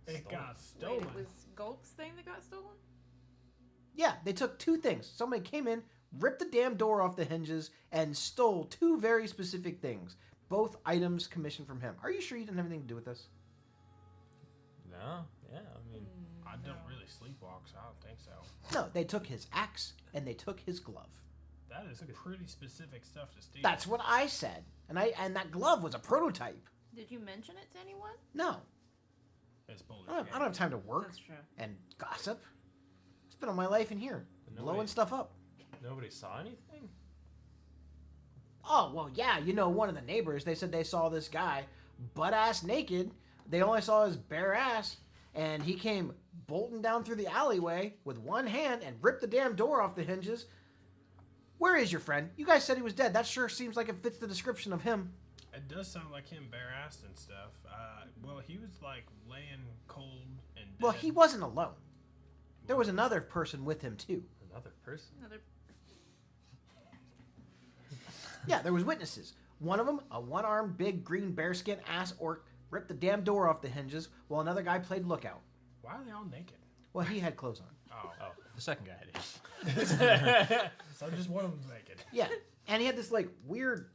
[SPEAKER 3] It got
[SPEAKER 4] Wait,
[SPEAKER 3] stolen.
[SPEAKER 4] it was Gulk's thing that got stolen?
[SPEAKER 6] Yeah, they took 2 things. Somebody came in, ripped the damn door off the hinges, and stole 2 very specific things. Both items commissioned from him. Are you sure you didn't have anything to do with this?
[SPEAKER 2] No. Yeah. I mean,
[SPEAKER 3] I don't really sleepwalk, so I don't think so.
[SPEAKER 6] No, they took his axe and they took his glove.
[SPEAKER 3] That is pretty specific stuff to steal.
[SPEAKER 6] That's what I said. And that glove was a prototype.
[SPEAKER 4] Did you mention it to anyone?
[SPEAKER 6] No,
[SPEAKER 3] It's Boulder's
[SPEAKER 6] I don't have time to work
[SPEAKER 4] That's true.
[SPEAKER 6] and gossip. I spent all my life in here,
[SPEAKER 2] Nobody-
[SPEAKER 6] blowing stuff up.
[SPEAKER 2] nobody saw anything.
[SPEAKER 6] Oh, well, yeah, one of the neighbors, they said they saw this guy butt-ass naked. They only saw his bare ass, and he came bolting down through the alleyway with one hand and ripped the damn door off the hinges. Where is your friend? You guys said he was dead. That sure seems like it fits the description of him.
[SPEAKER 3] It does sound like him bare-assed and stuff. Well, he was like laying cold and dead.
[SPEAKER 6] Well, he wasn't alone. There was another person with him, too.
[SPEAKER 2] Another person.
[SPEAKER 4] Another.
[SPEAKER 6] Yeah, there was witnesses. One of them, a one-armed, big, green, bearskin ass orc, ripped the damn door off the hinges, while another guy played lookout.
[SPEAKER 3] Why are they all naked?
[SPEAKER 6] Well, he had clothes on.
[SPEAKER 3] Oh,
[SPEAKER 5] The second guy did.
[SPEAKER 3] so just one of them's naked.
[SPEAKER 6] Yeah, and he had this, like, weird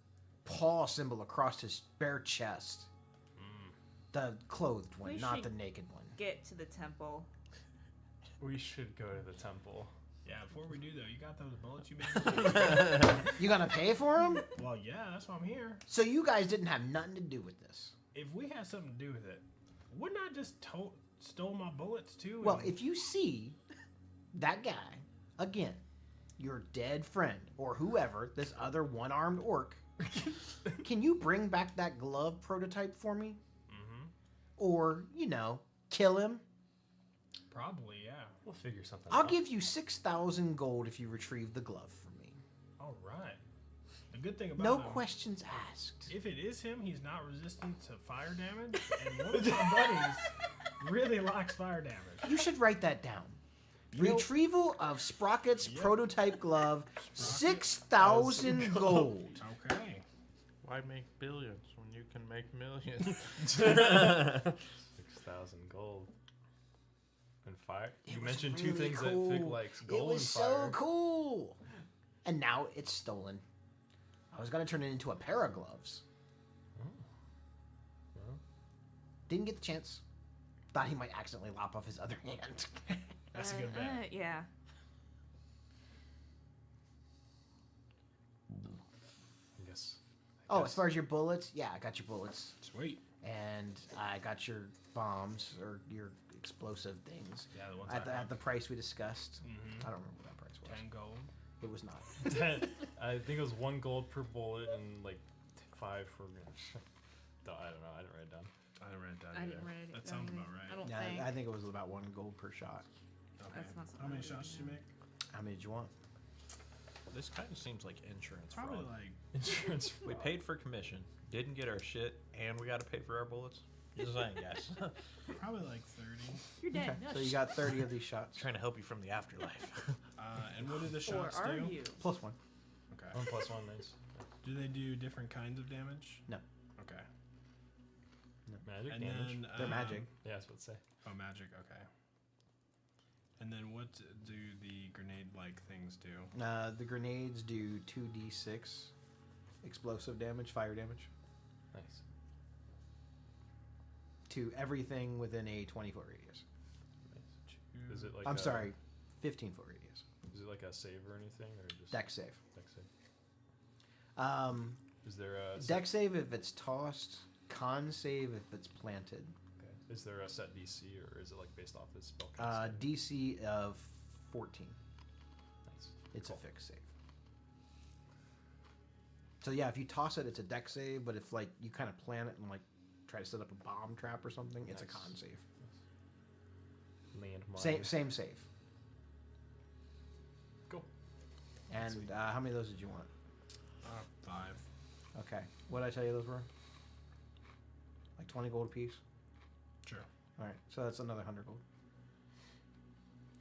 [SPEAKER 6] paw symbol across his bare chest. The clothed one,
[SPEAKER 4] We
[SPEAKER 6] not
[SPEAKER 4] should-
[SPEAKER 6] the naked one.
[SPEAKER 4] Get to the temple.
[SPEAKER 2] We should go to the temple.
[SPEAKER 3] Yeah, before we do though, you got those bullets you made?
[SPEAKER 6] You gonna pay for him?
[SPEAKER 3] Well, yeah, that's why I'm here.
[SPEAKER 6] So you guys didn't have nothing to do with this.
[SPEAKER 3] If we had something to do with it, wouldn't I just stole my bullets too?
[SPEAKER 6] Well,
[SPEAKER 3] and-
[SPEAKER 6] if you see that guy, again, your dead friend, or whoever, this other one-armed orc, can you bring back that glove prototype for me? Or, kill him?
[SPEAKER 3] Probably, yeah.
[SPEAKER 2] We'll figure something
[SPEAKER 6] I'll
[SPEAKER 2] out.
[SPEAKER 6] give you 6,000 gold if you retrieve the glove for me.
[SPEAKER 3] Oh All right. The good thing about
[SPEAKER 6] No
[SPEAKER 3] him,
[SPEAKER 6] questions asked.
[SPEAKER 3] if it is him, he's not resistant to fire damage, and one of my buddies really likes fire damage.
[SPEAKER 6] You should write that down.
[SPEAKER 3] You know-
[SPEAKER 6] Retrieval of Sprocket's
[SPEAKER 3] Yep.
[SPEAKER 6] prototype glove,
[SPEAKER 3] Sprocket
[SPEAKER 6] 6,000 gold.
[SPEAKER 3] Okay.
[SPEAKER 5] Why make billions when you can make millions?
[SPEAKER 2] 6,000 gold. And fire.
[SPEAKER 6] It
[SPEAKER 2] You
[SPEAKER 6] was
[SPEAKER 2] mentioned two
[SPEAKER 6] really
[SPEAKER 2] things
[SPEAKER 6] cool.
[SPEAKER 2] that Fig likes:
[SPEAKER 6] It
[SPEAKER 2] gold
[SPEAKER 6] was
[SPEAKER 2] and
[SPEAKER 6] so
[SPEAKER 2] fire.
[SPEAKER 6] cool. And now it's stolen. I was going to turn it into a pair of gloves.
[SPEAKER 2] Well,
[SPEAKER 6] Didn't get the chance. Thought he might accidentally lop off his other hand.
[SPEAKER 3] That's a good bet.
[SPEAKER 4] Yeah.
[SPEAKER 2] I guess.
[SPEAKER 6] Oh, as far as your bullets, yeah, I got your bullets.
[SPEAKER 3] Sweet.
[SPEAKER 6] And I got your bombs, or your explosive things.
[SPEAKER 3] Yeah, the ones
[SPEAKER 6] At the price we discussed.
[SPEAKER 3] Mhm.
[SPEAKER 6] I don't remember what that price was.
[SPEAKER 3] 10 gold.
[SPEAKER 6] It was not.
[SPEAKER 2] I think it was 1 gold per bullet and like 5 for. I don't know. I didn't write it down.
[SPEAKER 3] I didn't write it down
[SPEAKER 4] I
[SPEAKER 3] either.
[SPEAKER 4] didn't write it
[SPEAKER 3] That
[SPEAKER 4] down
[SPEAKER 3] sounds
[SPEAKER 4] either.
[SPEAKER 3] about right.
[SPEAKER 4] I don't
[SPEAKER 6] Yeah,
[SPEAKER 4] think.
[SPEAKER 6] I think it was about 1 gold per shot.
[SPEAKER 3] Okay.
[SPEAKER 4] That's not
[SPEAKER 3] How many
[SPEAKER 4] something I
[SPEAKER 3] shots did you make?
[SPEAKER 6] How many did you want?
[SPEAKER 5] This kind of seems like insurance
[SPEAKER 3] Probably
[SPEAKER 5] fraud.
[SPEAKER 3] like
[SPEAKER 2] Insurance.
[SPEAKER 5] We paid for commission, didn't get our shit, and we got to pay for our bullets. Just saying, guys.
[SPEAKER 3] probably like 30.
[SPEAKER 4] You're dead.
[SPEAKER 6] Okay, so you got 30 of these shots.
[SPEAKER 5] Trying to help you from the afterlife.
[SPEAKER 3] And what do the
[SPEAKER 4] Or
[SPEAKER 3] shots
[SPEAKER 4] are
[SPEAKER 3] do?
[SPEAKER 4] you?
[SPEAKER 6] Plus 1.
[SPEAKER 3] Okay.
[SPEAKER 2] 1+1, nice.
[SPEAKER 3] Do they do different kinds of damage?
[SPEAKER 6] No.
[SPEAKER 3] Okay.
[SPEAKER 2] Magic
[SPEAKER 3] And
[SPEAKER 2] damage.
[SPEAKER 3] then
[SPEAKER 6] They're magic.
[SPEAKER 2] Yeah, that's what I'd say.
[SPEAKER 3] Oh, magic. Okay. And then what do the grenade-like things do?
[SPEAKER 6] The grenades do 2d6 explosive damage, fire damage,
[SPEAKER 2] Nice.
[SPEAKER 6] to everything within a 20-foot radius.
[SPEAKER 2] Nice. Is it like?
[SPEAKER 6] I'm
[SPEAKER 2] a,
[SPEAKER 6] sorry, 15-foot radius.
[SPEAKER 2] Is it like a save or anything, or just
[SPEAKER 6] Dex save.
[SPEAKER 2] Dex save? Is there a
[SPEAKER 6] Dex save if it's tossed, con save if it's planted.
[SPEAKER 2] Okay. Is there a set DC, or is it like based off this spell?
[SPEAKER 6] DC of 14.
[SPEAKER 2] Nice.
[SPEAKER 6] It's
[SPEAKER 2] Cool.
[SPEAKER 6] a fixed save. So yeah, if you toss it, it's a dex save. But if like you kind of plan it and like try to set up a bomb trap or something, it's a
[SPEAKER 2] Nice.
[SPEAKER 6] con save.
[SPEAKER 2] Landmine.
[SPEAKER 6] Same save.
[SPEAKER 2] Cool.
[SPEAKER 6] And how many of those did you want?
[SPEAKER 3] 5.
[SPEAKER 6] Okay. What did I tell you those were? Like 20 gold apiece?
[SPEAKER 3] Sure.
[SPEAKER 6] All right. So that's another 100 gold.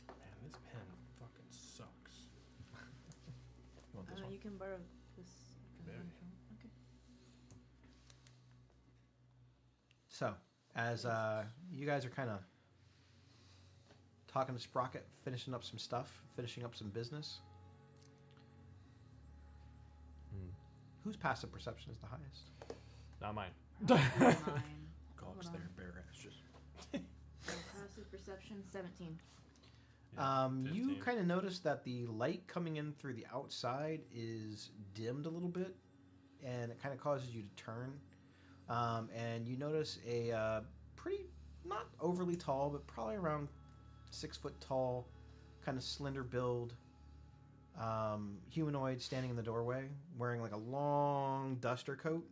[SPEAKER 3] Man, this pen fucking sucks.
[SPEAKER 6] You want this one?
[SPEAKER 4] You can borrow this.
[SPEAKER 3] Maybe.
[SPEAKER 4] Okay.
[SPEAKER 6] So, as you guys are kind of talking to Sprocket, finishing up some stuff, finishing up some business, whose passive perception is the highest?
[SPEAKER 2] Not mine.
[SPEAKER 4] Mine.
[SPEAKER 5] Gawks
[SPEAKER 4] Hold
[SPEAKER 5] there,
[SPEAKER 4] on.
[SPEAKER 5] bare ass. Just
[SPEAKER 4] Passive perception 17.
[SPEAKER 6] You
[SPEAKER 3] 15.
[SPEAKER 6] kind of notice that the light coming in through the outside is dimmed a little bit, and it kind of causes you to turn. And you notice a pretty, not overly tall, but probably around 6 foot tall, kind of slender build humanoid standing in the doorway, wearing like a long duster coat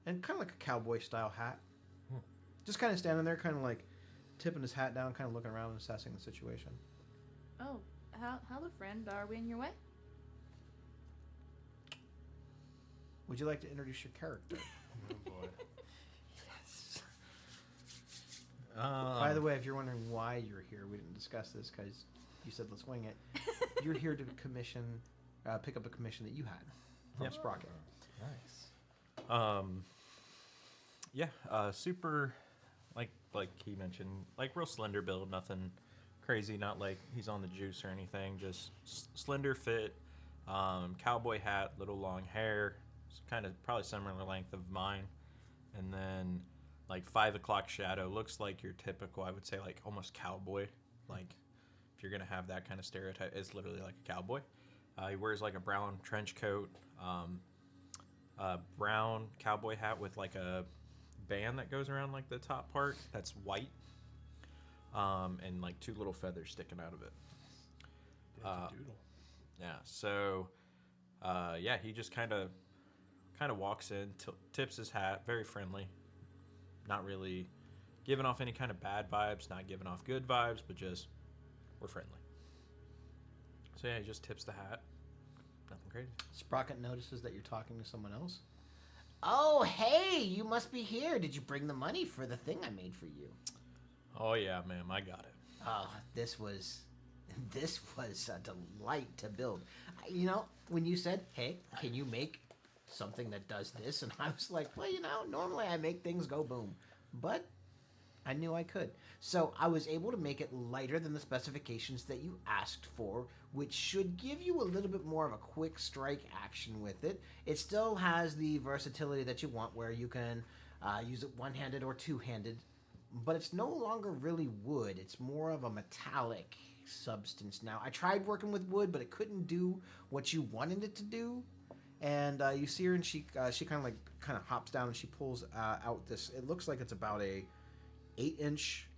[SPEAKER 6] and kind of like a cowboy style hat. Just kind of standing there, kind of like tipping his hat down, kind of looking around and assessing the situation.
[SPEAKER 4] Oh, hello, friend. Are we in your way?
[SPEAKER 6] Would you like to introduce your character?
[SPEAKER 3] Oh boy.
[SPEAKER 6] By the way, if you're wondering why you're here, we didn't discuss this because you said let's wing it. You're here to pick up a commission that you had from
[SPEAKER 5] Yep.
[SPEAKER 6] Sprocket.
[SPEAKER 2] Nice.
[SPEAKER 5] yeah, super, like he mentioned, like real slender build, nothing crazy, not like he's on the juice or anything, just slender fit, cowboy hat, little long hair, kind of probably similar length of mine, and then like 5 o'clock shadow, looks like your typical, I would say like almost cowboy, like if you're gonna have that kind of stereotype, it's literally like a cowboy. He wears like a brown trench coat, a brown cowboy hat with like a band that goes around like the top part that's white, and like 2 little feathers sticking out of it.
[SPEAKER 3] Doodle.
[SPEAKER 5] Yeah, so yeah, he just kind of walks in, tips his hat, very friendly, not really giving off any kind of bad vibes, not giving off good vibes, but just we're friendly. So yeah, he just tips the hat, Nothing crazy.
[SPEAKER 1] Sprocket notices that you're talking to someone else.
[SPEAKER 6] Oh, hey, you must be here. Did you bring the money for the thing I made for you?
[SPEAKER 5] Oh yeah, ma'am, I got it.
[SPEAKER 6] Oh, this was a delight to build. You know, when you said, "Hey, can you make something that does this?" and I was like, "Well, you know, normally I make things go boom, but I knew I could." So I was able to make it lighter than the specifications that you asked for, which should give you a little bit more of a quick strike action with it. It still has the versatility that you want, where you can use it one-handed or two-handed, but it's no longer really wood. It's more of a metallic substance now. I tried working with wood, but it couldn't do what you wanted it to do. And you see her, and she kind of hops down, and she pulls out this. It looks like it's about a 8-inch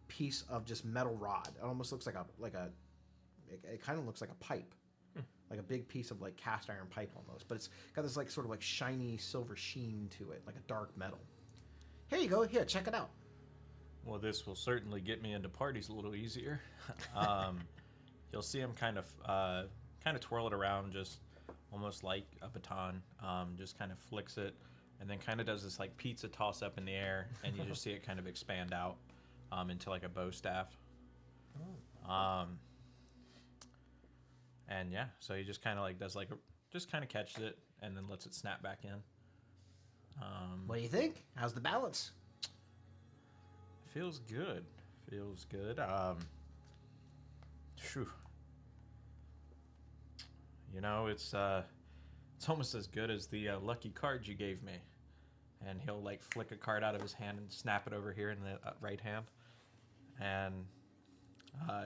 [SPEAKER 6] piece of just metal rod. It almost looks like it kind of looks like a pipe, like a big piece of like cast iron pipe almost. But it's got this like sort of like shiny silver sheen to it, like a dark metal. Here you go. Here, check it out.
[SPEAKER 5] Well, this will certainly get me into parties a little easier. You'll see him kind of twirl it around, just almost like a baton. Just kind of flicks it, and then kind of does this like pizza toss up in the air, and you just see it kind of expand out into like a bow staff. And yeah, so he just kind of like does like just kind of catches it and then lets it snap back in.
[SPEAKER 6] What do you think? How's the balance?
[SPEAKER 5] Feels good. Feels good. Phew. You know, it's almost as good as the lucky card you gave me. And he'll like flick a card out of his hand and snap it over here in the right hand. And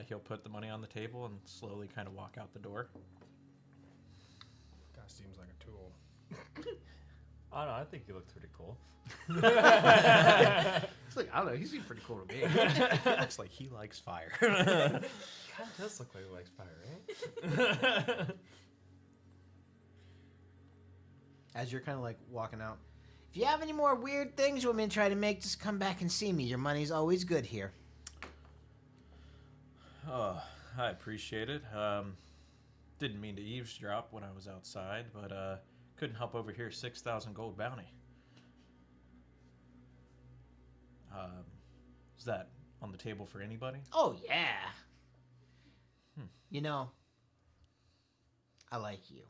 [SPEAKER 5] he'll put the money on the table and slowly kind of walk out the door.
[SPEAKER 3] Guy seems like a tool.
[SPEAKER 2] I don't know. I think he looks pretty cool.
[SPEAKER 1] It's like, I don't know. He seems pretty cool to me.
[SPEAKER 5] It looks like he likes fire.
[SPEAKER 2] Kind of does look like he likes fire, right?
[SPEAKER 1] As you're kind of like walking out,
[SPEAKER 6] If you have any more weird things you want me to try to make, just come back and see me. Your money's always good here.
[SPEAKER 5] Oh, I appreciate it. Didn't mean to eavesdrop when I was outside, but couldn't help overhear 6,000 gold bounty. Is that on the table for anybody?
[SPEAKER 6] Oh, yeah. You know, I like you.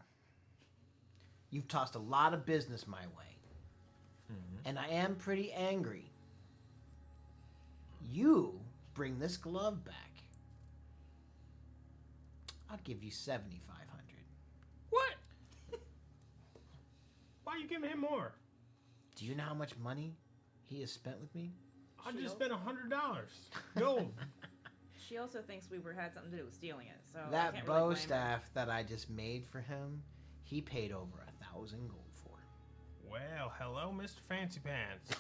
[SPEAKER 6] You've tossed a lot of business my way. And I am pretty angry. You bring this glove back. I'll give you 7,500.
[SPEAKER 3] What? Why are you giving him more?
[SPEAKER 6] Do you know how much money he has spent with me?
[SPEAKER 3] I just spent $100. Gold.
[SPEAKER 4] She also thinks we had something to do with stealing it. So I
[SPEAKER 6] That
[SPEAKER 4] can't
[SPEAKER 6] bow
[SPEAKER 4] really blame her.
[SPEAKER 6] staff that I just made for him, he paid over 1,000 gold for.
[SPEAKER 3] Well, hello, Mr. Fancy Pants.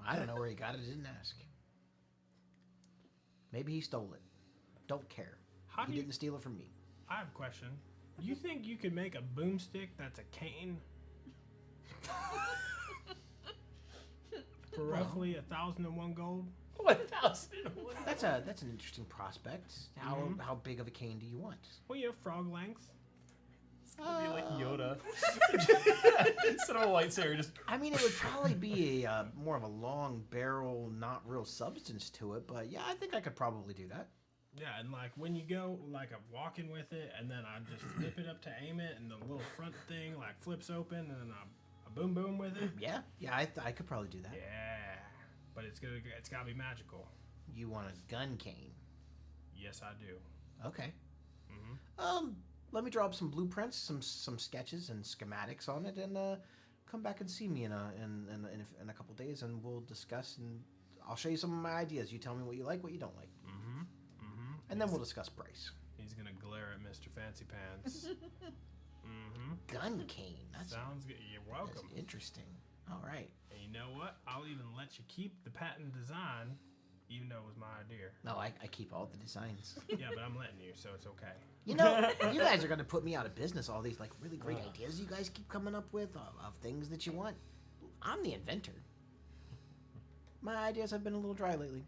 [SPEAKER 6] I don't know where he got it. Didn't ask. Maybe he stole it. Don't care.
[SPEAKER 3] How
[SPEAKER 6] He
[SPEAKER 3] do you...
[SPEAKER 6] didn't steal it from me.
[SPEAKER 3] I have a question. You think you could make a boomstick that's a cane? For roughly 1,001 gold?
[SPEAKER 2] 1,001.
[SPEAKER 6] That's an interesting prospect. How big of a cane do you want?
[SPEAKER 3] Well, you have frog length.
[SPEAKER 2] It'd be like Yoda. Instead of a lightsaber, just...
[SPEAKER 6] I mean, it would probably be a more of a long barrel, not real substance to it. But yeah, I think I could probably do that.
[SPEAKER 3] Yeah, and like when you go, like I'm walking with it, and then I just flip it up to aim it, and the little front thing like flips open, and then I boom boom with it.
[SPEAKER 6] Yeah, I could probably do that.
[SPEAKER 3] Yeah, but it's gotta be magical.
[SPEAKER 6] You want a gun cane?
[SPEAKER 3] Yes, I do.
[SPEAKER 6] Okay.
[SPEAKER 3] Mm-hmm.
[SPEAKER 6] Let me draw up some blueprints, some sketches and schematics on it, and come back and see me in a couple days, and we'll discuss, and I'll show you some of my ideas. You tell me what you like, what you don't like, and then we'll discuss price.
[SPEAKER 3] He's gonna glare at Mr. Fancy Pants.
[SPEAKER 6] Gun cane. That
[SPEAKER 3] Sounds good. You're welcome.
[SPEAKER 6] That's interesting. All right.
[SPEAKER 3] And you know what? I'll even let you keep the patent design, even though it was my idea.
[SPEAKER 6] No, I keep all the designs.
[SPEAKER 3] Yeah, but I'm letting you, so it's okay.
[SPEAKER 6] You know, you guys are gonna put me out of business. All these like really great ideas you guys keep coming up with of things that you want. I'm the inventor. My ideas have been a little dry lately.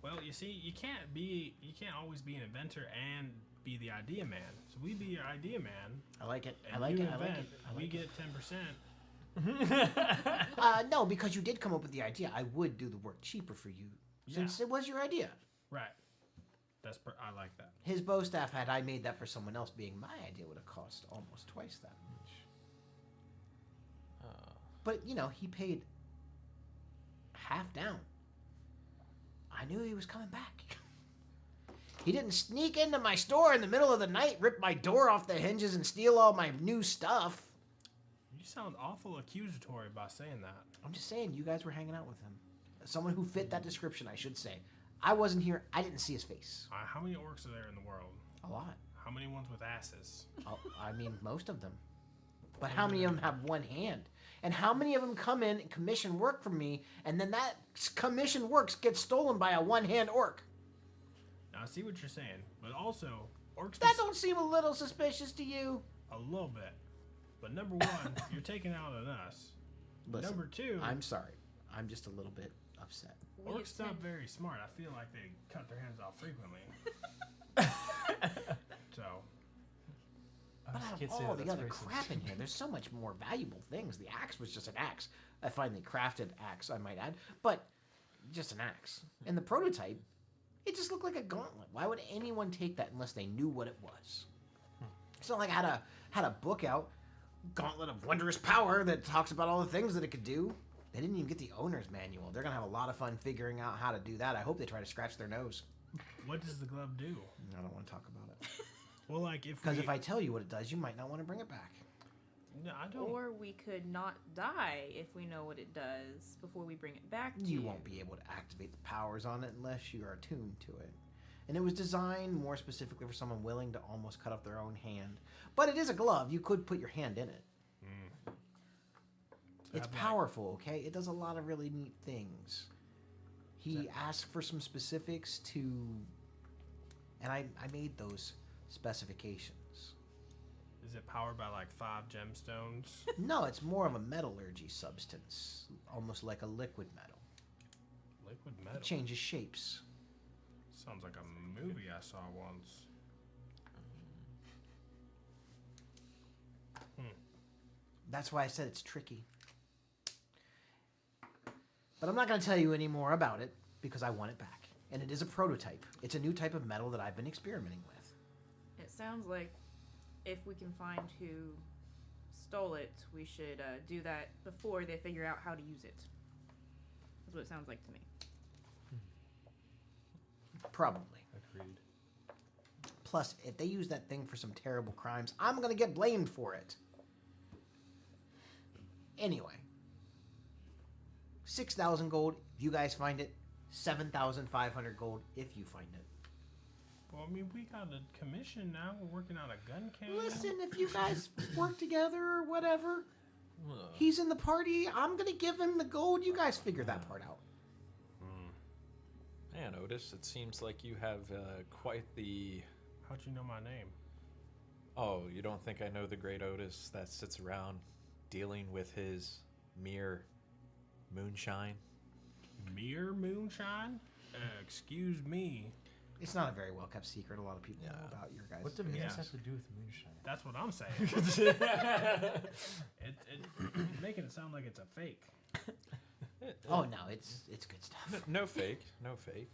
[SPEAKER 3] Well, you see, you can't always be an inventor and be the idea man. So we be your idea man.
[SPEAKER 6] I like it. I
[SPEAKER 3] And
[SPEAKER 6] like
[SPEAKER 3] you
[SPEAKER 6] it. I like
[SPEAKER 3] invent,
[SPEAKER 6] it. I
[SPEAKER 3] we
[SPEAKER 6] like
[SPEAKER 3] get 10%.
[SPEAKER 6] it. No, because you did come up with the idea. I would do the work cheaper for you since it was your idea.
[SPEAKER 3] Right. I like that.
[SPEAKER 6] His bow staff, had I made that for someone else being my idea, would have cost almost twice that much. But, you know, he paid half down. I knew he was coming back. He didn't sneak into my store in the middle of the night, rip my door off the hinges, and steal all my new stuff.
[SPEAKER 3] You sound awful accusatory by saying that.
[SPEAKER 6] I'm just saying, you guys were hanging out with him. Someone who fit that description, I should say. I wasn't here. I didn't see his face.
[SPEAKER 3] How many orcs are there in the world?
[SPEAKER 6] A lot.
[SPEAKER 3] How many ones with asses?
[SPEAKER 6] Oh, I mean, most of them. But how many of them have one hand? And how many of them come in and commission work from me, and then that commission works gets stolen by a one-hand orc?
[SPEAKER 3] Now, I see what you're saying, but also, orcs...
[SPEAKER 6] That don't seem a little suspicious to you?
[SPEAKER 3] A little bit. But number one, you're taking out on us.
[SPEAKER 6] Listen,
[SPEAKER 3] Number two...
[SPEAKER 6] I'm sorry. I'm just a little bit upset.
[SPEAKER 3] Orcs not very smart. I feel like they cut their hands off frequently. So...
[SPEAKER 6] But out of all the other crap in here, there's so much more valuable things. The axe was just an axe. A finely crafted axe, I might add. But just an axe. And the prototype, it just looked like a gauntlet. Why would anyone take that unless they knew what it was? It's not like I had a book out, Gauntlet of Wondrous Power, that talks about all the things that it could do. They didn't even get the owner's manual. They're going to have a lot of fun figuring out how to do that. I hope they try to scratch their nose.
[SPEAKER 3] What does the glove do?
[SPEAKER 6] I don't want to talk about it.
[SPEAKER 3] Well, like,
[SPEAKER 6] Because if I tell you what it does, you might not want to bring it back.
[SPEAKER 3] No, I don't...
[SPEAKER 4] Or we could not die if we know what it does before we bring it back to you.
[SPEAKER 6] You won't be able to activate the powers on it unless you are attuned to it. And it was designed more specifically for someone willing to almost cut off their own hand. But it is a glove. You could put your hand in it.
[SPEAKER 3] So
[SPEAKER 6] It's powerful, okay? It does a lot of really neat things. He asked for some specifics to... And I made those specifications.
[SPEAKER 3] Is it powered by, like, 5 gemstones?
[SPEAKER 6] No, it's more of a metallurgy substance. Almost like a liquid metal.
[SPEAKER 3] Liquid metal?
[SPEAKER 6] It changes shapes.
[SPEAKER 3] Sounds like a movie I saw once.
[SPEAKER 6] That's why I said it's tricky. But I'm not going to tell you any more about it because I want it back. And it is a prototype. It's a new type of metal that I've been experimenting with.
[SPEAKER 4] It sounds like if we can find who stole it, we should do that before they figure out how to use it. That's what it sounds like to me.
[SPEAKER 6] Probably.
[SPEAKER 2] Agreed.
[SPEAKER 6] Plus, if they use that thing for some terrible crimes, I'm going to get blamed for it. Anyway. 6,000 gold if you guys find it. 7,500 gold if you find it.
[SPEAKER 3] Well, I mean, we got a commission now. We're working on a gun can.
[SPEAKER 6] Listen, if you guys work together or whatever, he's in the party. I'm going to give him the gold. You guys figure that part out.
[SPEAKER 5] Man, Otis, it seems like you have quite the...
[SPEAKER 3] How'd you know my name?
[SPEAKER 5] Oh, you don't think I know the great Otis that sits around dealing with his mere moonshine?
[SPEAKER 3] Mere moonshine? Excuse me.
[SPEAKER 6] It's not a very well kept secret. A lot of people know about your guys.
[SPEAKER 2] What does Venus
[SPEAKER 3] Yes.
[SPEAKER 2] have to do with moonshine?
[SPEAKER 3] That's what I'm saying. Making it sound like it's a fake.
[SPEAKER 6] Oh no, it's good stuff.
[SPEAKER 5] No fake, no fake.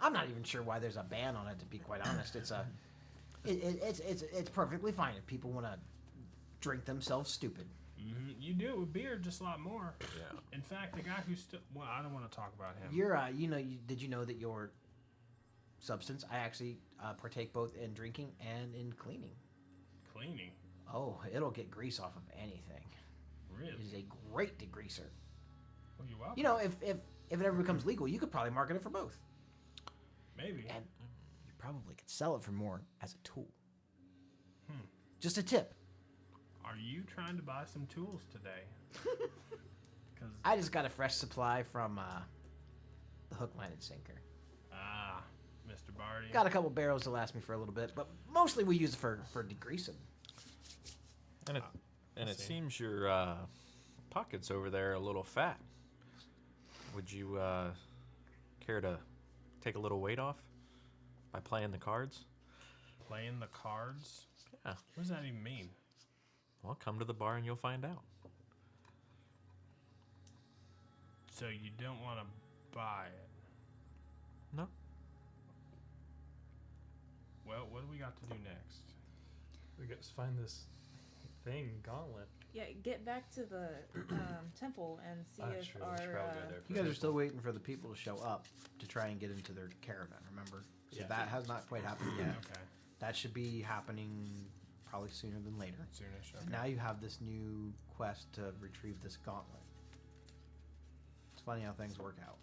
[SPEAKER 6] I'm not even sure why there's a ban on it. To be quite honest, it's perfectly fine if people want to drink themselves stupid.
[SPEAKER 3] Mm-hmm. You do it with beer just a lot more.
[SPEAKER 5] Yeah.
[SPEAKER 3] In fact, the guy who well, I don't want to talk about him.
[SPEAKER 6] You're did you know that your substance I actually partake both in drinking and in cleaning.
[SPEAKER 3] Cleaning.
[SPEAKER 6] Oh, it'll get grease off of anything.
[SPEAKER 3] Really?
[SPEAKER 6] It is a great degreaser.
[SPEAKER 3] Well, you're welcome.
[SPEAKER 6] You know, if it ever becomes legal, you could probably market it for both.
[SPEAKER 3] Maybe.
[SPEAKER 6] And you probably could sell it for more as a tool. Just a tip.
[SPEAKER 3] Are you trying to buy some tools today? Because
[SPEAKER 6] I just got a fresh supply from the hook, line, and sinker.
[SPEAKER 3] Mr. Barty.
[SPEAKER 6] Got a couple barrels to last me for a little bit, but mostly we use it for degreasing.
[SPEAKER 5] And it seems your pockets over there are a little fat. Would you care to take a little weight off by playing the cards?
[SPEAKER 3] Playing the cards?
[SPEAKER 5] Yeah.
[SPEAKER 3] What does that even mean?
[SPEAKER 5] Well, come to the bar and you'll find out.
[SPEAKER 3] So you don't want to buy it?
[SPEAKER 5] No.
[SPEAKER 3] Well, what do we got to do next?
[SPEAKER 2] We got to find this thing, gauntlet.
[SPEAKER 4] Yeah, get back to the temple and see if
[SPEAKER 2] True,
[SPEAKER 4] our.
[SPEAKER 2] we should probably go there
[SPEAKER 1] You guys are still waiting for the people to show up to try and get into their caravan, remember? So
[SPEAKER 2] Yeah.
[SPEAKER 1] that has not quite happened yet.
[SPEAKER 3] Okay.
[SPEAKER 1] That should be happening probably sooner than later.
[SPEAKER 3] Soonish.
[SPEAKER 1] And
[SPEAKER 3] Okay.
[SPEAKER 1] now you have this new quest to retrieve this gauntlet. It's funny how things work out.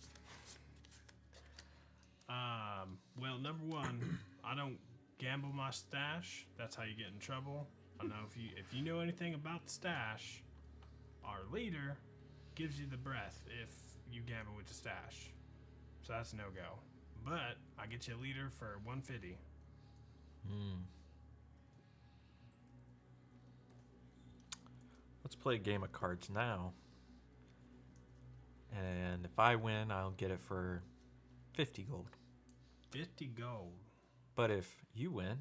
[SPEAKER 3] Well, number one, I don't gamble my stash. That's how you get in trouble. I don't know if you know anything about the stash. Our leader gives you the breath if you gamble with the stash, so that's no go. But I get you a leader for 150.
[SPEAKER 5] Let's play a game of cards now. And if I win, I'll get it for 50 gold.
[SPEAKER 3] 50 gold.
[SPEAKER 5] But if you win,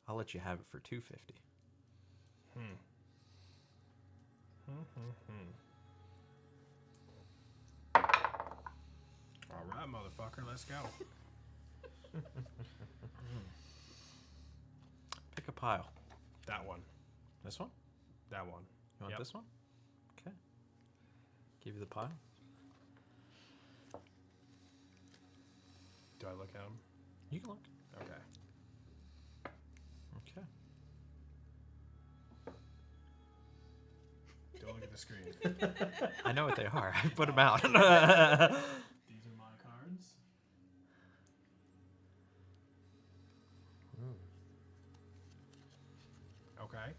[SPEAKER 5] I'll let you have it for 250.
[SPEAKER 3] All right, motherfucker, let's go.
[SPEAKER 5] Pick a pile.
[SPEAKER 3] That one.
[SPEAKER 5] This one?
[SPEAKER 3] That one.
[SPEAKER 5] You want
[SPEAKER 3] Yep.
[SPEAKER 5] this one? Okay. Give you the pile.
[SPEAKER 3] Do I look at him?
[SPEAKER 5] You can look.
[SPEAKER 3] Okay.
[SPEAKER 5] Okay.
[SPEAKER 3] Don't look at the screen.
[SPEAKER 5] I know what they are. I put them out.
[SPEAKER 3] These are my cards. Okay.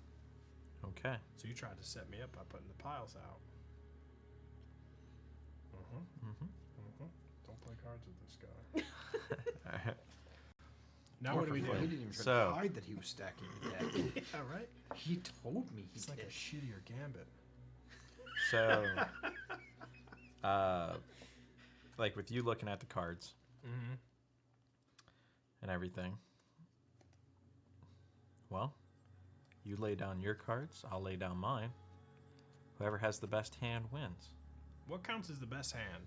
[SPEAKER 5] Okay.
[SPEAKER 3] So you tried to set me up by putting the piles out. Don't play cards with this guy.
[SPEAKER 5] All right.
[SPEAKER 3] Now what do we do?
[SPEAKER 1] He didn't even try
[SPEAKER 5] So-
[SPEAKER 1] to hide that he was stacking the deck.
[SPEAKER 3] Yeah, right.
[SPEAKER 1] He told me he
[SPEAKER 3] It's like
[SPEAKER 1] did.
[SPEAKER 3] a shittier gambit.
[SPEAKER 5] So, like with you looking at the cards
[SPEAKER 3] Mm-hmm.
[SPEAKER 5] and everything, well, you lay down your cards, I'll lay down mine. Whoever has the best hand wins.
[SPEAKER 3] What counts as the best hand?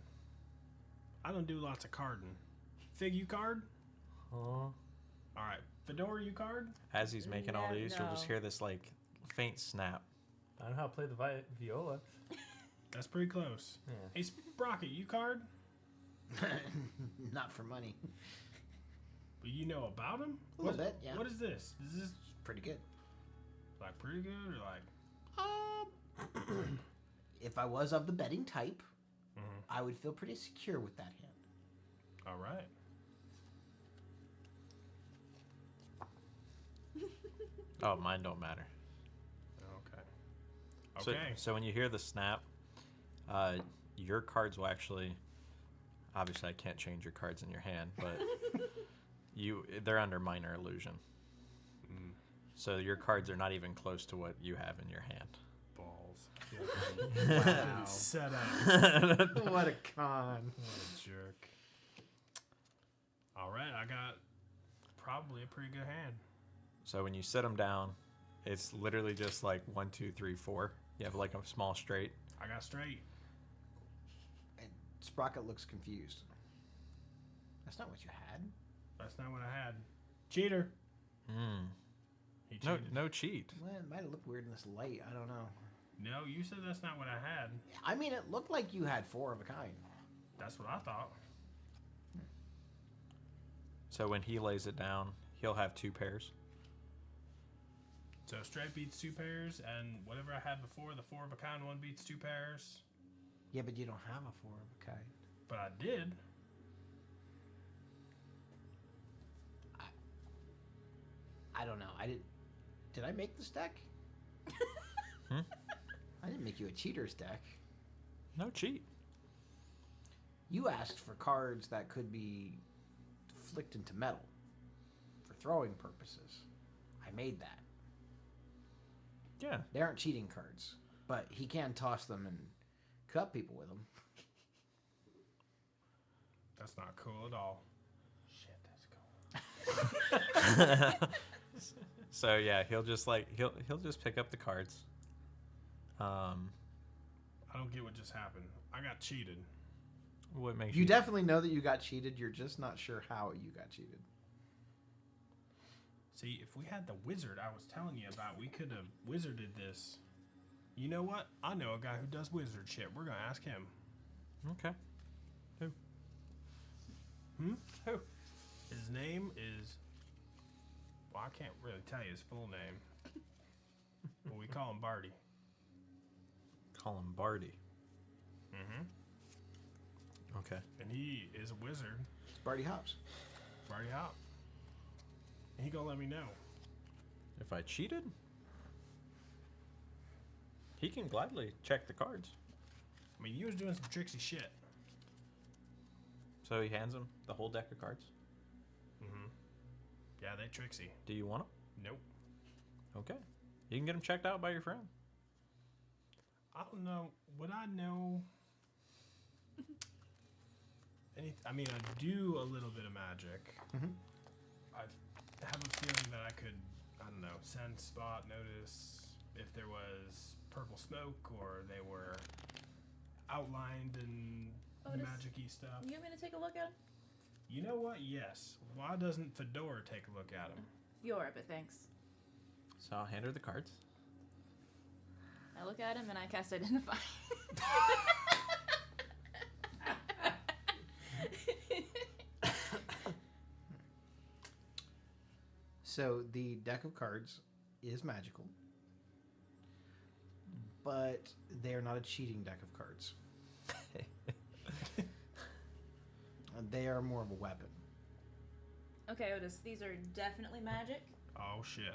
[SPEAKER 3] I don't do lots of carding. Fig, you card? All right. Fedora, you card?
[SPEAKER 5] As he's making all
[SPEAKER 4] Yeah,
[SPEAKER 5] these, you'll just
[SPEAKER 4] no.
[SPEAKER 5] hear this like faint snap.
[SPEAKER 2] I don't know how to play the viola.
[SPEAKER 3] That's pretty close.
[SPEAKER 2] Yeah.
[SPEAKER 3] Hey, Sprocket, you card?
[SPEAKER 6] Not for money.
[SPEAKER 3] But you know about him?
[SPEAKER 6] A little bit, yeah.
[SPEAKER 3] What is this? Is this
[SPEAKER 6] Pretty good.
[SPEAKER 3] like pretty good or like?
[SPEAKER 6] If I was of the betting type,
[SPEAKER 3] Mhm.
[SPEAKER 6] I would feel pretty secure with that hand.
[SPEAKER 3] All right.
[SPEAKER 5] Oh, mine don't matter.
[SPEAKER 3] Okay.
[SPEAKER 5] So,
[SPEAKER 3] Okay.
[SPEAKER 5] so when you hear the snap, your cards will actually. Obviously, I can't change your cards in your hand, but they're under minor illusion.
[SPEAKER 3] Mm,
[SPEAKER 5] So your cards are not even close to what you have in your hand.
[SPEAKER 3] balls.
[SPEAKER 1] Wow.
[SPEAKER 3] Set up.
[SPEAKER 1] What a con.
[SPEAKER 3] What a jerk. All right, I got probably a pretty good hand.
[SPEAKER 5] So when you sit them down, it's literally just like 1, 2, 3, 4. You have like a small straight.
[SPEAKER 3] I got straight.
[SPEAKER 1] And Sprocket looks confused. That's not what you had.
[SPEAKER 3] That's not what I had. Cheater. He
[SPEAKER 5] No,
[SPEAKER 3] cheated.
[SPEAKER 5] no cheat.
[SPEAKER 1] Well, it might have looked weird in this light. I don't know.
[SPEAKER 3] No, you said that's not what I had.
[SPEAKER 1] I mean, it looked like you had 4 of a kind.
[SPEAKER 3] That's what I thought.
[SPEAKER 5] So when he lays it down, he'll have 2 pairs.
[SPEAKER 3] So straight beats 2 pairs, and whatever I had before, the 4 of a kind one beats 2 pairs.
[SPEAKER 1] Yeah, but you don't have a 4 of a kind.
[SPEAKER 3] But I did.
[SPEAKER 1] I don't know. Did I make this deck?
[SPEAKER 5] Hmm?
[SPEAKER 1] I didn't make you a cheater's deck.
[SPEAKER 5] No cheat.
[SPEAKER 1] You asked for cards that could be flicked into metal for throwing purposes. I made that.
[SPEAKER 5] Yeah.
[SPEAKER 1] They aren't cheating cards, but he can toss them and cut people with them.
[SPEAKER 3] That's not cool at all.
[SPEAKER 1] Shit, that's cool.
[SPEAKER 5] So yeah, he'll just pick up the cards.
[SPEAKER 3] I don't get what just happened. I got cheated.
[SPEAKER 5] What makes
[SPEAKER 1] You definitely know that you got cheated. You're just not sure how you got cheated.
[SPEAKER 3] See, if we had the wizard I was telling you about, we could have wizarded this. You know what? I know a guy who does wizard shit. We're gonna ask him.
[SPEAKER 5] Okay. Who? Who?
[SPEAKER 3] His name is... Well, I can't really tell you his full name. But we call him Barty.
[SPEAKER 5] Call him Barty.
[SPEAKER 3] Mm-hmm.
[SPEAKER 5] Okay.
[SPEAKER 3] And he is a wizard.
[SPEAKER 1] It's Barty Hops.
[SPEAKER 3] Barty Hop. And he gonna let me know.
[SPEAKER 5] If I cheated, he can gladly check the cards.
[SPEAKER 3] I mean, you was doing some tricksy shit.
[SPEAKER 5] So he hands him the whole deck of cards.
[SPEAKER 3] Mm-hmm. Yeah, they tricksy.
[SPEAKER 5] Do you want
[SPEAKER 3] Nope.
[SPEAKER 5] them? Okay. You can get them checked out by your friend.
[SPEAKER 3] I don't know. Would I know... I mean, I do a little bit of magic.
[SPEAKER 1] Mhm.
[SPEAKER 3] I have a feeling that I could, I don't know, sense, spot, notice if there was purple smoke or they were outlined in
[SPEAKER 4] Otis?
[SPEAKER 3] magic-y stuff.
[SPEAKER 4] You want me to take a look at him?
[SPEAKER 3] You know what? Yes. Why doesn't Fedora take a look at him?
[SPEAKER 4] Fiora, but thanks.
[SPEAKER 5] So I'll hand her the cards.
[SPEAKER 4] I look at him and I cast Identify.
[SPEAKER 1] So the deck of cards is magical, but they are not a cheating deck of cards. They are more of a weapon.
[SPEAKER 4] Okay, Otis, these are definitely magic,
[SPEAKER 3] Oh, shit.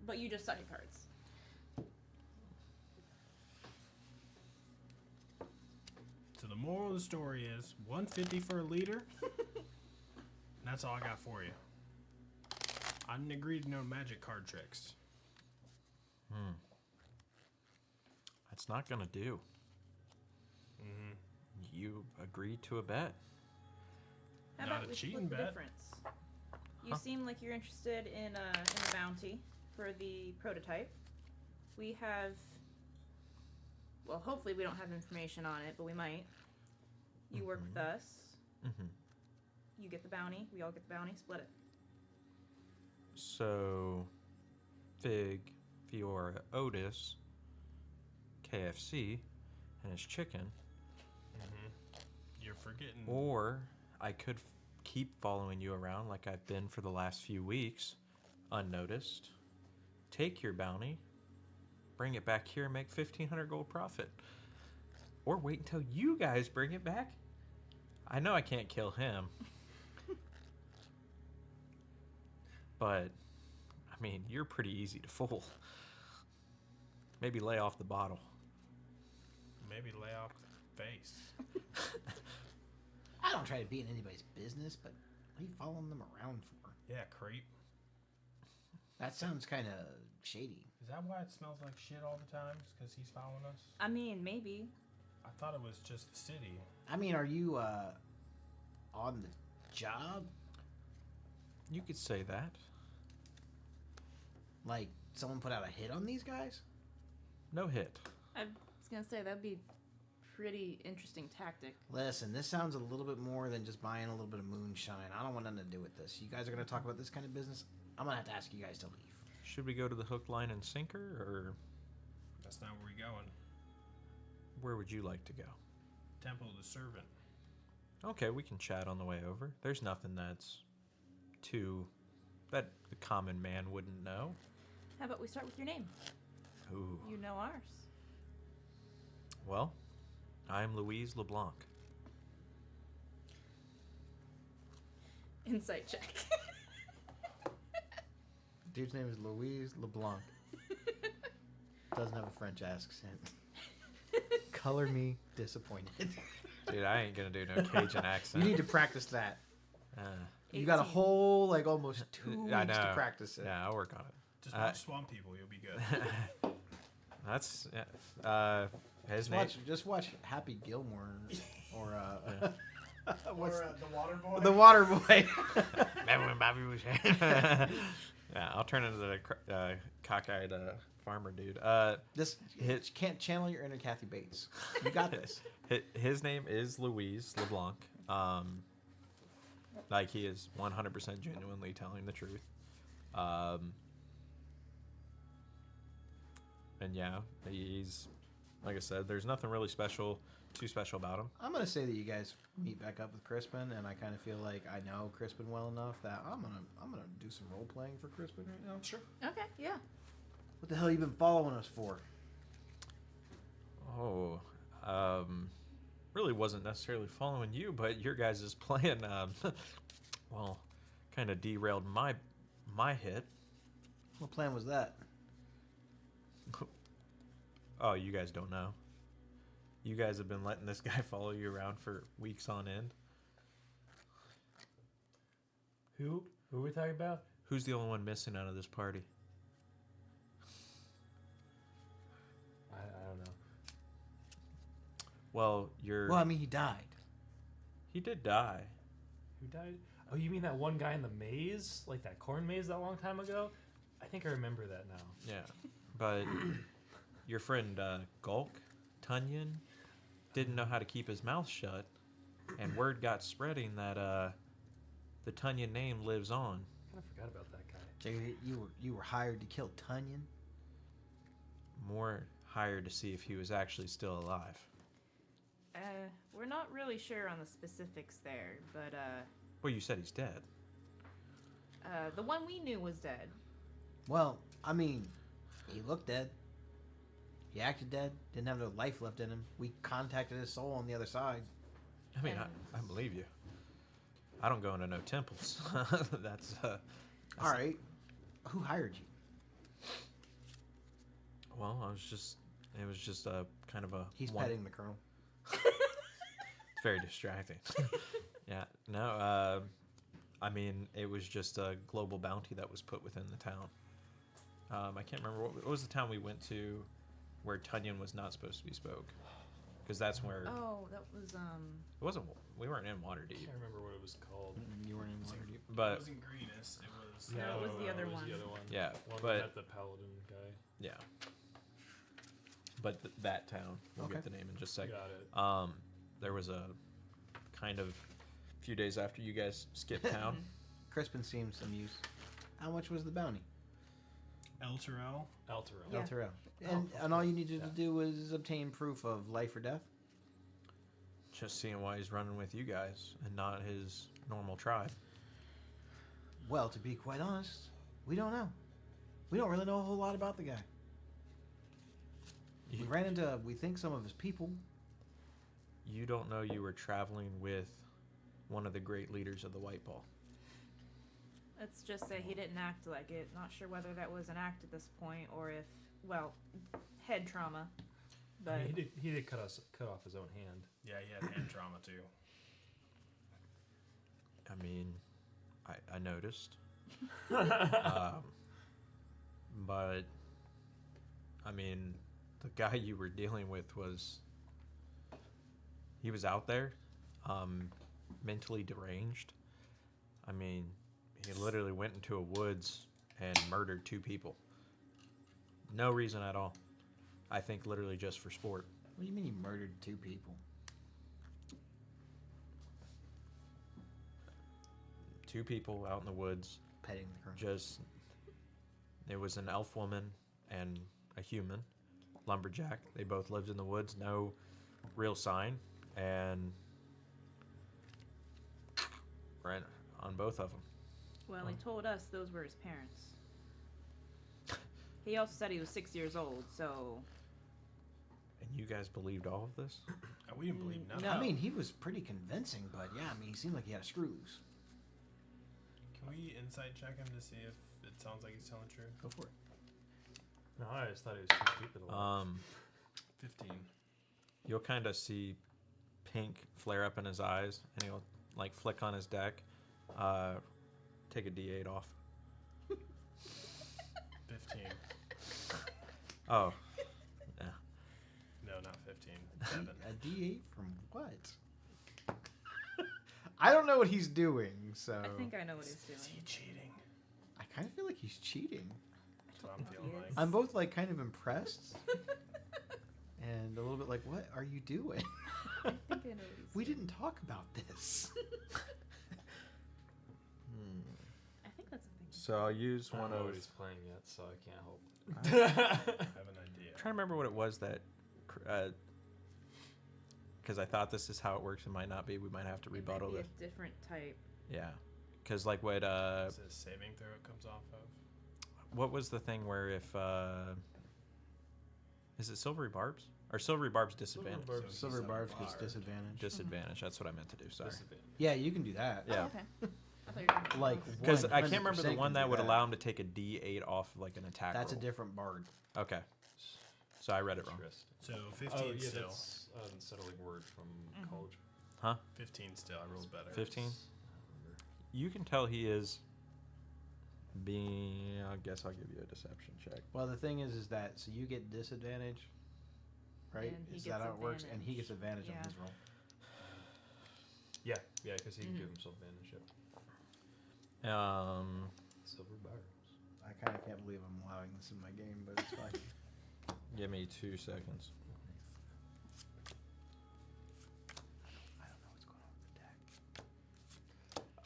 [SPEAKER 4] but you just suck at cards.
[SPEAKER 3] So the moral of the story is 150 for a leader. That's all I got for you. I didn't agree to no magic card tricks.
[SPEAKER 5] That's not gonna do.
[SPEAKER 3] Mm-hmm.
[SPEAKER 5] You agreed to a bet.
[SPEAKER 4] How
[SPEAKER 3] Not
[SPEAKER 4] about
[SPEAKER 3] a
[SPEAKER 4] we
[SPEAKER 3] cheating
[SPEAKER 4] split the
[SPEAKER 3] bet.
[SPEAKER 4] difference? You
[SPEAKER 5] Huh?
[SPEAKER 4] seem like you're interested in a bounty for the prototype. We have... Well, hopefully we don't have information on it, but we might. You work with us.
[SPEAKER 5] Mm-hmm.
[SPEAKER 4] You get the bounty. We all get the bounty. Split it.
[SPEAKER 5] So, Fig, Fiora, Otis, KFC, and his chicken.
[SPEAKER 3] Mm-hmm. You're forgetting.
[SPEAKER 5] Or I could keep following you around like I've been for the last few weeks, unnoticed. Take your bounty, bring it back here, and make 1,500 gold profit. Or wait until you guys bring it back. I know I can't kill him. But, I mean, you're pretty easy to fool. Maybe lay off the bottle.
[SPEAKER 3] Maybe lay off the face.
[SPEAKER 1] I don't try to be in anybody's business, but what are you following them around for?
[SPEAKER 3] Yeah, creep.
[SPEAKER 1] That sounds kind of shady.
[SPEAKER 3] Is that why it smells like shit all the time? Because he's following us?
[SPEAKER 4] I mean, maybe.
[SPEAKER 3] I thought it was just the city.
[SPEAKER 1] I mean, are you on the job?
[SPEAKER 5] You could say that.
[SPEAKER 1] Like someone put out a hit on these guys?
[SPEAKER 5] No hit.
[SPEAKER 4] I was gonna say that'd be pretty interesting tactic.
[SPEAKER 1] Listen, this sounds a little bit more than just buying a little bit of moonshine. I don't want nothing to do with this. You guys are going to talk about this kind of business? I'm going to have to ask you guys to leave.
[SPEAKER 5] Should we go to the hook, line, and sinker, or
[SPEAKER 3] That's not where we're going.
[SPEAKER 5] where would you like to go?
[SPEAKER 3] Temple of the Servant.
[SPEAKER 5] Okay, we can chat on the way over. There's nothing that the common man wouldn't know.
[SPEAKER 4] How about we start with your name?
[SPEAKER 5] Ooh.
[SPEAKER 4] You know ours.
[SPEAKER 5] Well, I'm Louise LeBlanc.
[SPEAKER 4] Insight check.
[SPEAKER 1] Dude's name is Louise LeBlanc. Doesn't have a French accent. Color me disappointed.
[SPEAKER 5] Dude, I ain't gonna do no Cajun
[SPEAKER 1] You
[SPEAKER 5] accent.
[SPEAKER 1] need to practice that.
[SPEAKER 5] Uh,
[SPEAKER 1] You got a
[SPEAKER 4] 18.
[SPEAKER 1] whole, like, almost 2
[SPEAKER 5] I
[SPEAKER 1] weeks to
[SPEAKER 5] know.
[SPEAKER 1] practice it.
[SPEAKER 5] yeah, I'll work on it.
[SPEAKER 3] Just watch Swamp People. You'll be good.
[SPEAKER 5] That's his name.
[SPEAKER 1] Just watch Happy Gilmore or What's
[SPEAKER 3] the water boy.
[SPEAKER 1] the water boy?
[SPEAKER 5] Yeah, I'll turn into the cockeyed farmer dude.
[SPEAKER 1] This can't channel your inner Kathy Bates. You got this.
[SPEAKER 5] His name is Louise LeBlanc. Like he is 100% genuinely telling the truth. And yeah, he's like I said. There's nothing really too special about him.
[SPEAKER 1] I'm gonna say that you guys meet back up with Crispin, and I kind of feel like I know Crispin well enough that I'm gonna do some role playing for Crispin right now.
[SPEAKER 3] Sure.
[SPEAKER 4] Okay, yeah.
[SPEAKER 1] What the hell you been following us for?
[SPEAKER 5] Oh, really wasn't necessarily following you, but your guys' plan, well, kind of derailed my hit.
[SPEAKER 1] What plan was that?
[SPEAKER 5] Oh, you guys don't know. You guys have been letting this guy follow you around for weeks on end.
[SPEAKER 2] Who are we talking about?
[SPEAKER 5] Who's the only one missing out of this party?
[SPEAKER 2] I don't know.
[SPEAKER 5] Well,
[SPEAKER 1] Well, I mean, he died.
[SPEAKER 5] he did die.
[SPEAKER 2] Who died? Oh, you mean that one guy in the maze? Like that corn maze that long time ago? I think I remember that now.
[SPEAKER 5] Yeah, but your friend Gulk Tunyon didn't know how to keep his mouth shut, and word got spreading that the Tunyon name lives on.
[SPEAKER 2] I forgot about that guy.
[SPEAKER 1] So you were hired to kill Tunyon?
[SPEAKER 5] More hired to see if he was actually still alive.
[SPEAKER 4] We're not really sure on the specifics there, but
[SPEAKER 5] Well, you said he's dead.
[SPEAKER 4] the one we knew was dead.
[SPEAKER 1] Well, I mean, he looked dead. He acted dead. Didn't have no life left in him. We contacted his soul on the other side.
[SPEAKER 5] I mean,
[SPEAKER 4] And-
[SPEAKER 5] I believe you. I don't go into no temples. That's
[SPEAKER 1] All right. Who hired you?
[SPEAKER 5] well, it was just a kind of a
[SPEAKER 1] He's
[SPEAKER 5] one-
[SPEAKER 1] petting the colonel.
[SPEAKER 5] It's very distracting. Yeah, no, I mean, it was just a global bounty that was put within the town. I can't remember what was the town we went to where Tunyon was not supposed to be spoke. Because that's where
[SPEAKER 4] Oh, that was
[SPEAKER 5] it wasn't. We weren't in
[SPEAKER 2] I
[SPEAKER 5] Waterdeep,
[SPEAKER 2] can't remember what it was called.
[SPEAKER 1] You weren't in Waterdeep.
[SPEAKER 3] It
[SPEAKER 5] but
[SPEAKER 3] wasn't Greenest. It was.
[SPEAKER 4] No, it was the other
[SPEAKER 2] it was
[SPEAKER 4] one.
[SPEAKER 2] the other one.
[SPEAKER 5] yeah,
[SPEAKER 2] One
[SPEAKER 5] but
[SPEAKER 2] that the paladin guy.
[SPEAKER 5] yeah, but that town. We'll
[SPEAKER 1] Okay.
[SPEAKER 5] get the name in just a second.
[SPEAKER 2] Got it.
[SPEAKER 5] There was a kind of few days after you guys skipped town.
[SPEAKER 1] Crispin seems amused. How much was the bounty?
[SPEAKER 3] El Terrell.
[SPEAKER 2] Alterel.
[SPEAKER 4] Yeah.
[SPEAKER 1] El Terrell.
[SPEAKER 5] Oh,
[SPEAKER 1] And all you needed to
[SPEAKER 5] yeah.
[SPEAKER 1] do was obtain proof of life or death.
[SPEAKER 5] Just seeing why he's running with you guys and not his normal tribe.
[SPEAKER 1] Well, to be quite honest, we don't know. We don't really know a whole lot about the guy. We ran into, we think, some of his people.
[SPEAKER 5] You don't know you were traveling with one of the great leaders of the White Ball.
[SPEAKER 4] Let's just say he didn't act like it. Not sure whether that was an act at this point or if, well, head trauma. But
[SPEAKER 2] I mean, he did cut off his own hand.
[SPEAKER 3] Yeah, he had hand trauma too.
[SPEAKER 5] I mean, I noticed. But, I mean, the guy you were dealing with he was out there, mentally deranged. I mean, he literally went into a woods and murdered 2 people. No reason at all. I think literally just for sport.
[SPEAKER 1] What do you mean he murdered 2 people?
[SPEAKER 5] 2 people out in the woods.
[SPEAKER 1] Petting the colonel.
[SPEAKER 5] It was an elf woman and a human lumberjack. They both lived in the woods, no real sign, and right on both of them.
[SPEAKER 4] well, he told us those were his parents. He also said he was 6 years old, so
[SPEAKER 5] And you guys believed all of this?
[SPEAKER 3] We didn't believe nothing.
[SPEAKER 4] No.
[SPEAKER 1] I mean, he was pretty convincing, but yeah, I mean, he seemed like he had a screw loose.
[SPEAKER 3] Can we insight check him to see if it sounds like he's telling the truth?
[SPEAKER 1] Go for it.
[SPEAKER 2] No, I just thought he was too stupid. to lie.
[SPEAKER 3] 15.
[SPEAKER 5] You'll kind of see pink flare up in his eyes, and he'll like flick on his deck. Take a D8 off.
[SPEAKER 3] 15.
[SPEAKER 5] Oh, yeah.
[SPEAKER 3] No, not 15. 7.
[SPEAKER 1] A D8 from what? I don't know what he's doing, so
[SPEAKER 4] I think I know what he's doing.
[SPEAKER 3] Is he cheating?
[SPEAKER 1] I kind of feel like he's cheating.
[SPEAKER 3] That's what I'm
[SPEAKER 4] He
[SPEAKER 3] feeling like.
[SPEAKER 4] is.
[SPEAKER 1] I'm both like kind of impressed and a little bit like, what are you doing?
[SPEAKER 4] I think I know what he's
[SPEAKER 1] We
[SPEAKER 4] doing.
[SPEAKER 1] didn't talk about this.
[SPEAKER 4] I think that's a thing.
[SPEAKER 5] So I'll use
[SPEAKER 2] I
[SPEAKER 5] one
[SPEAKER 2] don't know
[SPEAKER 5] of.
[SPEAKER 2] what he's playing yet, so I can't help.
[SPEAKER 3] I have an idea.
[SPEAKER 5] I'm trying to remember what it was that. Because I thought this is how it works. It might not be. We might have to
[SPEAKER 4] It
[SPEAKER 5] rebuttal
[SPEAKER 4] might
[SPEAKER 5] this.
[SPEAKER 4] be a different type.
[SPEAKER 5] Yeah. Because like what
[SPEAKER 3] Is it a saving throw it comes off of?
[SPEAKER 5] what was the thing where if is it silvery barbs or silvery barbs disadvantage?
[SPEAKER 3] Barb-
[SPEAKER 1] Silver
[SPEAKER 3] he's a
[SPEAKER 1] Barbs gets
[SPEAKER 3] bard.
[SPEAKER 1] disadvantage.
[SPEAKER 5] Disadvantage. That's what I meant to do. Sorry.
[SPEAKER 2] Disadvantage.
[SPEAKER 1] Yeah, you can do that.
[SPEAKER 5] Yeah.
[SPEAKER 4] Oh, okay. I thought you were gonna
[SPEAKER 1] Like
[SPEAKER 5] Because I can't
[SPEAKER 1] 100%
[SPEAKER 5] remember the one
[SPEAKER 1] can
[SPEAKER 5] that
[SPEAKER 1] do
[SPEAKER 5] would allow him to take a D8 off like an attack.
[SPEAKER 1] That's a
[SPEAKER 5] roll.
[SPEAKER 1] different bard.
[SPEAKER 5] Okay. So I read it wrong.
[SPEAKER 2] Interesting.
[SPEAKER 3] So 15
[SPEAKER 2] Oh, yeah,
[SPEAKER 3] still.
[SPEAKER 2] that's an unsettling word from
[SPEAKER 4] Mhm.
[SPEAKER 2] college.
[SPEAKER 5] Huh?
[SPEAKER 3] 15 still. I rolled better.
[SPEAKER 5] 15?
[SPEAKER 2] I remember.
[SPEAKER 5] You can tell he is being. I guess I'll give you a deception check.
[SPEAKER 1] Well, the thing is that so you get disadvantage, right?
[SPEAKER 4] And he
[SPEAKER 1] Is
[SPEAKER 4] gets
[SPEAKER 1] that how it works? And he gets advantage
[SPEAKER 4] Yeah.
[SPEAKER 1] on his roll.
[SPEAKER 2] Yeah, because he can
[SPEAKER 4] Mhm.
[SPEAKER 2] give himself advantage. Yep. Silver barbs.
[SPEAKER 1] I kind of can't believe I'm allowing this in my game, but it's fine.
[SPEAKER 5] Give me 2 seconds.
[SPEAKER 1] I don't know what's going on with the deck.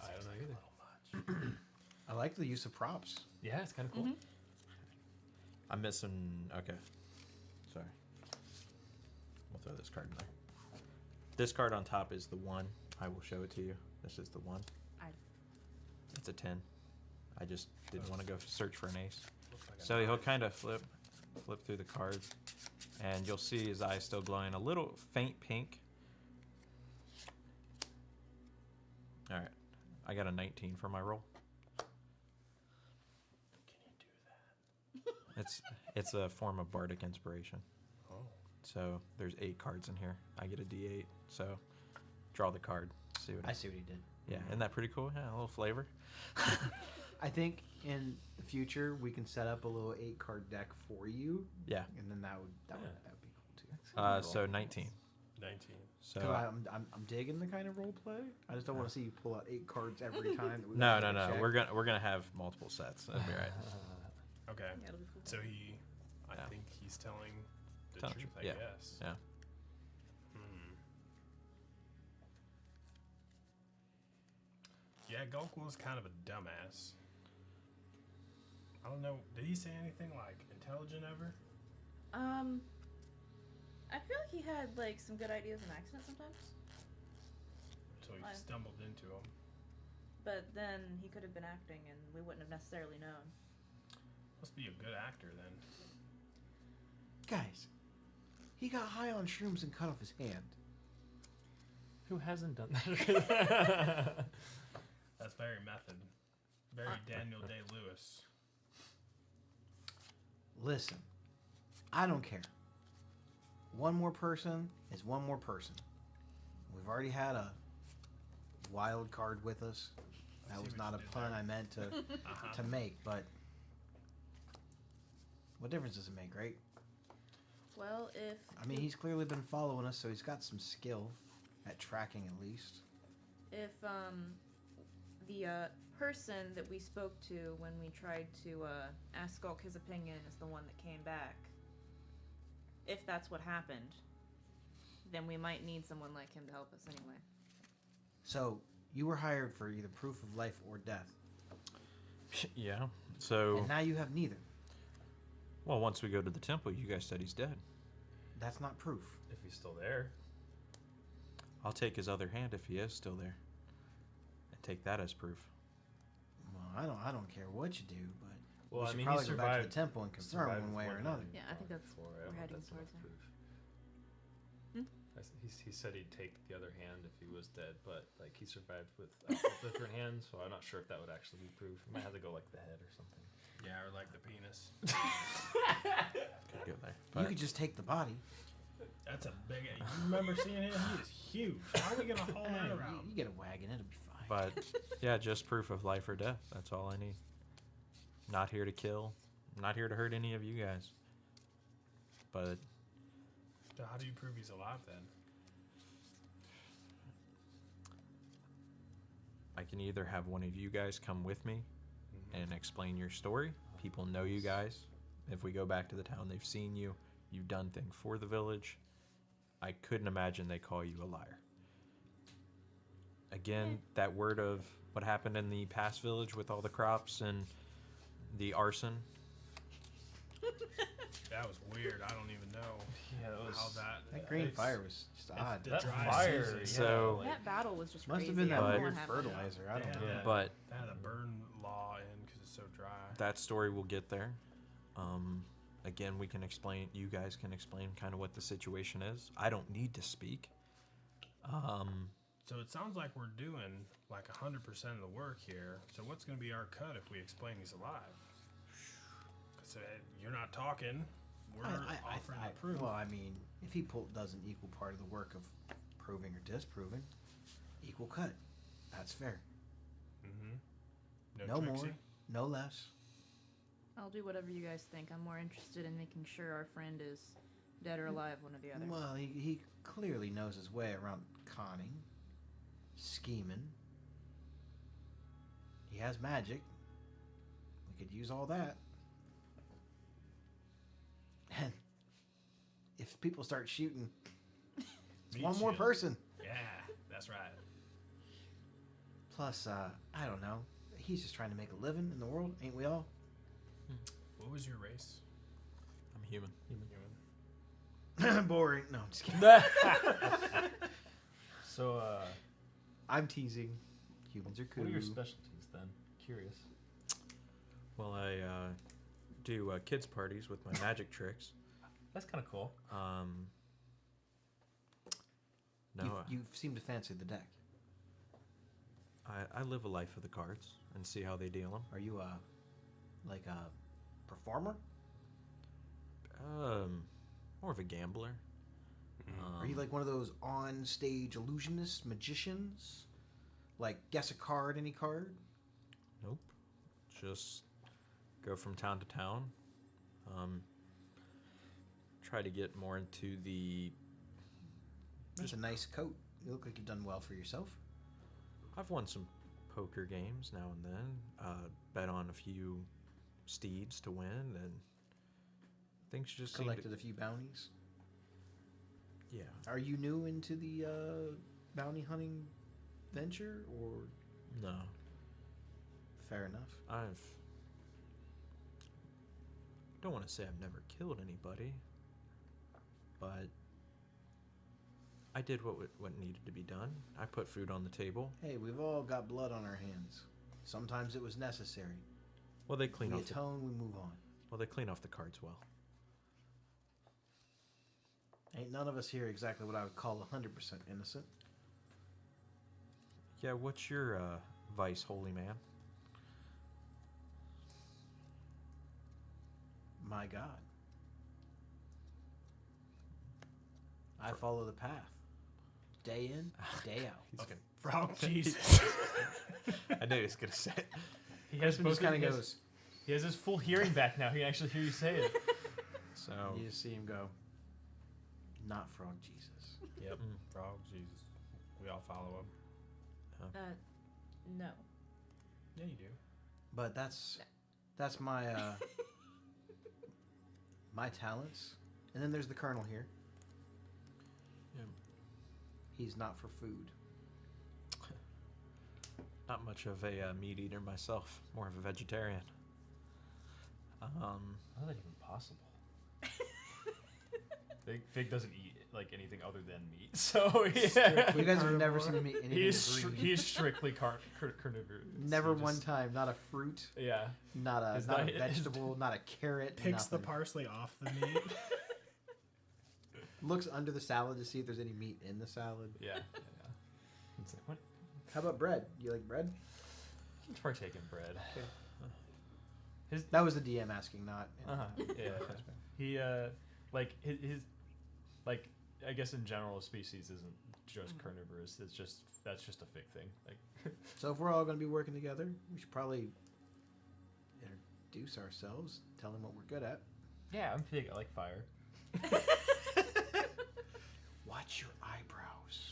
[SPEAKER 2] I don't know either.
[SPEAKER 1] I like the use of props.
[SPEAKER 2] Yeah, it's kind of cool.
[SPEAKER 4] Mhm.
[SPEAKER 5] I'm missing. Okay. Sorry. We'll throw this card in there. This card on top is the 1. I will show it to you. This is the 1. It's a 10. I just didn't want to go search for an ace.
[SPEAKER 3] Looks like a
[SPEAKER 5] So he'll
[SPEAKER 3] nine.
[SPEAKER 5] kind of flip through the cards, and you'll see his eyes still glowing a little faint pink. All right, I got a 19 for my roll.
[SPEAKER 3] Can you do that?
[SPEAKER 5] It's a form of bardic inspiration.
[SPEAKER 3] Oh.
[SPEAKER 5] So there's 8 cards in here. I get a D8. So draw the card. See what
[SPEAKER 1] I see what he did.
[SPEAKER 5] yeah, isn't that pretty cool? Yeah, a little flavor.
[SPEAKER 1] I think in the future we can set up a little 8-card deck for you,
[SPEAKER 5] Yeah.
[SPEAKER 1] and then that would
[SPEAKER 2] Yeah.
[SPEAKER 1] be cool too.
[SPEAKER 5] So 19.
[SPEAKER 3] 19.
[SPEAKER 5] So
[SPEAKER 1] 'Cause I'm digging the kind of role play. I just don't want to see you pull out 8 cards every time. That we
[SPEAKER 5] no,
[SPEAKER 1] gotta
[SPEAKER 5] no, no.
[SPEAKER 1] check.
[SPEAKER 5] We're gonna have multiple sets. That'll be right.
[SPEAKER 3] Okay.
[SPEAKER 4] Yeah, it'll be cool.
[SPEAKER 3] So I
[SPEAKER 5] Yeah.
[SPEAKER 3] think he's telling the
[SPEAKER 5] Telling
[SPEAKER 3] truth,
[SPEAKER 5] truth,
[SPEAKER 3] I
[SPEAKER 5] yeah.
[SPEAKER 3] guess.
[SPEAKER 5] Yeah.
[SPEAKER 3] Hmm. Yeah, Gulk was kind of a dumbass. I don't know. Did he say anything like intelligent ever?
[SPEAKER 4] I feel like he had like some good ideas in accident sometimes,
[SPEAKER 3] So he
[SPEAKER 4] Why?
[SPEAKER 3] stumbled into him.
[SPEAKER 4] but then he could have been acting, and we wouldn't have necessarily known.
[SPEAKER 3] Must be a good actor then.
[SPEAKER 1] Guys, he got high on shrooms and cut off his hand.
[SPEAKER 2] Who hasn't done that?
[SPEAKER 3] That's very method. Very Daniel Day-Lewis.
[SPEAKER 1] Listen, I don't care. One more person is one more person. We've already had a wild card with us.
[SPEAKER 3] I
[SPEAKER 1] That
[SPEAKER 3] see
[SPEAKER 1] was
[SPEAKER 3] what
[SPEAKER 1] not
[SPEAKER 3] you
[SPEAKER 1] a
[SPEAKER 3] did
[SPEAKER 1] pun
[SPEAKER 3] there.
[SPEAKER 1] I meant to
[SPEAKER 3] Uh-huh.
[SPEAKER 1] make, but what difference does it make, right?
[SPEAKER 4] Well, if
[SPEAKER 1] I mean, he's clearly been following us, so he's got some skill at tracking at least.
[SPEAKER 4] if the person that we spoke to when we tried to ask Skulk his opinion is the one that came back, if that's what happened, then we might need someone like him to help us anyway.
[SPEAKER 1] So you were hired for either proof of life or death,
[SPEAKER 5] Yeah. So
[SPEAKER 1] and now you have neither.
[SPEAKER 5] well, once we go to the temple, you guys said he's dead.
[SPEAKER 1] That's not proof.
[SPEAKER 2] if he's still there.
[SPEAKER 5] I'll take his other hand if he is still there, and take that as proof.
[SPEAKER 1] Well, I don't care what you do, but
[SPEAKER 2] Well,
[SPEAKER 1] we
[SPEAKER 2] I
[SPEAKER 1] should
[SPEAKER 2] mean,
[SPEAKER 1] probably
[SPEAKER 2] he
[SPEAKER 1] go back to
[SPEAKER 2] survived.
[SPEAKER 1] the temple and confirm
[SPEAKER 2] survived
[SPEAKER 1] one way or
[SPEAKER 2] with
[SPEAKER 1] another.
[SPEAKER 2] hand
[SPEAKER 4] Yeah, I think that's
[SPEAKER 2] before.
[SPEAKER 4] what
[SPEAKER 2] I
[SPEAKER 4] we're
[SPEAKER 2] don't know if
[SPEAKER 4] heading
[SPEAKER 2] that's
[SPEAKER 4] towards
[SPEAKER 2] enough
[SPEAKER 4] now.
[SPEAKER 2] proof.
[SPEAKER 4] Hmm?
[SPEAKER 2] He said he'd take the other hand if he was dead, but like he survived with a different hand, so I'm not sure if that would actually be proof. He might have to go like the head or something.
[SPEAKER 3] Yeah, or like the penis.
[SPEAKER 5] Could go there.
[SPEAKER 1] You could just take the body.
[SPEAKER 3] That's a big. You remember seeing him? He is huge. How are we gonna haul that around?
[SPEAKER 1] You get a wagon, it'll be fine.
[SPEAKER 5] But yeah, just proof of life or death. That's all I need. Not here to kill. Not here to hurt any of you guys. But
[SPEAKER 3] So how do you prove he's alive then?
[SPEAKER 5] can either have one of you guys come with me and explain your story. People know you guys. If we go back to the town, they've seen you. You've done things for the village. I couldn't imagine they call you a liar. Again, that word of what happened in the past village with all the crops and the arson.
[SPEAKER 3] That was weird. I don't even know
[SPEAKER 2] Yeah, that
[SPEAKER 3] how
[SPEAKER 2] was.
[SPEAKER 1] That green fire was just odd.
[SPEAKER 3] the
[SPEAKER 2] That
[SPEAKER 3] dry
[SPEAKER 2] fire.
[SPEAKER 3] season.
[SPEAKER 2] Yeah,
[SPEAKER 5] So-
[SPEAKER 2] like,
[SPEAKER 4] That battle was just
[SPEAKER 1] Must
[SPEAKER 4] crazy.
[SPEAKER 1] have been
[SPEAKER 4] I
[SPEAKER 1] that
[SPEAKER 4] don't know
[SPEAKER 1] weird
[SPEAKER 4] what happened.
[SPEAKER 1] fertilizer. I don't
[SPEAKER 3] Yeah.
[SPEAKER 1] know.
[SPEAKER 3] Yeah.
[SPEAKER 5] But
[SPEAKER 3] They had a burn law in because it's so dry.
[SPEAKER 5] that story will get there. Again, we can explain. You guys can explain kind of what the situation is. I don't need to speak.
[SPEAKER 3] So it sounds like we're doing like 100% of the work here. So what's going to be our cut if we explain he's alive? Because you're not talking. We're offering the proof.
[SPEAKER 1] Well, I mean, if he does an equal part of the work of proving or disproving, equal cut. That's fair.
[SPEAKER 3] Mm-hmm.
[SPEAKER 1] No more,
[SPEAKER 3] tricksy?
[SPEAKER 1] no less.
[SPEAKER 4] I'll do whatever you guys think. I'm more interested in making sure our friend is dead or alive, one or the other.
[SPEAKER 1] Well, he clearly knows his way around conning, scheming. He has magic. We could use all that. And if people start shooting, it's
[SPEAKER 3] Meat
[SPEAKER 1] one more
[SPEAKER 3] shield.
[SPEAKER 1] person.
[SPEAKER 3] Yeah, that's right.
[SPEAKER 1] Plus, I don't know. He's just trying to make a living in the world, ain't we all?
[SPEAKER 3] What was your race?
[SPEAKER 5] I'm human.
[SPEAKER 3] Human.
[SPEAKER 1] Boring. No, I'm just kidding.
[SPEAKER 2] So,
[SPEAKER 1] I'm teasing. Humans are cool.
[SPEAKER 2] what are your specialties then? Curious.
[SPEAKER 5] Well, I do kids parties with my magic tricks.
[SPEAKER 2] That's kind of cool.
[SPEAKER 5] No,
[SPEAKER 1] You seem to fancy the deck.
[SPEAKER 5] I live a life of the cards and see how they deal them.
[SPEAKER 1] Are you like a performer?
[SPEAKER 5] More of a gambler.
[SPEAKER 1] Are you like one of those on-stage illusionists, magicians? Like guess a card, any card?
[SPEAKER 5] Nope. Just go from town to town. Try to get more into the.
[SPEAKER 1] That's a nice coat. You look like you've done well for yourself.
[SPEAKER 5] I've won some poker games now and then. Bet on a few steeds to win, and things just seem to-
[SPEAKER 1] Collected a few bounties.
[SPEAKER 5] Yeah.
[SPEAKER 1] Are you new into the bounty hunting venture, or
[SPEAKER 5] No.
[SPEAKER 1] fair enough?
[SPEAKER 5] Don't want to say I've never killed anybody, but I did what needed to be done. I put food on the table.
[SPEAKER 1] Hey, we've all got blood on our hands. Sometimes it was necessary.
[SPEAKER 5] Well, they clean
[SPEAKER 1] We
[SPEAKER 5] off.
[SPEAKER 1] atone, we move on.
[SPEAKER 5] They clean off the cards well.
[SPEAKER 1] Ain't none of us here exactly what I would call 100% innocent.
[SPEAKER 5] Yeah. What's your vice, holy man?
[SPEAKER 1] My God. I follow the path. Day in, day out.
[SPEAKER 5] He's gonna,
[SPEAKER 3] Frog Jesus.
[SPEAKER 5] I knew he was gonna say it.
[SPEAKER 2] He has
[SPEAKER 1] Crispin just kind of
[SPEAKER 2] he has-
[SPEAKER 1] goes,
[SPEAKER 2] He has his full hearing back now. He can actually hear you say it.
[SPEAKER 5] So
[SPEAKER 1] you just see him go, not Frog Jesus.
[SPEAKER 3] Yep. Frog Jesus. We all follow him.
[SPEAKER 4] No.
[SPEAKER 3] Yeah, you do.
[SPEAKER 1] But that's my my talents. And then there's the Colonel here.
[SPEAKER 5] Yeah.
[SPEAKER 1] He's not for food.
[SPEAKER 5] not much of a meat eater myself. More of a vegetarian.
[SPEAKER 2] How is that even possible? Fig doesn't eat like anything other than meat, so yeah.
[SPEAKER 1] You guys have never seen me anything
[SPEAKER 2] He's
[SPEAKER 1] green.
[SPEAKER 2] strictly carnivorous.
[SPEAKER 1] Never
[SPEAKER 2] He
[SPEAKER 1] one
[SPEAKER 2] just-
[SPEAKER 1] time. Not a fruit.
[SPEAKER 2] Yeah.
[SPEAKER 1] Not a
[SPEAKER 2] His
[SPEAKER 1] not a
[SPEAKER 2] diet-
[SPEAKER 1] vegetable. Not a carrot.
[SPEAKER 3] Picks the
[SPEAKER 1] nothing.
[SPEAKER 3] parsley off the meat.
[SPEAKER 1] Looks under the salad to see if there's any meat in the salad.
[SPEAKER 2] Yeah. It's like, what?
[SPEAKER 1] How about bread? You like bread?
[SPEAKER 2] You can partake in bread.
[SPEAKER 1] That was the DM asking, not.
[SPEAKER 2] Yeah. He like his like I guess in general a species isn't just carnivorous. It's just that's just a fig thing. Like
[SPEAKER 1] So if we're all going to be working together, we should probably introduce ourselves, tell them what we're good at.
[SPEAKER 2] yeah, I'm fig. I like fire.
[SPEAKER 1] Watch your eyebrows.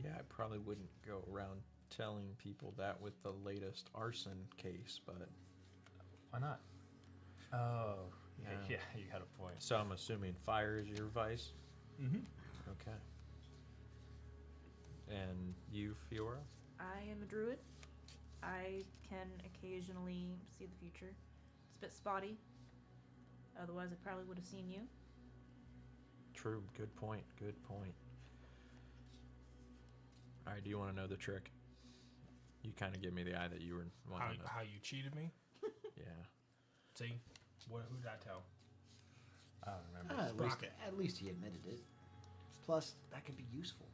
[SPEAKER 5] Yeah, I probably wouldn't go around telling people that with the latest arson case, but
[SPEAKER 2] Why not? Oh, yeah,
[SPEAKER 5] Yeah.
[SPEAKER 2] yeah, you got a point.
[SPEAKER 5] so I'm assuming fire is your vice.
[SPEAKER 2] Mm-hmm.
[SPEAKER 5] Okay. And you, Fiora?
[SPEAKER 4] I am a druid. I can occasionally see the future. It's a bit spotty. Otherwise, I probably would have seen you.
[SPEAKER 5] True. Good point. Good point. All right. Do you want to know the trick? You kind of give me the eye that you were wanting to.
[SPEAKER 3] How you cheated me?
[SPEAKER 5] Yeah.
[SPEAKER 3] See? Who did I tell?
[SPEAKER 2] I don't remember.
[SPEAKER 1] At least he admitted it. Plus, that could be useful.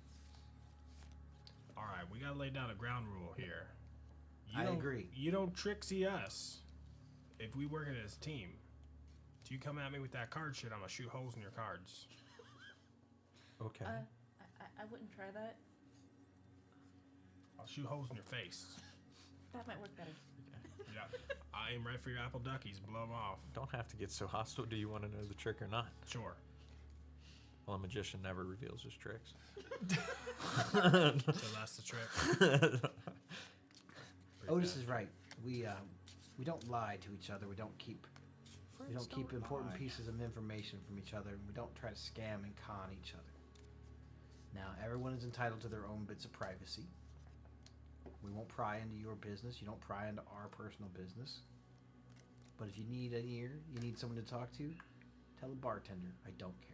[SPEAKER 3] All right, we gotta lay down a ground rule here.
[SPEAKER 1] I
[SPEAKER 3] don't-
[SPEAKER 1] agree.
[SPEAKER 3] You don't tricksy us if we work it as a team. If you come at me with that card shit, I'm gonna shoot holes in your cards.
[SPEAKER 5] Okay.
[SPEAKER 4] I wouldn't try that.
[SPEAKER 3] I'll shoot holes in your face.
[SPEAKER 4] That might work better.
[SPEAKER 3] Yeah, I aim right for your apple duckies. Blow them off.
[SPEAKER 5] Don't have to get so hostile. Do you want to know the trick or not?
[SPEAKER 3] Sure.
[SPEAKER 5] Well, a magician never reveals his tricks.
[SPEAKER 3] So that's the trick.
[SPEAKER 1] Otis is right. We don't lie to each other. We don't keep important pieces of information from each other. And we don't try to scam and con each other. Now, everyone is entitled to their own bits of privacy. We won't pry into your business. You don't pry into our personal business. But if you need an ear, you need someone to talk to, tell the bartender, I don't care.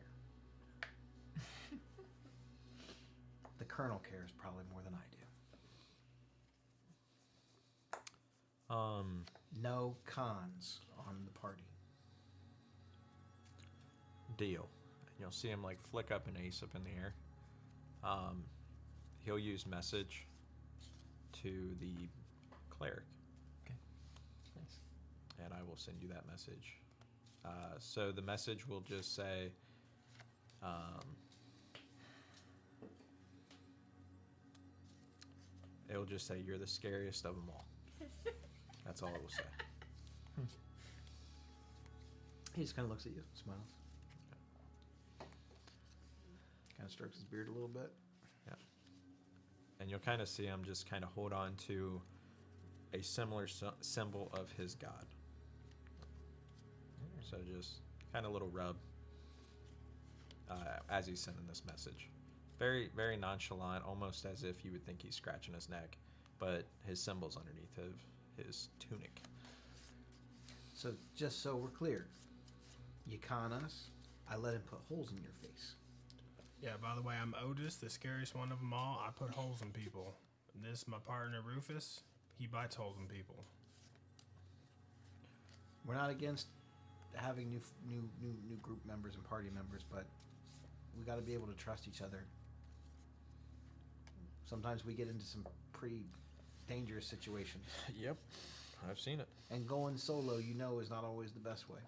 [SPEAKER 1] The Colonel cares probably more than I do. No cons on the party.
[SPEAKER 5] Deal. You'll see him like flick up an ace up in the air. He'll use message to the cleric.
[SPEAKER 2] Okay. Nice.
[SPEAKER 5] And I will send you that message. So the message will just say, it'll just say, you're the scariest of them all. That's all it will say.
[SPEAKER 1] He just kind of looks at you, smiles. Kind of strokes his beard a little bit.
[SPEAKER 5] And you'll kind of see him just kind of hold on to a similar symbol of his god. So just kind of a little rub as he's sending this message. Very, very nonchalant, almost as if you would think he's scratching his neck, but his symbol's underneath of his tunic.
[SPEAKER 1] So just so we're clear, you con us, I let him put holes in your face.
[SPEAKER 3] Yeah, by the way, I'm Otis, the scariest one of them all. I put holes in people. And this, my partner Rufus, he bites holes in people.
[SPEAKER 1] We're not against having new group members and party members, but we got to be able to trust each other. Sometimes we get into some pretty dangerous situations,
[SPEAKER 5] Yep, I've seen it.
[SPEAKER 1] and going solo, is not always the best way.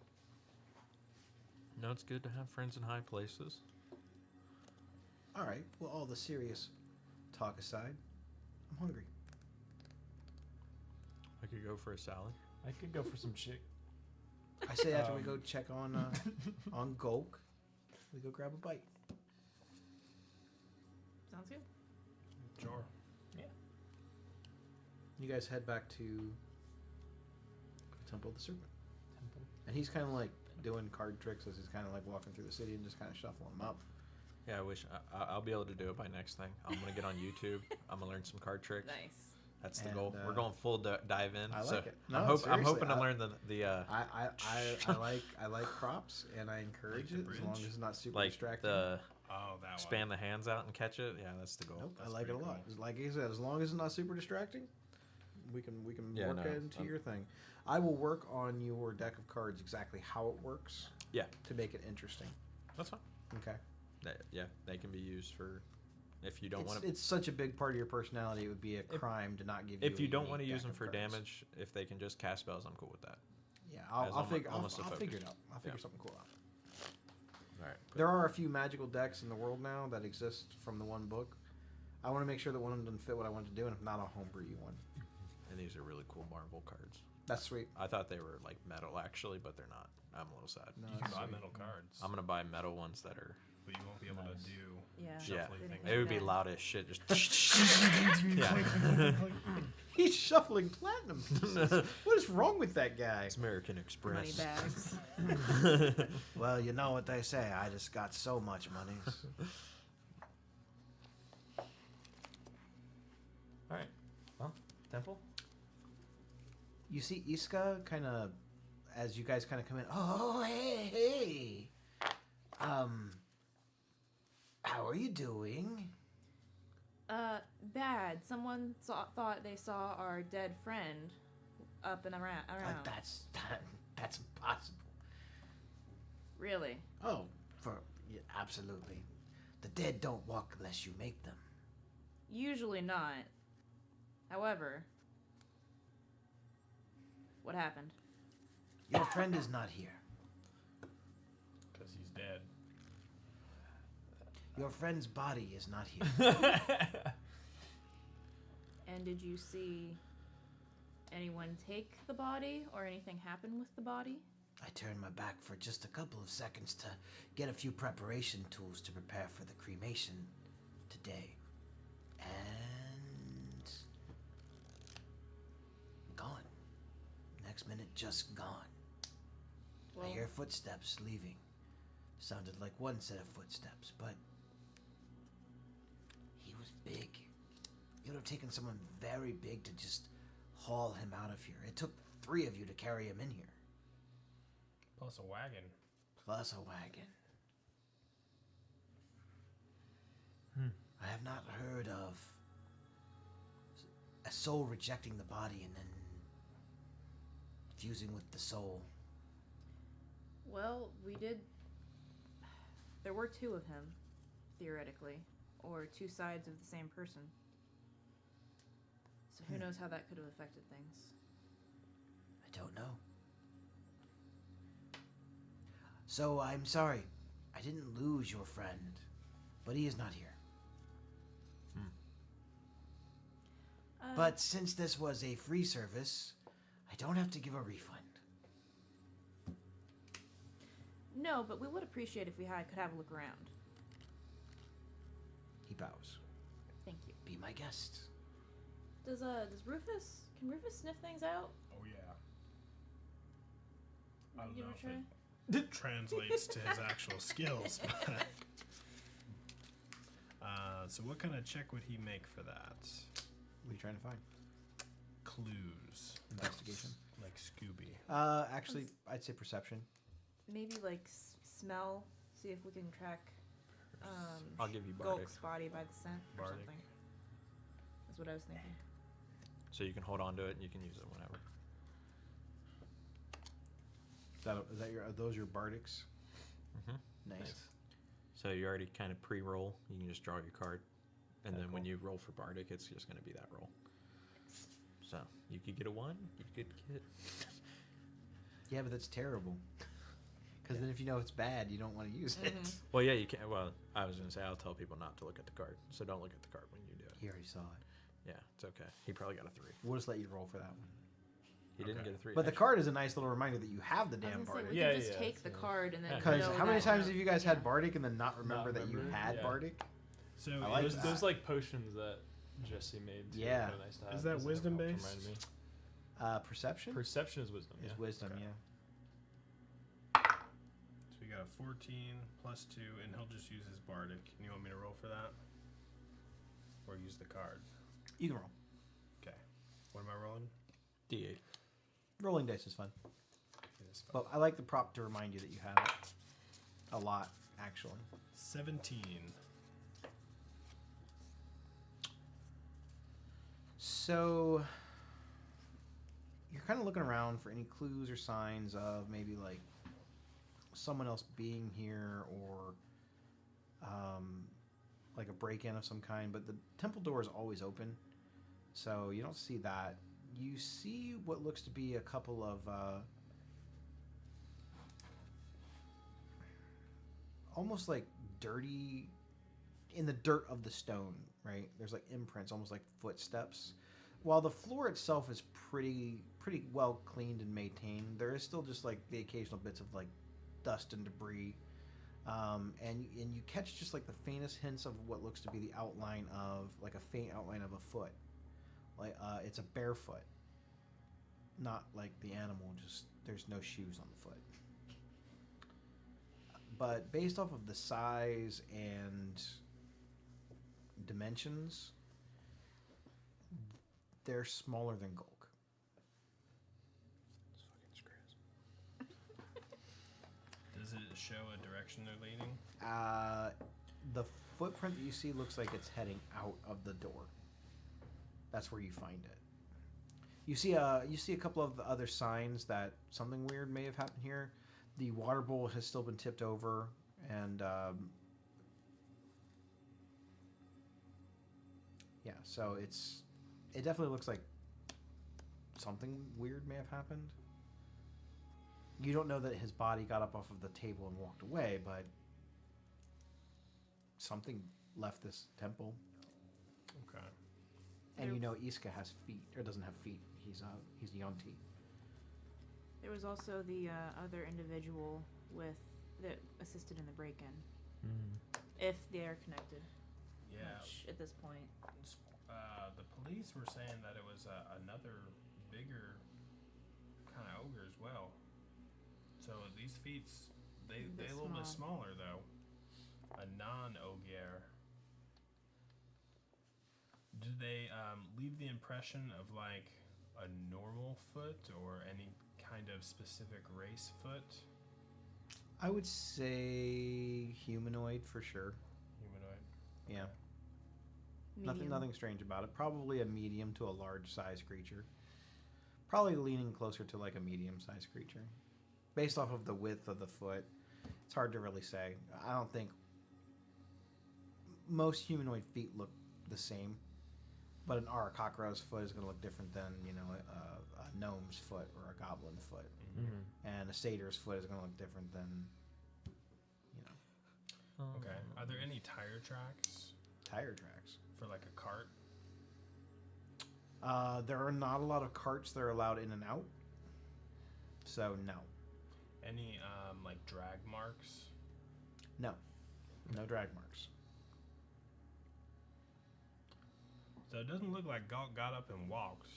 [SPEAKER 5] No, it's good to have friends in high places.
[SPEAKER 1] All right. Well, all the serious talk aside, I'm hungry.
[SPEAKER 5] I could go for a salad.
[SPEAKER 2] I could go for some chick.
[SPEAKER 1] I say after we go check on Gulk, we go grab a bite.
[SPEAKER 4] Sounds good.
[SPEAKER 3] Sure.
[SPEAKER 1] You guys head back to the Temple of the Serpent, and he's kind of like doing card tricks as he's kind of like walking through the city and just kind of shuffling them up.
[SPEAKER 5] Yeah, I wish I'll be able to do it by next thing. I'm gonna get on YouTube. I'm gonna learn some card tricks.
[SPEAKER 4] Nice.
[SPEAKER 5] That's the
[SPEAKER 1] And,
[SPEAKER 5] goal. We're going full dive in.
[SPEAKER 1] I like
[SPEAKER 5] so
[SPEAKER 1] it.
[SPEAKER 5] I'm,
[SPEAKER 1] No,
[SPEAKER 5] I'm
[SPEAKER 1] seriously,
[SPEAKER 5] hoping to learn the
[SPEAKER 1] I like props, and I encourage
[SPEAKER 3] Like
[SPEAKER 1] it
[SPEAKER 3] the
[SPEAKER 1] as long as
[SPEAKER 3] bridge?
[SPEAKER 1] it's not super
[SPEAKER 5] like
[SPEAKER 1] distracting.
[SPEAKER 5] the
[SPEAKER 3] Oh, that
[SPEAKER 5] span the hands out and catch it. Yeah, that's the goal.
[SPEAKER 1] Nope, I
[SPEAKER 3] That's
[SPEAKER 1] like it a
[SPEAKER 3] pretty
[SPEAKER 1] lot.
[SPEAKER 3] cool.
[SPEAKER 1] Like I said, as long as it's not super distracting, we can
[SPEAKER 5] Yeah,
[SPEAKER 1] work
[SPEAKER 5] no,
[SPEAKER 1] it into
[SPEAKER 5] I'm-
[SPEAKER 1] your thing. I will work on your deck of cards exactly how it works.
[SPEAKER 5] Yeah.
[SPEAKER 1] To make it interesting.
[SPEAKER 5] That's fine.
[SPEAKER 1] Okay.
[SPEAKER 5] They can be used for if you don't want to.
[SPEAKER 1] It's such a big part of your personality. It would be a crime to not give you.
[SPEAKER 5] If you
[SPEAKER 1] a
[SPEAKER 5] don't want to
[SPEAKER 1] unique
[SPEAKER 5] use
[SPEAKER 1] deck
[SPEAKER 5] them
[SPEAKER 1] of
[SPEAKER 5] for
[SPEAKER 1] cards.
[SPEAKER 5] damage, if they can just cast spells, I'm cool with that.
[SPEAKER 1] Yeah,
[SPEAKER 5] As
[SPEAKER 1] I'll
[SPEAKER 5] almo-
[SPEAKER 1] figure.
[SPEAKER 5] almost a
[SPEAKER 1] I'll figure it
[SPEAKER 5] focus.
[SPEAKER 1] out. I'll figure
[SPEAKER 5] Yeah.
[SPEAKER 1] something cool out.
[SPEAKER 5] All right.
[SPEAKER 1] There are a few magical decks in the world now that exist from the one book. I want to make sure that one of them doesn't fit what I want to do, and if not, I'll homebrew you one.
[SPEAKER 5] And these are really cool Marvel cards.
[SPEAKER 1] That's sweet.
[SPEAKER 5] I thought they were like metal actually, but they're not. I'm a little sad.
[SPEAKER 1] No,
[SPEAKER 3] You can
[SPEAKER 1] that's
[SPEAKER 3] buy
[SPEAKER 1] sweet.
[SPEAKER 3] metal cards.
[SPEAKER 5] I'm gonna buy metal ones that are
[SPEAKER 3] but you won't be able
[SPEAKER 2] Nice.
[SPEAKER 3] to do
[SPEAKER 4] Yeah.
[SPEAKER 3] shuffly
[SPEAKER 4] Didn't
[SPEAKER 3] things.
[SPEAKER 4] think
[SPEAKER 5] It would be
[SPEAKER 4] that.
[SPEAKER 5] loud as shit. Just yeah.
[SPEAKER 1] He's shuffling platinum pieces. What is wrong with that guy?
[SPEAKER 5] It's American
[SPEAKER 4] Money
[SPEAKER 5] Express.
[SPEAKER 4] bags.
[SPEAKER 6] Well, you know what they say. I just got so much money.
[SPEAKER 2] All right. Well, temple.
[SPEAKER 1] You see Iska kind of, as you guys kind of come in. Oh, hey.
[SPEAKER 6] How are you doing?
[SPEAKER 4] Bad. Someone thought they saw our dead friend up and around.
[SPEAKER 6] That's impossible.
[SPEAKER 4] Really?
[SPEAKER 6] Oh, yeah, absolutely. The dead don't walk unless you make them.
[SPEAKER 4] Usually not. However, what happened?
[SPEAKER 6] Your friend is not here.
[SPEAKER 3] Because he's dead.
[SPEAKER 6] Your friend's body is not here.
[SPEAKER 4] And did you see anyone take the body or anything happen with the body?
[SPEAKER 6] I turned my back for just a couple of seconds to get a few preparation tools to prepare for the cremation today. And gone. Next minute, just gone.
[SPEAKER 4] Well,
[SPEAKER 6] I hear footsteps leaving. Sounded like one set of footsteps, but he was big. It would have taken someone very big to just haul him out of here. It took 3 of you to carry him in here.
[SPEAKER 3] Plus a wagon.
[SPEAKER 6] Plus a wagon. I have not heard of a soul rejecting the body and then fusing with the soul.
[SPEAKER 4] well, we did. There were 2 of him, theoretically, or 2 sides of the same person. So who knows how that could have affected things?
[SPEAKER 6] I don't know. So I'm sorry. I didn't lose your friend, but he is not here. But since this was a free service, I don't have to give a refund.
[SPEAKER 4] No, but we would appreciate if we could have a look around.
[SPEAKER 1] He bows.
[SPEAKER 4] Thank you.
[SPEAKER 6] Be my guest.
[SPEAKER 4] Does Rufus? Can Rufus sniff things out?
[SPEAKER 3] Oh, yeah. I don't
[SPEAKER 4] Give
[SPEAKER 3] know
[SPEAKER 4] it a try.
[SPEAKER 3] if it translates to his actual skills, but... so what kind of check would he make for that?
[SPEAKER 1] What are you trying to find?
[SPEAKER 3] Clues.
[SPEAKER 1] Investigation.
[SPEAKER 3] Like Scooby.
[SPEAKER 1] Actually, I'd say perception.
[SPEAKER 4] Maybe like smell. See if we can track
[SPEAKER 5] I'll give you Bardic.
[SPEAKER 4] Gulk's body by the scent or
[SPEAKER 3] Bardic.
[SPEAKER 4] something. That's what I was thinking.
[SPEAKER 5] So you can hold on to it and you can use it whenever.
[SPEAKER 1] Is that are those your bardics?
[SPEAKER 5] Mhm.
[SPEAKER 1] Nice.
[SPEAKER 5] So you already kind of pre-roll. You can just draw your card, and
[SPEAKER 1] Okay,
[SPEAKER 5] then when
[SPEAKER 1] cool.
[SPEAKER 5] you roll for Bardic, it's just going to be that roll. So you could get a 1. You could get.
[SPEAKER 1] Yeah, but that's terrible. Because then if you know it's bad, you don't want to use it.
[SPEAKER 4] Mhm.
[SPEAKER 5] Well, yeah, you can. Well, I was going to say I'll tell people not to look at the card, so don't look at the card when you do it.
[SPEAKER 1] He already saw it.
[SPEAKER 5] Yeah, it's okay. He probably got a 3.
[SPEAKER 1] We'll just let you roll for that one.
[SPEAKER 5] He didn't
[SPEAKER 3] Okay.
[SPEAKER 5] get a 3.
[SPEAKER 1] But the card is a nice little reminder that you have the
[SPEAKER 4] I was
[SPEAKER 1] damn
[SPEAKER 4] gonna say,
[SPEAKER 1] bardic.
[SPEAKER 4] we
[SPEAKER 2] Yeah,
[SPEAKER 4] can just
[SPEAKER 2] yeah,
[SPEAKER 4] take the
[SPEAKER 2] yeah.
[SPEAKER 4] card and then.
[SPEAKER 5] Yeah.
[SPEAKER 1] Because
[SPEAKER 4] know
[SPEAKER 1] how many
[SPEAKER 4] that,
[SPEAKER 1] times have you guys
[SPEAKER 4] yeah.
[SPEAKER 1] had bardic and then not remember that you
[SPEAKER 2] remember?
[SPEAKER 1] had
[SPEAKER 2] Yeah.
[SPEAKER 1] bardic?
[SPEAKER 3] So
[SPEAKER 1] I like
[SPEAKER 3] is
[SPEAKER 1] that.
[SPEAKER 2] Those like potions that Jesse made. Too, are
[SPEAKER 1] Yeah.
[SPEAKER 2] kinda nice to have.
[SPEAKER 3] Is that
[SPEAKER 2] Doesn't
[SPEAKER 3] wisdom
[SPEAKER 2] help
[SPEAKER 3] based?
[SPEAKER 2] remind me.
[SPEAKER 1] Perception
[SPEAKER 2] Perception is wisdom.
[SPEAKER 1] is
[SPEAKER 2] Yeah.
[SPEAKER 1] wisdom,
[SPEAKER 3] Okay.
[SPEAKER 1] yeah.
[SPEAKER 3] So we got a 14 plus 2, and he'll just use his bardic. And you want me to roll for that? Or use the card?
[SPEAKER 1] You can roll.
[SPEAKER 3] Okay. What am I rolling?
[SPEAKER 5] D8.
[SPEAKER 1] Rolling dice is fun.
[SPEAKER 3] It is fine.
[SPEAKER 1] But I like the prop to remind you that you have it. A lot, actually.
[SPEAKER 3] 17.
[SPEAKER 1] So you're kind of looking around for any clues or signs of maybe like someone else being here or like a break-in of some kind, but the temple door is always open, so you don't see that. You see what looks to be a couple of almost like dirty in the dirt of the stone, right? There's like imprints, almost like footsteps. While the floor itself is pretty well cleaned and maintained, there is still just like the occasional bits of like dust and debris. and you catch just like the faintest hints of what looks to be the outline of like a faint outline of a foot. Like it's a bare foot, not like the animal. Just there's no shoes on the foot. But based off of the size and dimensions, they're smaller than Gulk.
[SPEAKER 3] Does it show a direction they're leading?
[SPEAKER 1] The footprint that you see looks like it's heading out of the door. That's where you find it. You see a couple of the other signs that something weird may have happened here. The water bowl has still been tipped over, and yeah, so it definitely looks like something weird may have happened. You don't know that his body got up off of the table and walked away, but something left this temple.
[SPEAKER 3] Okay.
[SPEAKER 1] And you know Iska has feet, or doesn't have feet. He's Yonti.
[SPEAKER 4] There was also the other individual that assisted in the break-in. If they are connected.
[SPEAKER 3] Yeah.
[SPEAKER 4] Which, at this point.
[SPEAKER 3] The police were saying that it was another bigger kind of ogre as well. So these feats, they a little bit smaller though. A non-ogre. Did they leave the impression of like a normal foot or any kind of specific race foot?
[SPEAKER 1] I would say humanoid for sure.
[SPEAKER 3] Humanoid.
[SPEAKER 1] Yeah.
[SPEAKER 4] Medium.
[SPEAKER 1] Nothing strange about it. Probably a medium to a large size creature. Probably leaning closer to like a medium sized creature. Based off of the width of the foot, it's hard to really say. I don't think most humanoid feet look the same, but an Arakakara's foot is going to look different than a gnome's foot or a goblin foot, and a satyr's foot is going to look different than
[SPEAKER 3] Okay. Are there any tire tracks
[SPEAKER 1] tire tracks.
[SPEAKER 3] for like a cart?
[SPEAKER 1] There are not a lot of carts that are allowed in and out, so no.
[SPEAKER 3] Any like drag marks?
[SPEAKER 1] No drag marks.
[SPEAKER 3] So it doesn't look like Galt got up and walked.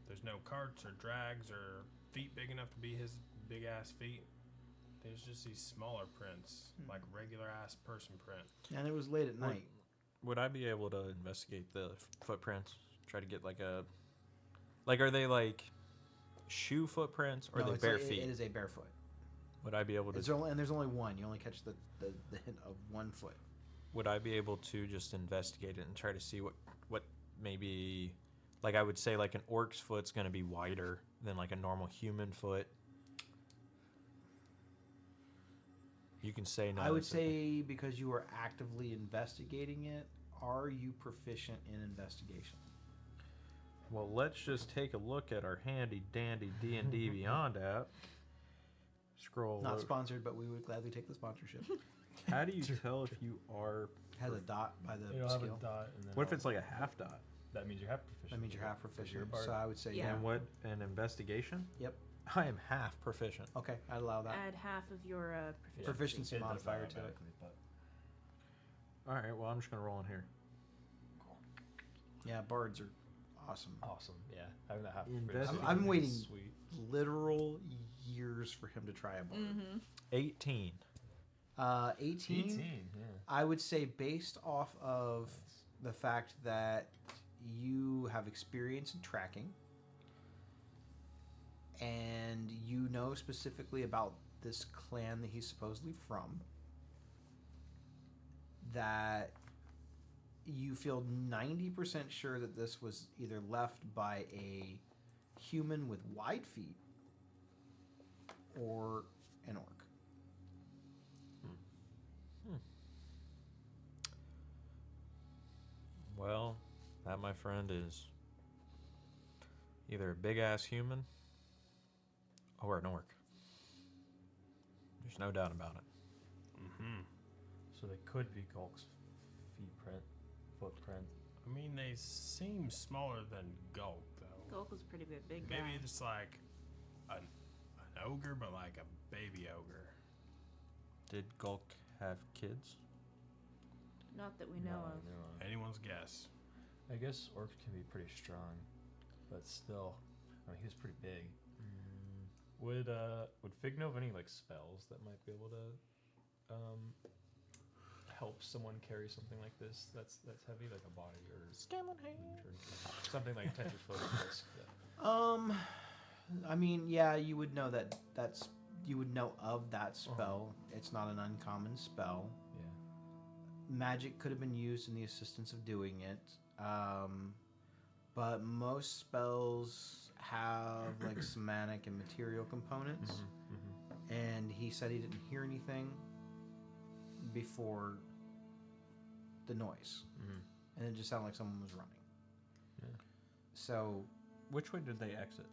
[SPEAKER 3] There's no carts or drags or feet big enough to be his big ass feet. There's just these smaller prints, like regular ass person print.
[SPEAKER 1] And it was late at night.
[SPEAKER 5] Would I be able to investigate the footprints? Try to get are they like shoe footprints or
[SPEAKER 1] No,
[SPEAKER 5] are they
[SPEAKER 1] it's
[SPEAKER 5] bare
[SPEAKER 1] a-
[SPEAKER 5] feet?
[SPEAKER 1] It is a barefoot.
[SPEAKER 5] Would I be able to?
[SPEAKER 1] And there's only one. You only catch the hint of 1 foot.
[SPEAKER 5] Would I be able to just investigate it and try to see what maybe, like I would say like an orc's foot's going to be wider than like a normal human foot. You can say no.
[SPEAKER 1] I would say because you are actively investigating it, are you proficient in investigation?
[SPEAKER 5] Well, let's just take a look at our handy dandy D&D Beyond app. Scroll.
[SPEAKER 1] Not
[SPEAKER 5] over.
[SPEAKER 1] sponsored, but we would gladly take the sponsorship.
[SPEAKER 5] How do you tell if you are?
[SPEAKER 1] Has a dot by the
[SPEAKER 2] You'll have a
[SPEAKER 1] skill.
[SPEAKER 2] dot. And then
[SPEAKER 5] What if it's like a half dot?
[SPEAKER 2] that means you're half proficient?
[SPEAKER 1] That means you're half
[SPEAKER 2] Because
[SPEAKER 1] proficient.
[SPEAKER 2] you're a bard.
[SPEAKER 1] So I would say
[SPEAKER 4] Yeah.
[SPEAKER 1] yeah.
[SPEAKER 5] And what an investigation?
[SPEAKER 1] Yep.
[SPEAKER 5] I am half proficient.
[SPEAKER 1] Okay, I'd allow that.
[SPEAKER 4] Add half of your
[SPEAKER 2] Yeah,
[SPEAKER 1] Proficiency
[SPEAKER 2] it does that
[SPEAKER 1] modifier to it.
[SPEAKER 2] automatically, but
[SPEAKER 5] All right. Well, I'm just gonna roll in here.
[SPEAKER 1] Yeah, bards are awesome.
[SPEAKER 2] awesome. Yeah, having that half.
[SPEAKER 5] Investigate.
[SPEAKER 1] I'm waiting.
[SPEAKER 2] Sweet.
[SPEAKER 1] Literal years for him to try a bard.
[SPEAKER 5] 18.
[SPEAKER 1] 18.
[SPEAKER 2] 18. Yeah.
[SPEAKER 1] I would say based off of the fact that you have experience in tracking and you know specifically about this clan that he's supposedly from, that you feel 90% sure that this was either left by a human with wide feet or an orc.
[SPEAKER 5] Well, that, my friend, is either a big ass human or an orc. There's no doubt about it.
[SPEAKER 3] Mm-hmm.
[SPEAKER 2] So they could be Gulk's footprint.
[SPEAKER 3] I mean, they seem smaller than Gulk, though.
[SPEAKER 4] Gulk was pretty big guy.
[SPEAKER 3] Maybe it's like an ogre, but like a baby ogre.
[SPEAKER 5] Did Gulk have kids?
[SPEAKER 4] Not that we know of.
[SPEAKER 3] Anyone's guess.
[SPEAKER 2] I guess orcs can be pretty strong, but still, I mean, he was pretty big. Would Fig know of any like spells that might be able to help someone carry something like this that's heavy, like a body or something like Tetris floating disc?
[SPEAKER 1] I mean, yeah, you would know you would know of that spell. It's not an uncommon spell.
[SPEAKER 2] Yeah.
[SPEAKER 1] Magic could have been used in the assistance of doing it. But most spells have like somatic and material components. And he said he didn't hear anything before the noise. And it just sounded like someone was running.
[SPEAKER 2] Yeah.
[SPEAKER 1] So,
[SPEAKER 5] Which way did they exit?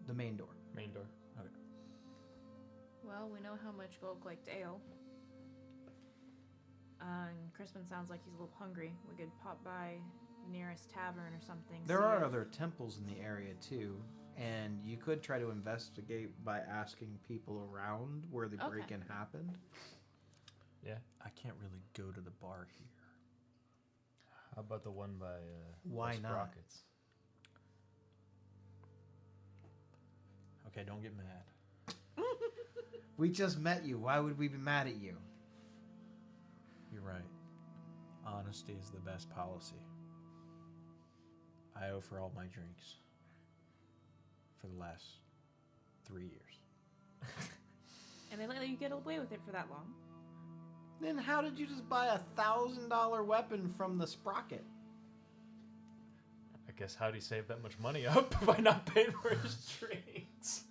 [SPEAKER 1] the main door.
[SPEAKER 2] Main door.
[SPEAKER 5] Okay.
[SPEAKER 4] Well, we know how much Gulk liked ale. And Crispin sounds like he's a little hungry. We could pop by the nearest tavern or something.
[SPEAKER 1] There
[SPEAKER 4] see
[SPEAKER 1] are
[SPEAKER 4] if-
[SPEAKER 1] other temples in the area too, and you could try to investigate by asking people around where the
[SPEAKER 4] Okay.
[SPEAKER 1] break-in happened.
[SPEAKER 2] Yeah.
[SPEAKER 5] I can't really go to the bar here.
[SPEAKER 2] How about the one by
[SPEAKER 1] Why not?
[SPEAKER 2] Sprockets?
[SPEAKER 5] Okay, don't get mad.
[SPEAKER 1] We just met you. Why would we be mad at you?
[SPEAKER 5] You're right. Honesty is the best policy. I owe for all my drinks for the last 3 years.
[SPEAKER 4] And they let you get away with it for that long.
[SPEAKER 1] Then how did you just buy $1,000 weapon from the sprocket?
[SPEAKER 2] I guess how'd he save that much money up by not paying for his drinks?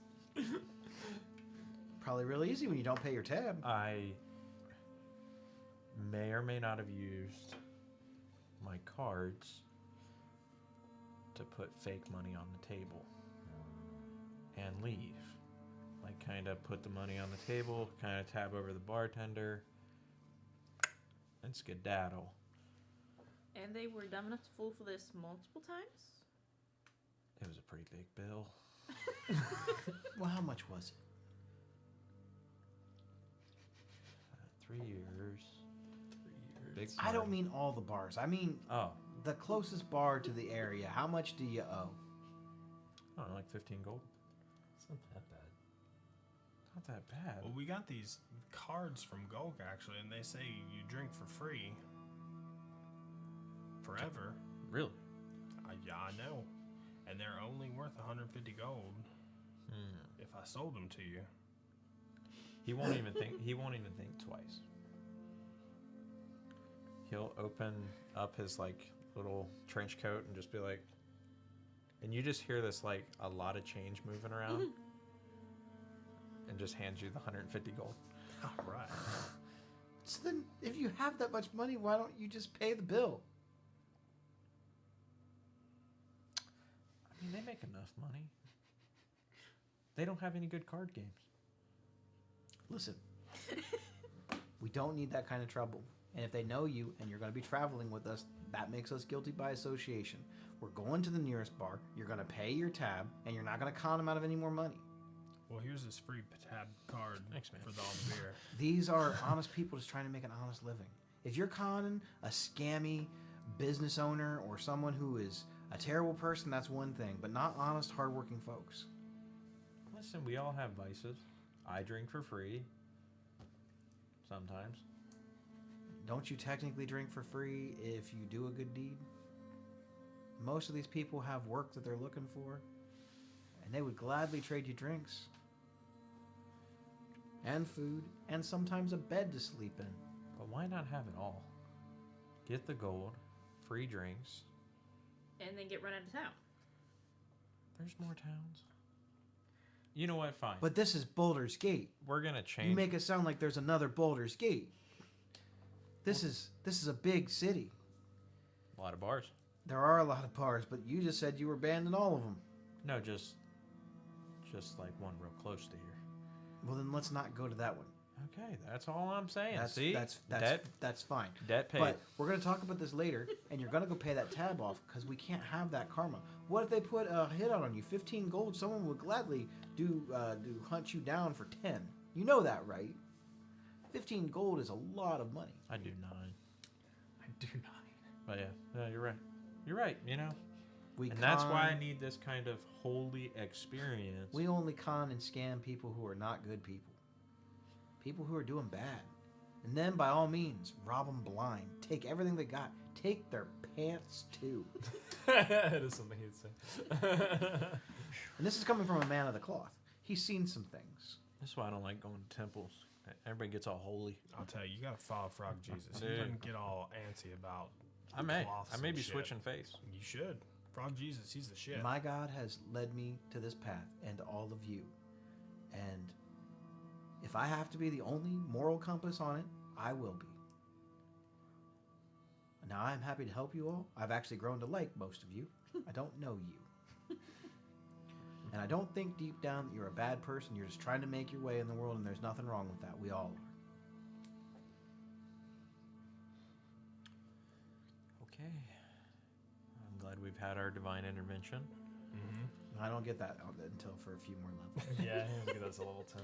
[SPEAKER 1] Probably really easy when you don't pay your tab.
[SPEAKER 5] I may or may not have used my cards to put fake money on the table and leave. Like, kind of put the money on the table, kind of tab over the bartender, and skedaddle.
[SPEAKER 4] And they were dumb enough to fool for this multiple times?
[SPEAKER 5] It was a pretty big bill.
[SPEAKER 1] Well, how much was it?
[SPEAKER 5] 3 years. Big
[SPEAKER 1] I don't
[SPEAKER 5] party.
[SPEAKER 1] mean all the bars. I mean
[SPEAKER 5] Oh,
[SPEAKER 1] the closest bar to the area. How much do you owe?
[SPEAKER 5] I don't know, like 15 gold.
[SPEAKER 2] It's not that bad.
[SPEAKER 5] Not that bad.
[SPEAKER 3] Well, we got these cards from Gulk actually, and they say you drink for free forever.
[SPEAKER 5] Really?
[SPEAKER 3] Yeah, I know. And they're only worth 150 gold if I sold them to you.
[SPEAKER 5] He won't even think. He won't even think twice. He'll open up his like little trench coat and just be like, and you just hear this like a lot of change moving around, and just hands you the 150 gold.
[SPEAKER 3] All right.
[SPEAKER 1] So then, if you have that much money, why don't you just pay the bill?
[SPEAKER 5] I mean, they make enough money. They don't have any good card games.
[SPEAKER 1] Listen, we don't need that kind of trouble. And if they know you and you're going to be traveling with us, that makes us guilty by association. We're going to the nearest bar. You're going to pay your tab, and you're not going to con them out of any more money.
[SPEAKER 3] Well, here's this free tab card
[SPEAKER 5] Thanks, man.
[SPEAKER 3] for all the beer.
[SPEAKER 1] These are honest people just trying to make an honest living. If you're conning a scammy business owner or someone who is a terrible person, that's one thing, but not honest, hardworking folks.
[SPEAKER 5] Listen, we all have vices. I drink for free. Sometimes.
[SPEAKER 1] Don't you technically drink for free if you do a good deed? Most of these people have work that they're looking for, and they would gladly trade you drinks and food and sometimes a bed to sleep in.
[SPEAKER 5] But why not have it all? Get the gold, free drinks.
[SPEAKER 4] And then get run out of town.
[SPEAKER 5] There's more towns. You know what? Fine.
[SPEAKER 1] But this is Boulder's Gate.
[SPEAKER 5] We're gonna change.
[SPEAKER 1] You make it sound like there's another Boulder's Gate. This is a big city.
[SPEAKER 5] a lot of bars.
[SPEAKER 1] There are a lot of bars, but you just said you were banned in all of them.
[SPEAKER 5] No, just like one real close to here.
[SPEAKER 1] Well, then let's not go to that one.
[SPEAKER 5] Okay, that's all I'm saying.
[SPEAKER 1] That's
[SPEAKER 5] See,
[SPEAKER 1] that's fine.
[SPEAKER 5] debt paid.
[SPEAKER 1] But we're going to talk about this later, and you're going to go pay that tab off because we can't have that karma. What if they put a hit out on you, 15 gold? Someone would gladly do hunt you down for 10. You know that, right? 15 gold is a lot of money.
[SPEAKER 5] I do 9.
[SPEAKER 2] I do not.
[SPEAKER 5] But yeah, you're right. You're right.
[SPEAKER 1] We
[SPEAKER 5] That's why I
[SPEAKER 1] con-
[SPEAKER 5] need this kind of holy experience.
[SPEAKER 1] We only con and scam people who are not good people. People who are doing bad. And then, by all means, rob them blind. Take everything they got. Take their pants, too.
[SPEAKER 2] That is something he'd say.
[SPEAKER 1] And this is coming from a man of the cloth. He's seen some things.
[SPEAKER 5] That's why I don't like going to temples. Everybody gets all holy.
[SPEAKER 3] I'll tell you, you gotta follow Frog Jesus. He
[SPEAKER 5] Dude.
[SPEAKER 3] doesn't get all antsy about
[SPEAKER 5] I may
[SPEAKER 3] cloths
[SPEAKER 5] be
[SPEAKER 3] and shit.
[SPEAKER 5] switching faith.
[SPEAKER 3] You should. Frog Jesus, he's the shit.
[SPEAKER 1] My God has led me to this path and to all of you. And if I have to be the only moral compass on it, I will be. Now, I'm happy to help you all. I've actually grown to like most of you. I don't know you. And I don't think deep down that you're a bad person. You're just trying to make your way in the world, and there's nothing wrong with that. We all are.
[SPEAKER 5] Okay. I'm glad we've had our divine intervention.
[SPEAKER 3] Mm-hmm.
[SPEAKER 1] I don't get that until for a few more levels.
[SPEAKER 2] Yeah, he'll get us a level 10.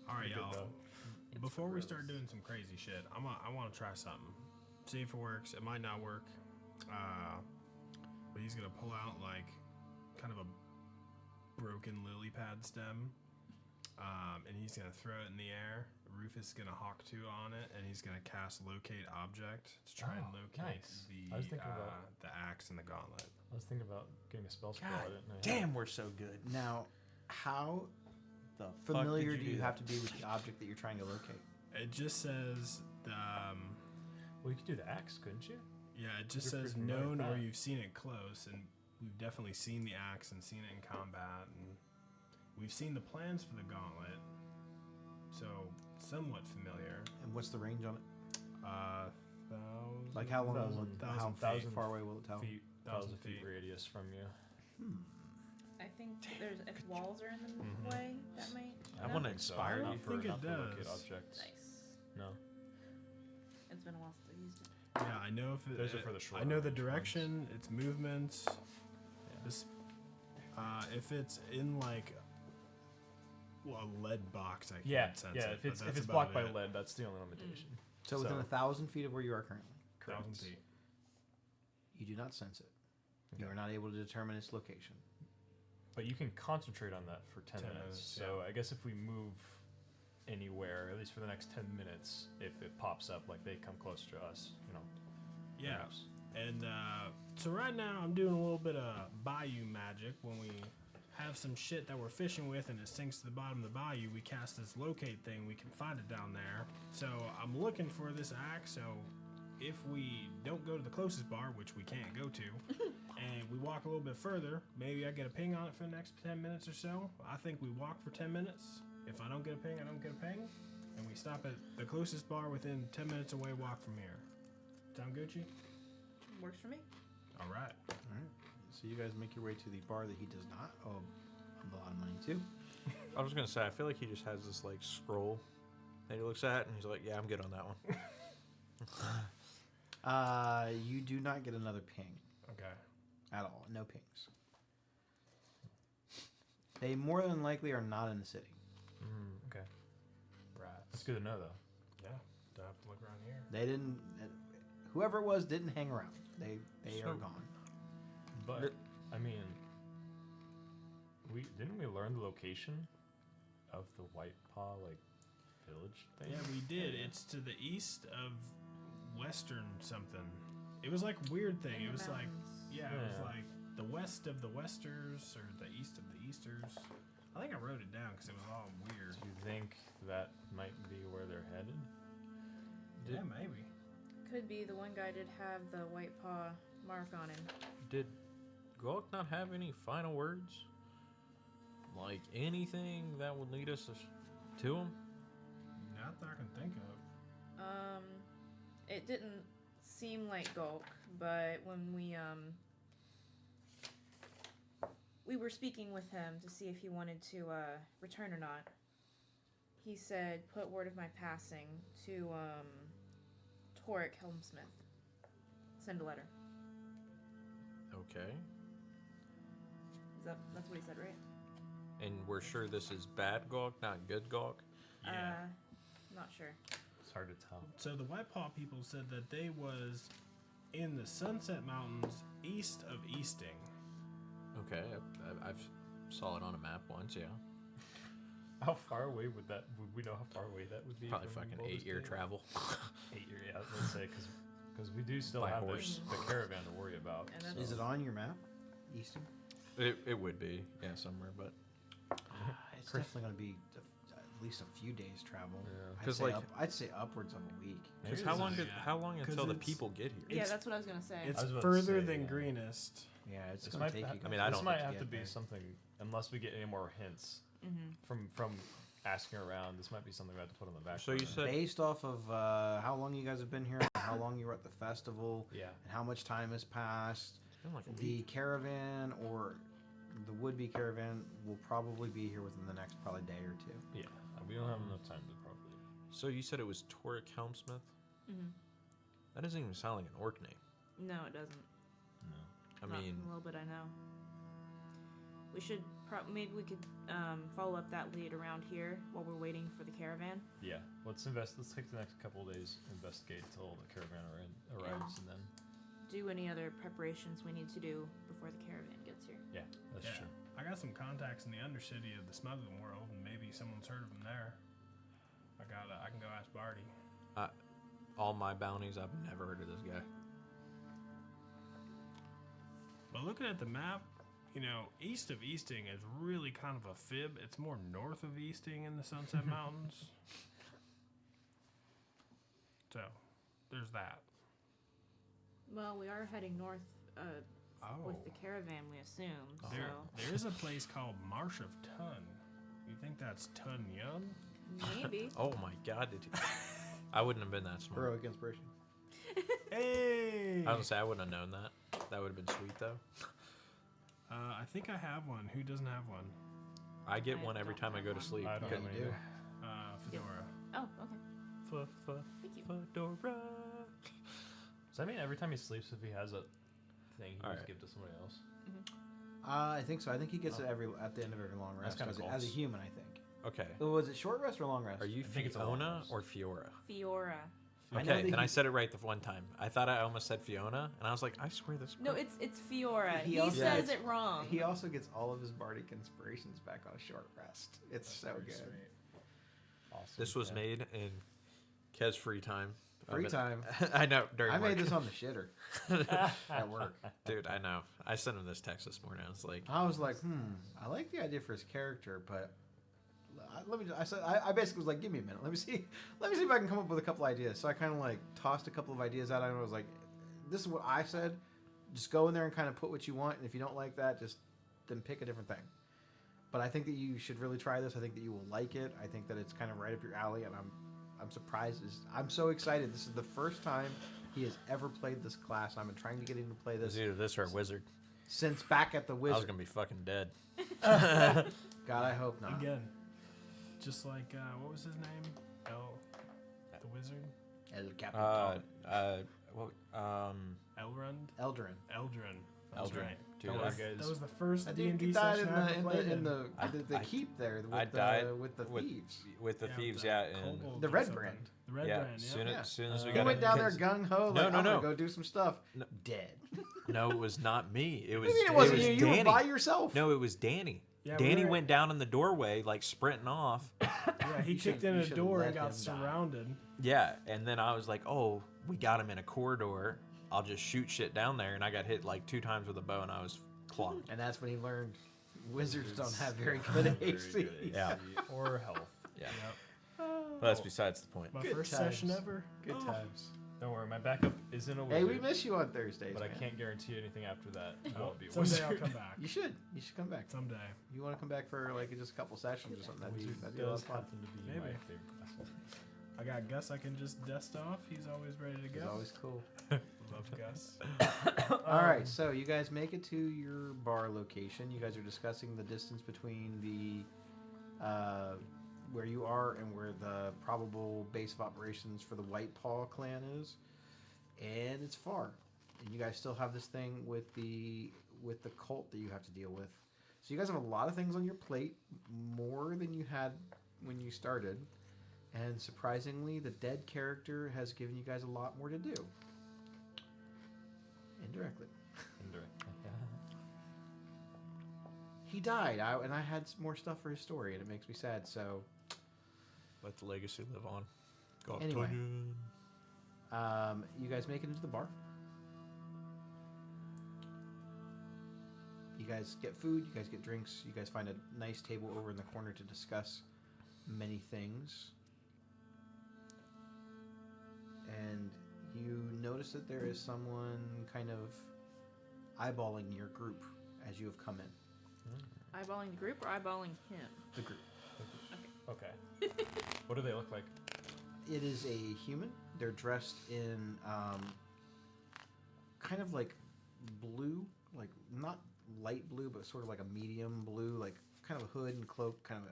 [SPEAKER 3] All right,
[SPEAKER 2] Pretty good,
[SPEAKER 3] y'all.
[SPEAKER 2] though.
[SPEAKER 3] Before we start doing some crazy shit, I want to try something. See if it works. It might not work. But he's gonna pull out like kind of a broken lily pad stem, and he's gonna throw it in the air. Rufus is gonna hawk 2 on it, and he's gonna cast locate object to try and locate
[SPEAKER 2] nice. I was thinking about
[SPEAKER 3] the axe and the gauntlet.
[SPEAKER 2] I was thinking about getting a spell scroll. I
[SPEAKER 5] God
[SPEAKER 2] didn't know.
[SPEAKER 5] damn, we're so good.
[SPEAKER 1] Now, how
[SPEAKER 5] The
[SPEAKER 1] familiar
[SPEAKER 5] fuck did
[SPEAKER 1] do you
[SPEAKER 5] do
[SPEAKER 1] have
[SPEAKER 5] that?
[SPEAKER 1] to be with the object that you're trying to locate?
[SPEAKER 3] It just says
[SPEAKER 2] Well, you could do the axe, couldn't you?
[SPEAKER 3] yeah, it just
[SPEAKER 2] You're
[SPEAKER 3] says
[SPEAKER 2] pretty familiar with
[SPEAKER 3] known or
[SPEAKER 2] that.
[SPEAKER 3] you've seen it close, and we've definitely seen the axe and seen it in combat, and we've seen the plans for the gauntlet, so somewhat familiar.
[SPEAKER 1] And what's the range on it?
[SPEAKER 3] 1,000.
[SPEAKER 1] Like how long will
[SPEAKER 2] Thousand-
[SPEAKER 1] it, how
[SPEAKER 2] thousand
[SPEAKER 1] far away will it tell?
[SPEAKER 2] Feet,
[SPEAKER 3] 1,000
[SPEAKER 2] 1,000 feet
[SPEAKER 3] feet.
[SPEAKER 2] radius from you.
[SPEAKER 4] I think if walls are in the way, that might.
[SPEAKER 5] I
[SPEAKER 4] no?
[SPEAKER 5] want to
[SPEAKER 2] think so.
[SPEAKER 5] inspire
[SPEAKER 3] I
[SPEAKER 5] you.
[SPEAKER 3] think it
[SPEAKER 2] not for locate
[SPEAKER 3] does.
[SPEAKER 2] objects.
[SPEAKER 4] Nice.
[SPEAKER 2] No.
[SPEAKER 4] It's been a while since I used it.
[SPEAKER 3] Yeah, I know if it,
[SPEAKER 2] Those are for the short
[SPEAKER 3] I know the
[SPEAKER 2] range
[SPEAKER 3] direction, its movements.
[SPEAKER 2] Yeah.
[SPEAKER 3] This, if it's in like a lead box, I can't
[SPEAKER 2] Yeah,
[SPEAKER 3] sense
[SPEAKER 2] yeah.
[SPEAKER 3] it.
[SPEAKER 2] If
[SPEAKER 3] but
[SPEAKER 2] it's
[SPEAKER 3] that's
[SPEAKER 2] if it's
[SPEAKER 3] about
[SPEAKER 2] blocked by
[SPEAKER 3] it.
[SPEAKER 2] lead, that's the only limitation.
[SPEAKER 1] So within 1,000 feet of where you are currently,
[SPEAKER 3] 1,000 feet.
[SPEAKER 1] you do not sense it. You are not able to determine its location.
[SPEAKER 2] But you can concentrate on that for 10
[SPEAKER 3] 10
[SPEAKER 2] minutes.
[SPEAKER 3] minutes,
[SPEAKER 2] So I guess if we move anywhere, at least for the next 10 minutes, if it pops up, like they come closer to us,
[SPEAKER 3] Yeah.
[SPEAKER 2] perhaps.
[SPEAKER 3] And so right now I'm doing a little bit of bayou magic. When we have some shit that we're fishing with and it sinks to the bottom of the bayou, we cast this locate thing. We can find it down there. So I'm looking for this axe. So if we don't go to the closest bar, which we can't go to, and we walk a little bit further, maybe I get a ping on it for the next 10 minutes or so. I think we walk for 10 minutes. If I don't get a ping, I don't get a ping. And we stop at the closest bar within 10 minutes away, walk from here. Sound Gucci?
[SPEAKER 4] Works for me.
[SPEAKER 3] All right.
[SPEAKER 1] All right. So you guys make your way to the bar that he does not owe a lot of money to.
[SPEAKER 5] I was gonna say, I feel like he just has this like scroll that he looks at, and he's like, "Yeah, I'm good on that one."
[SPEAKER 1] You do not get another ping
[SPEAKER 3] Okay.
[SPEAKER 1] at all. No pings. They more than likely are not in the city.
[SPEAKER 2] Okay.
[SPEAKER 3] Right.
[SPEAKER 2] That's good to know, though.
[SPEAKER 3] Yeah. Don't have to look around here.
[SPEAKER 1] They didn't. Whoever it was didn't hang around. They are
[SPEAKER 2] So-
[SPEAKER 1] gone.
[SPEAKER 2] But, I mean, didn't we learn the location of the White Paw, village thing?
[SPEAKER 3] Yeah, we did. It's to the east of Western something. It was like a weird thing.
[SPEAKER 4] In
[SPEAKER 3] It
[SPEAKER 4] the
[SPEAKER 3] was like,
[SPEAKER 4] mountains.
[SPEAKER 3] yeah, it was
[SPEAKER 2] Yeah.
[SPEAKER 3] like the west of the Westers or the east of the Easters. I think I wrote it down because it was all weird.
[SPEAKER 2] Do you think that might be where they're headed?
[SPEAKER 3] Yeah, maybe.
[SPEAKER 4] Could be the one guy did have the white paw mark on him.
[SPEAKER 5] Did Gawk not have any final words? Like anything that would lead us to him?
[SPEAKER 3] Not that I can think of.
[SPEAKER 4] It didn't seem like Gulk, but when we were speaking with him to see if he wanted to return or not, he said, "Put word of my passing to Toric Helmsmith. Send a letter."
[SPEAKER 5] Okay.
[SPEAKER 4] That's what he said, right?
[SPEAKER 5] And we're sure this is bad Gawk, not good Gawk?
[SPEAKER 3] Yeah.
[SPEAKER 4] Not sure.
[SPEAKER 2] It's hard to tell.
[SPEAKER 3] So the White Paw people said that they was in the Sunset Mountains east of Easting.
[SPEAKER 5] Okay, I've saw it on a map once. Yeah,
[SPEAKER 2] How far away would that? Would we know how far away that would be?
[SPEAKER 5] probably
[SPEAKER 2] from
[SPEAKER 5] fucking
[SPEAKER 2] Baldur's
[SPEAKER 5] 8-year
[SPEAKER 2] Gate?
[SPEAKER 5] travel.
[SPEAKER 2] 8 year, yeah. Let's say because we do still
[SPEAKER 5] By
[SPEAKER 2] have
[SPEAKER 5] horse.
[SPEAKER 2] the caravan to worry about.
[SPEAKER 4] And then-
[SPEAKER 2] so-
[SPEAKER 1] Is it on your map? Easton?
[SPEAKER 5] It would be, yeah, somewhere, but
[SPEAKER 1] It's definitely going to be at least a few days travel.
[SPEAKER 2] Yeah.
[SPEAKER 1] I'd
[SPEAKER 5] 'Cause,
[SPEAKER 1] say
[SPEAKER 5] like-
[SPEAKER 1] I'd say upwards of a week.
[SPEAKER 5] because
[SPEAKER 2] Maybe
[SPEAKER 5] how
[SPEAKER 2] it's-
[SPEAKER 5] long
[SPEAKER 3] yeah.
[SPEAKER 5] how long
[SPEAKER 3] 'Cause
[SPEAKER 5] until the
[SPEAKER 3] it's-
[SPEAKER 5] people get here?
[SPEAKER 4] Yeah, that's what I was gonna say.
[SPEAKER 3] It's
[SPEAKER 2] I was about to
[SPEAKER 3] further
[SPEAKER 2] say,
[SPEAKER 3] than
[SPEAKER 2] yeah.
[SPEAKER 3] Greenest.
[SPEAKER 1] Yeah, it's
[SPEAKER 2] This
[SPEAKER 1] going
[SPEAKER 2] might
[SPEAKER 1] to take
[SPEAKER 2] have-
[SPEAKER 1] you.
[SPEAKER 5] I mean,
[SPEAKER 1] guys
[SPEAKER 5] I
[SPEAKER 2] this
[SPEAKER 5] don't
[SPEAKER 2] might
[SPEAKER 1] to
[SPEAKER 2] have
[SPEAKER 1] get
[SPEAKER 2] to be
[SPEAKER 1] there.
[SPEAKER 2] something unless we get any more hints from asking around. This might be something we have to put on the back.
[SPEAKER 5] So you
[SPEAKER 2] burner.
[SPEAKER 5] said
[SPEAKER 1] Based off of how long you guys have been here, how long you were at the festival,
[SPEAKER 2] yeah.
[SPEAKER 1] and how much time has passed,
[SPEAKER 5] it's been like a
[SPEAKER 1] the
[SPEAKER 5] week.
[SPEAKER 1] caravan or the would-be caravan will probably be here within the next probably day or two.
[SPEAKER 2] Yeah, we don't have enough time to probably.
[SPEAKER 5] So you said it was Toric Helmsmith?
[SPEAKER 4] Mm-hmm.
[SPEAKER 5] That doesn't even sound like an orc name.
[SPEAKER 4] No, it doesn't.
[SPEAKER 2] No.
[SPEAKER 5] I
[SPEAKER 4] Not
[SPEAKER 5] mean,
[SPEAKER 4] from a little bit I know. We should maybe we could follow up that lead around here while we're waiting for the caravan.
[SPEAKER 2] Yeah, let's invest. Let's take the next couple of days, investigate till the caravan arrives, and then
[SPEAKER 4] Do any other preparations we need to do before the caravan gets here.
[SPEAKER 2] yeah, that's
[SPEAKER 3] Yeah.
[SPEAKER 2] true.
[SPEAKER 3] I got some contacts in the Undercity of the smuggling world, and maybe someone's heard of them there. I can go ask Barty.
[SPEAKER 5] all my bounties, I've never heard of this guy.
[SPEAKER 3] But looking at the map, east of Easting is really kind of a fib. It's more north of Easting in the Sunset Mountains. So, there's that.
[SPEAKER 4] Well, we are heading north
[SPEAKER 3] Oh.
[SPEAKER 4] with the caravan, we assume.
[SPEAKER 3] There is a place called Marsh of Tun. You think that's Tun Young?
[SPEAKER 4] So maybe.
[SPEAKER 5] Oh my god, did you? I wouldn't have been that smart.
[SPEAKER 1] Heroic inspiration.
[SPEAKER 3] Hey!
[SPEAKER 5] I was gonna say I wouldn't have known that. That would have been sweet though.
[SPEAKER 3] I think I have one. Who doesn't have one?
[SPEAKER 5] I get
[SPEAKER 4] I
[SPEAKER 5] one every
[SPEAKER 4] don't
[SPEAKER 5] time I
[SPEAKER 4] have
[SPEAKER 5] go to
[SPEAKER 4] one.
[SPEAKER 5] sleep.
[SPEAKER 2] I don't
[SPEAKER 1] Yeah,
[SPEAKER 2] have
[SPEAKER 1] you
[SPEAKER 2] any
[SPEAKER 1] do.
[SPEAKER 2] either.
[SPEAKER 3] Fedora.
[SPEAKER 4] Oh, okay. Thank you.
[SPEAKER 2] Fedora. Does that mean every time he sleeps, if he has a thing, he
[SPEAKER 5] All
[SPEAKER 2] just
[SPEAKER 5] right.
[SPEAKER 2] give to somebody else?
[SPEAKER 1] I think so. I think he gets it at the end of every long
[SPEAKER 2] That's
[SPEAKER 1] rest.
[SPEAKER 2] kinda
[SPEAKER 1] 'Cause
[SPEAKER 2] cool.
[SPEAKER 1] as a human, I think.
[SPEAKER 5] Okay.
[SPEAKER 1] Was it short rest or long rest?
[SPEAKER 5] Are you
[SPEAKER 2] I think it's a long
[SPEAKER 5] Fiona
[SPEAKER 2] rest.
[SPEAKER 5] or Fiora?
[SPEAKER 4] Fiora.
[SPEAKER 1] I know
[SPEAKER 5] Okay,
[SPEAKER 1] that
[SPEAKER 5] then I
[SPEAKER 1] he-
[SPEAKER 5] said it right the one time. I thought I almost said Fiona, and I was like, I swear this.
[SPEAKER 4] No, it's Fiora.
[SPEAKER 1] He
[SPEAKER 4] He,
[SPEAKER 1] also-
[SPEAKER 4] says
[SPEAKER 1] Yeah,
[SPEAKER 4] it wrong.
[SPEAKER 1] He also gets all of his bardic inspirations back on a short rest. It's so
[SPEAKER 3] Very
[SPEAKER 1] good.
[SPEAKER 3] sweet.
[SPEAKER 2] Awesome.
[SPEAKER 5] This was
[SPEAKER 2] yeah.
[SPEAKER 5] made in Kez free time.
[SPEAKER 1] Free time.
[SPEAKER 5] I know. During
[SPEAKER 1] I made
[SPEAKER 5] work.
[SPEAKER 1] this on the shitter at work.
[SPEAKER 5] Dude, I know. I sent him this text this morning. I was like,
[SPEAKER 1] I was like, I like the idea for his character, but I basically was like, give me a minute. Let me see if I can come up with a couple ideas. So I kind of like tossed a couple of ideas out, and I was like, this is what I said. Just go in there and kind of put what you want, and if you don't like that, then pick a different thing. But I think that you should really try this. I think that you will like it. I think that it's kind of right up your alley, and I'm surprised. I'm so excited. This is the first time he has ever played this class. I've been trying to get him to play
[SPEAKER 5] it's
[SPEAKER 1] this
[SPEAKER 5] either this or a wizard.
[SPEAKER 1] since back at the
[SPEAKER 5] I was
[SPEAKER 1] Wizard.
[SPEAKER 5] gonna be fucking dead.
[SPEAKER 1] God, I hope not.
[SPEAKER 3] Again, just like, what was his name? The wizard?
[SPEAKER 1] El Capitan.
[SPEAKER 3] Elrond?
[SPEAKER 1] Eldrin.
[SPEAKER 3] Eldrin. That's
[SPEAKER 5] Eldrin.
[SPEAKER 3] right.
[SPEAKER 5] Dude,
[SPEAKER 3] that,
[SPEAKER 5] I
[SPEAKER 3] was,
[SPEAKER 2] guys-
[SPEAKER 3] that was the first
[SPEAKER 1] I
[SPEAKER 3] D&D
[SPEAKER 1] think he died
[SPEAKER 3] session I ever played
[SPEAKER 1] in the
[SPEAKER 5] I-
[SPEAKER 1] keep there with
[SPEAKER 5] I died
[SPEAKER 1] with the
[SPEAKER 5] with-
[SPEAKER 1] thieves.
[SPEAKER 5] with the
[SPEAKER 3] Yeah,
[SPEAKER 5] thieves,
[SPEAKER 3] the
[SPEAKER 5] yeah, and
[SPEAKER 3] kobold
[SPEAKER 1] The
[SPEAKER 3] or
[SPEAKER 1] Red
[SPEAKER 3] something.
[SPEAKER 1] Brand.
[SPEAKER 3] The Red
[SPEAKER 5] yeah.
[SPEAKER 3] Brand, yeah.
[SPEAKER 5] Soon,
[SPEAKER 2] Yeah.
[SPEAKER 5] soon as we
[SPEAKER 2] You
[SPEAKER 5] got
[SPEAKER 1] You
[SPEAKER 5] in,
[SPEAKER 1] went down there
[SPEAKER 5] 'cause-
[SPEAKER 1] gung ho, like,
[SPEAKER 5] No,
[SPEAKER 1] I'm
[SPEAKER 5] no,
[SPEAKER 1] gonna
[SPEAKER 5] no.
[SPEAKER 1] go do some stuff.
[SPEAKER 5] No.
[SPEAKER 1] Dead.
[SPEAKER 5] No, it was not me. It was.
[SPEAKER 1] What do you mean it wasn't
[SPEAKER 5] was
[SPEAKER 1] you? You were
[SPEAKER 5] Danny.
[SPEAKER 1] by yourself.
[SPEAKER 5] No, it was Danny.
[SPEAKER 3] Yeah, we
[SPEAKER 5] Danny
[SPEAKER 3] were-
[SPEAKER 5] went down in the doorway, like sprinting off.
[SPEAKER 3] Yeah, he
[SPEAKER 1] You
[SPEAKER 3] kicked
[SPEAKER 1] should've-
[SPEAKER 3] in
[SPEAKER 1] you
[SPEAKER 3] a
[SPEAKER 1] should've
[SPEAKER 3] door
[SPEAKER 1] let
[SPEAKER 3] and got
[SPEAKER 1] him die.
[SPEAKER 3] surrounded.
[SPEAKER 5] Yeah, and then I was like, "Oh, we got him in a corridor. I'll just shoot shit down there." And I got hit like 2 times with a bow, and I was clung.
[SPEAKER 1] And that's when he learned wizards don't have very good AC.
[SPEAKER 5] Yeah.
[SPEAKER 2] Or health.
[SPEAKER 5] Yeah,
[SPEAKER 3] Yep.
[SPEAKER 5] but that's besides the point.
[SPEAKER 3] My
[SPEAKER 1] Good
[SPEAKER 3] first
[SPEAKER 1] times.
[SPEAKER 3] session ever.
[SPEAKER 1] Good
[SPEAKER 3] Oh.
[SPEAKER 1] times.
[SPEAKER 2] Don't worry, my backup isn't a wizard.
[SPEAKER 1] Hey, we miss you on Thursdays,
[SPEAKER 2] but I
[SPEAKER 1] man.
[SPEAKER 2] can't guarantee anything after that. I
[SPEAKER 3] Well,
[SPEAKER 2] won't be a
[SPEAKER 3] someday I'll
[SPEAKER 2] wizard.
[SPEAKER 3] come back.
[SPEAKER 1] You should. You should come back.
[SPEAKER 3] Someday.
[SPEAKER 1] You want to come back for like just a couple sessions or something? That'd be
[SPEAKER 2] Wizard
[SPEAKER 1] a lot
[SPEAKER 2] does
[SPEAKER 1] of fun.
[SPEAKER 2] happen to be my
[SPEAKER 3] Maybe.
[SPEAKER 2] favorite class.
[SPEAKER 3] I got Gus I can just dust off. He's always ready to
[SPEAKER 1] It's
[SPEAKER 3] go.
[SPEAKER 1] always cool.
[SPEAKER 3] Love Gus.
[SPEAKER 1] All right, so you guys make it to your bar location. You guys are discussing the distance between the where you are and where the probable base of operations for the White Paw clan is, and it's far. And you guys still have this thing with the cult that you have to deal with. So you guys have a lot of things on your plate, more than you had when you started. And surprisingly, the dead character has given you guys a lot more to do. Indirectly. He died, and I had more stuff for his story, and it makes me sad, so...
[SPEAKER 5] Let the legacy live on. Go
[SPEAKER 1] Anyway. You guys make it into the bar. You guys get food, you guys get drinks, you guys find a nice table over in the corner to discuss many things. And you notice that there is someone kind of eyeballing your group as you have come in.
[SPEAKER 4] Eyeballing the group or eyeballing him?
[SPEAKER 1] The group.
[SPEAKER 2] Okay. What do they look like?
[SPEAKER 1] It is a human. They're dressed in kind of like blue, like not light blue, but sort of like a medium blue, like kind of a hood and cloak, kind of a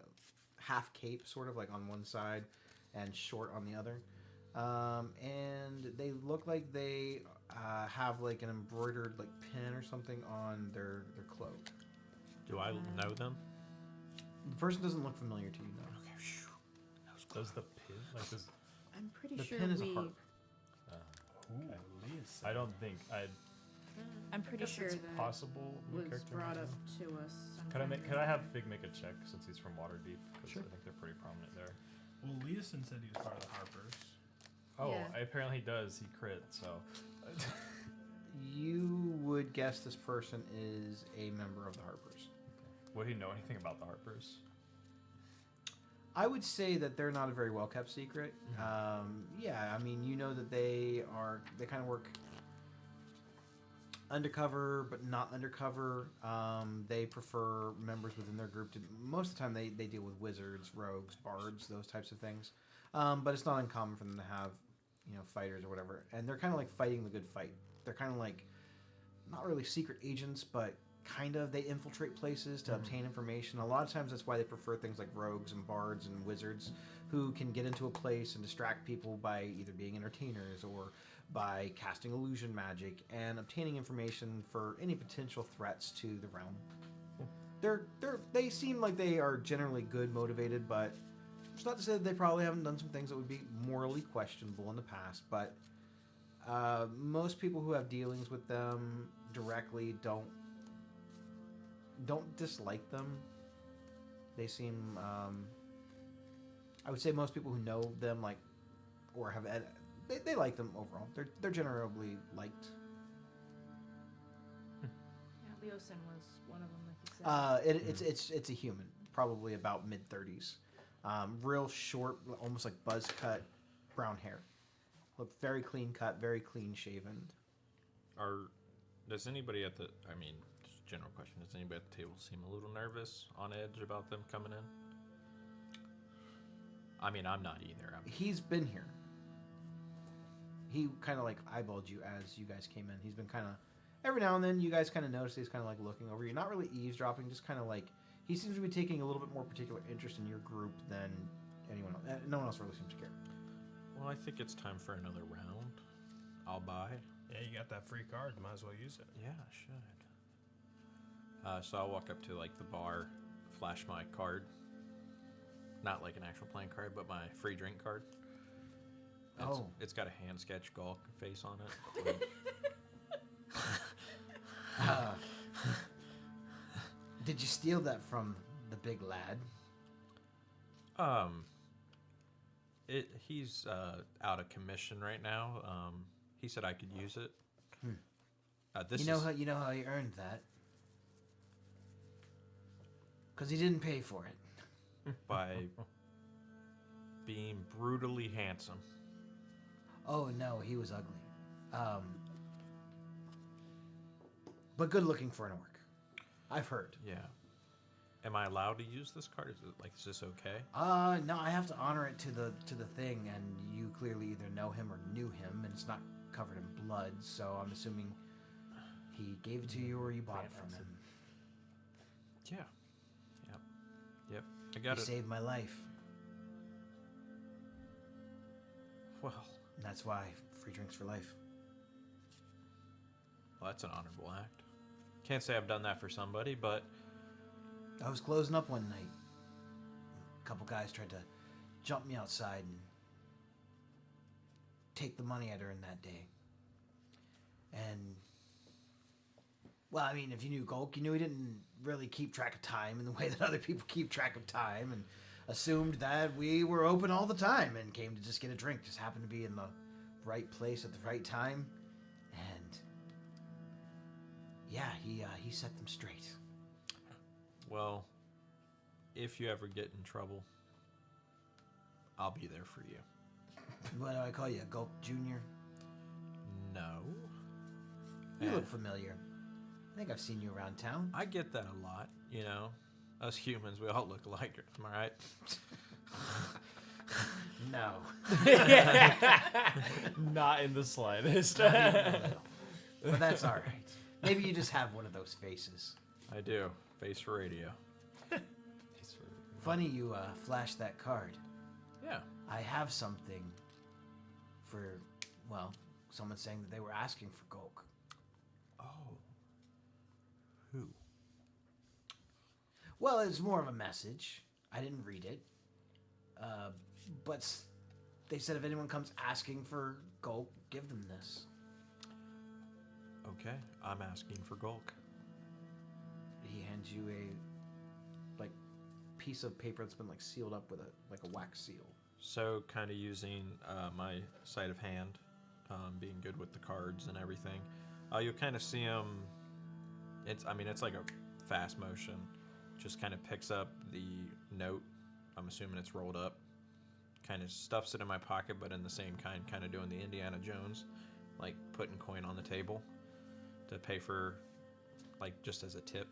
[SPEAKER 1] half cape, sort of like on one side and short on the other. And they look like they have like an embroidered like pin or something on their cloak.
[SPEAKER 5] Do I know them?
[SPEAKER 1] The person doesn't look familiar to you, though.
[SPEAKER 5] Okay, phew.
[SPEAKER 2] Does the pin does?
[SPEAKER 4] I'm pretty
[SPEAKER 1] The
[SPEAKER 4] sure
[SPEAKER 1] pin is a
[SPEAKER 4] we.
[SPEAKER 1] harp.
[SPEAKER 2] Okay. I don't think
[SPEAKER 4] I'm pretty
[SPEAKER 2] guess
[SPEAKER 4] sure
[SPEAKER 2] it's
[SPEAKER 4] that
[SPEAKER 2] possible.
[SPEAKER 4] was
[SPEAKER 2] character
[SPEAKER 4] brought
[SPEAKER 2] name.
[SPEAKER 4] up to us.
[SPEAKER 2] Could I have Fig make a check since he's from Waterdeep? Because
[SPEAKER 1] Sure.
[SPEAKER 2] I think they're pretty prominent there.
[SPEAKER 3] Well, Leeson said he was part of the Harpers.
[SPEAKER 2] Oh,
[SPEAKER 4] Yeah.
[SPEAKER 2] apparently he does. He crit, so.
[SPEAKER 1] You would guess this person is a member of the Harpers.
[SPEAKER 2] Would he know anything about the Harpers?
[SPEAKER 1] I would say that they're not a very well kept secret. Yeah, I mean, you know that they kind of work undercover, but not undercover. They prefer members within their group to. Most of the time, they deal with wizards, rogues, bards, those types of things. But it's not uncommon for them to have, fighters or whatever. And they're kind of like fighting the good fight. They're kind of like not really secret agents, but kind of they infiltrate places to obtain information. A lot of times that's why they prefer things like rogues and bards and wizards who can get into a place and distract people by either being entertainers or by casting illusion magic and obtaining information for any potential threats to the realm. They seem like they are generally good motivated, but it's not to say that they probably haven't done some things that would be morally questionable in the past, but most people who have dealings with them directly don't dislike them. They seem I would say most people who know them or have they like them overall. They're generally liked.
[SPEAKER 4] Yeah, Leosin was one of them that he said.
[SPEAKER 1] It's a human, probably about mid-30s. Real short, almost like buzz cut brown hair. Look very clean cut, very clean shaven.
[SPEAKER 5] Does anybody just a general question, does anybody at the table seem a little nervous, on edge about them coming in? I mean, I'm not either.
[SPEAKER 1] He's been here. He kind of eyeballed you as you guys came in. He's been kind of, every now and then you guys kind of notice he's kind of looking over you. Not really eavesdropping, just kind of he seems to be taking a little bit more particular interest in your group than anyone else. No one else really seems to care.
[SPEAKER 5] Well, I think it's time for another round. I'll buy.
[SPEAKER 3] Yeah, you got that free card. Might as well use it.
[SPEAKER 5] Yeah, I should. So I'll walk up to the bar, flash my card. Not like an actual playing card, but my free drink card. It's got a hand sketch Gawk face on it.
[SPEAKER 6] Did you steal that from the big lad?
[SPEAKER 5] He's out of commission right now. He said I could use it.
[SPEAKER 6] You know how he earned that? Because he didn't pay for it.
[SPEAKER 5] By being brutally handsome.
[SPEAKER 6] Oh no, he was ugly. But good looking for an orc. I've heard.
[SPEAKER 5] Yeah. Am I allowed to use this card? Is this okay?
[SPEAKER 6] No, I have to honor it to the thing, and you clearly either know him or knew him, and it's not covered in blood, so I'm assuming he gave it to you or you bought it from him.
[SPEAKER 5] Yeah. Yep. I got
[SPEAKER 6] You
[SPEAKER 5] it.
[SPEAKER 6] saved my life.
[SPEAKER 5] Well,
[SPEAKER 6] And that's why free drinks for life.
[SPEAKER 5] that's an honorable act. Can't say I've done that for somebody, but
[SPEAKER 6] I was closing up one night. A couple guys tried to jumped me outside and take the money I earned that day. And, well, I mean, if you knew Gulk, you knew he didn't really keep track of time in the way that other people keep track of time, and assumed that we were open all the time and came to just get a drink. Just happened to be in the right place at the right time. And, yeah, he set them straight.
[SPEAKER 5] Well, if you ever get in trouble, I'll be there for you.
[SPEAKER 6] What do I call you, Gulk Jr.?
[SPEAKER 5] No.
[SPEAKER 6] You
[SPEAKER 5] Eh,
[SPEAKER 6] look familiar. I think I've seen you around town.
[SPEAKER 5] I get that a lot, you know. Us humans, we all look alike, am I right?
[SPEAKER 6] No.
[SPEAKER 2] Not in the slightest.
[SPEAKER 6] But that's all right. Maybe you just have one of those faces.
[SPEAKER 5] I do. Face for radio.
[SPEAKER 6] Funny you flashed that card.
[SPEAKER 5] Yeah.
[SPEAKER 6] I have something for, well, someone saying that they were asking for Gulk.
[SPEAKER 5] Oh. Who?
[SPEAKER 6] Well, it's more of a message. I didn't read it. But they said if anyone comes asking for Gulk, give them this.
[SPEAKER 5] Okay, I'm asking for Gulk.
[SPEAKER 6] He hands you a, like, piece of paper that's been, like, sealed up with a wax seal.
[SPEAKER 5] So, kind of using my sleight of hand, being good with the cards and everything. You'll kind of see him. It's like a fast motion. Just kind of picks up the note. I'm assuming it's rolled up. Kind of stuffs it in my pocket, but in the same kind of doing the Indiana Jones, like putting coin on the table to pay for, like, just as a tip.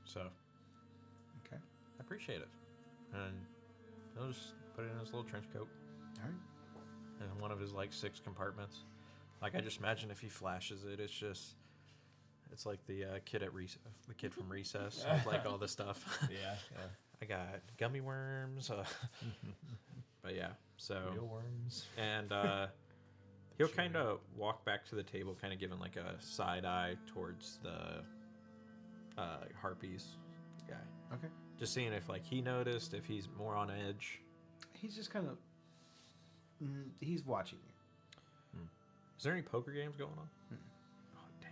[SPEAKER 5] So,
[SPEAKER 6] Okay.
[SPEAKER 5] I appreciate it. And he'll just put it in his little trench coat.
[SPEAKER 6] All right.
[SPEAKER 5] In one of his, like, 6 compartments. Like, I just imagine if he flashes it, it's like the kid the kid from Recess, with, like, all the stuff.
[SPEAKER 2] Yeah.
[SPEAKER 5] I got gummy worms. But yeah, so
[SPEAKER 2] Real worms.
[SPEAKER 5] and he'll kind of walk back to the table, kind of giving like a side eye towards the harpies guy.
[SPEAKER 6] Okay.
[SPEAKER 5] Just seeing if like he noticed, if he's more on edge.
[SPEAKER 6] He's just kind of, he's watching you.
[SPEAKER 5] Is there any poker games going on? Oh damn!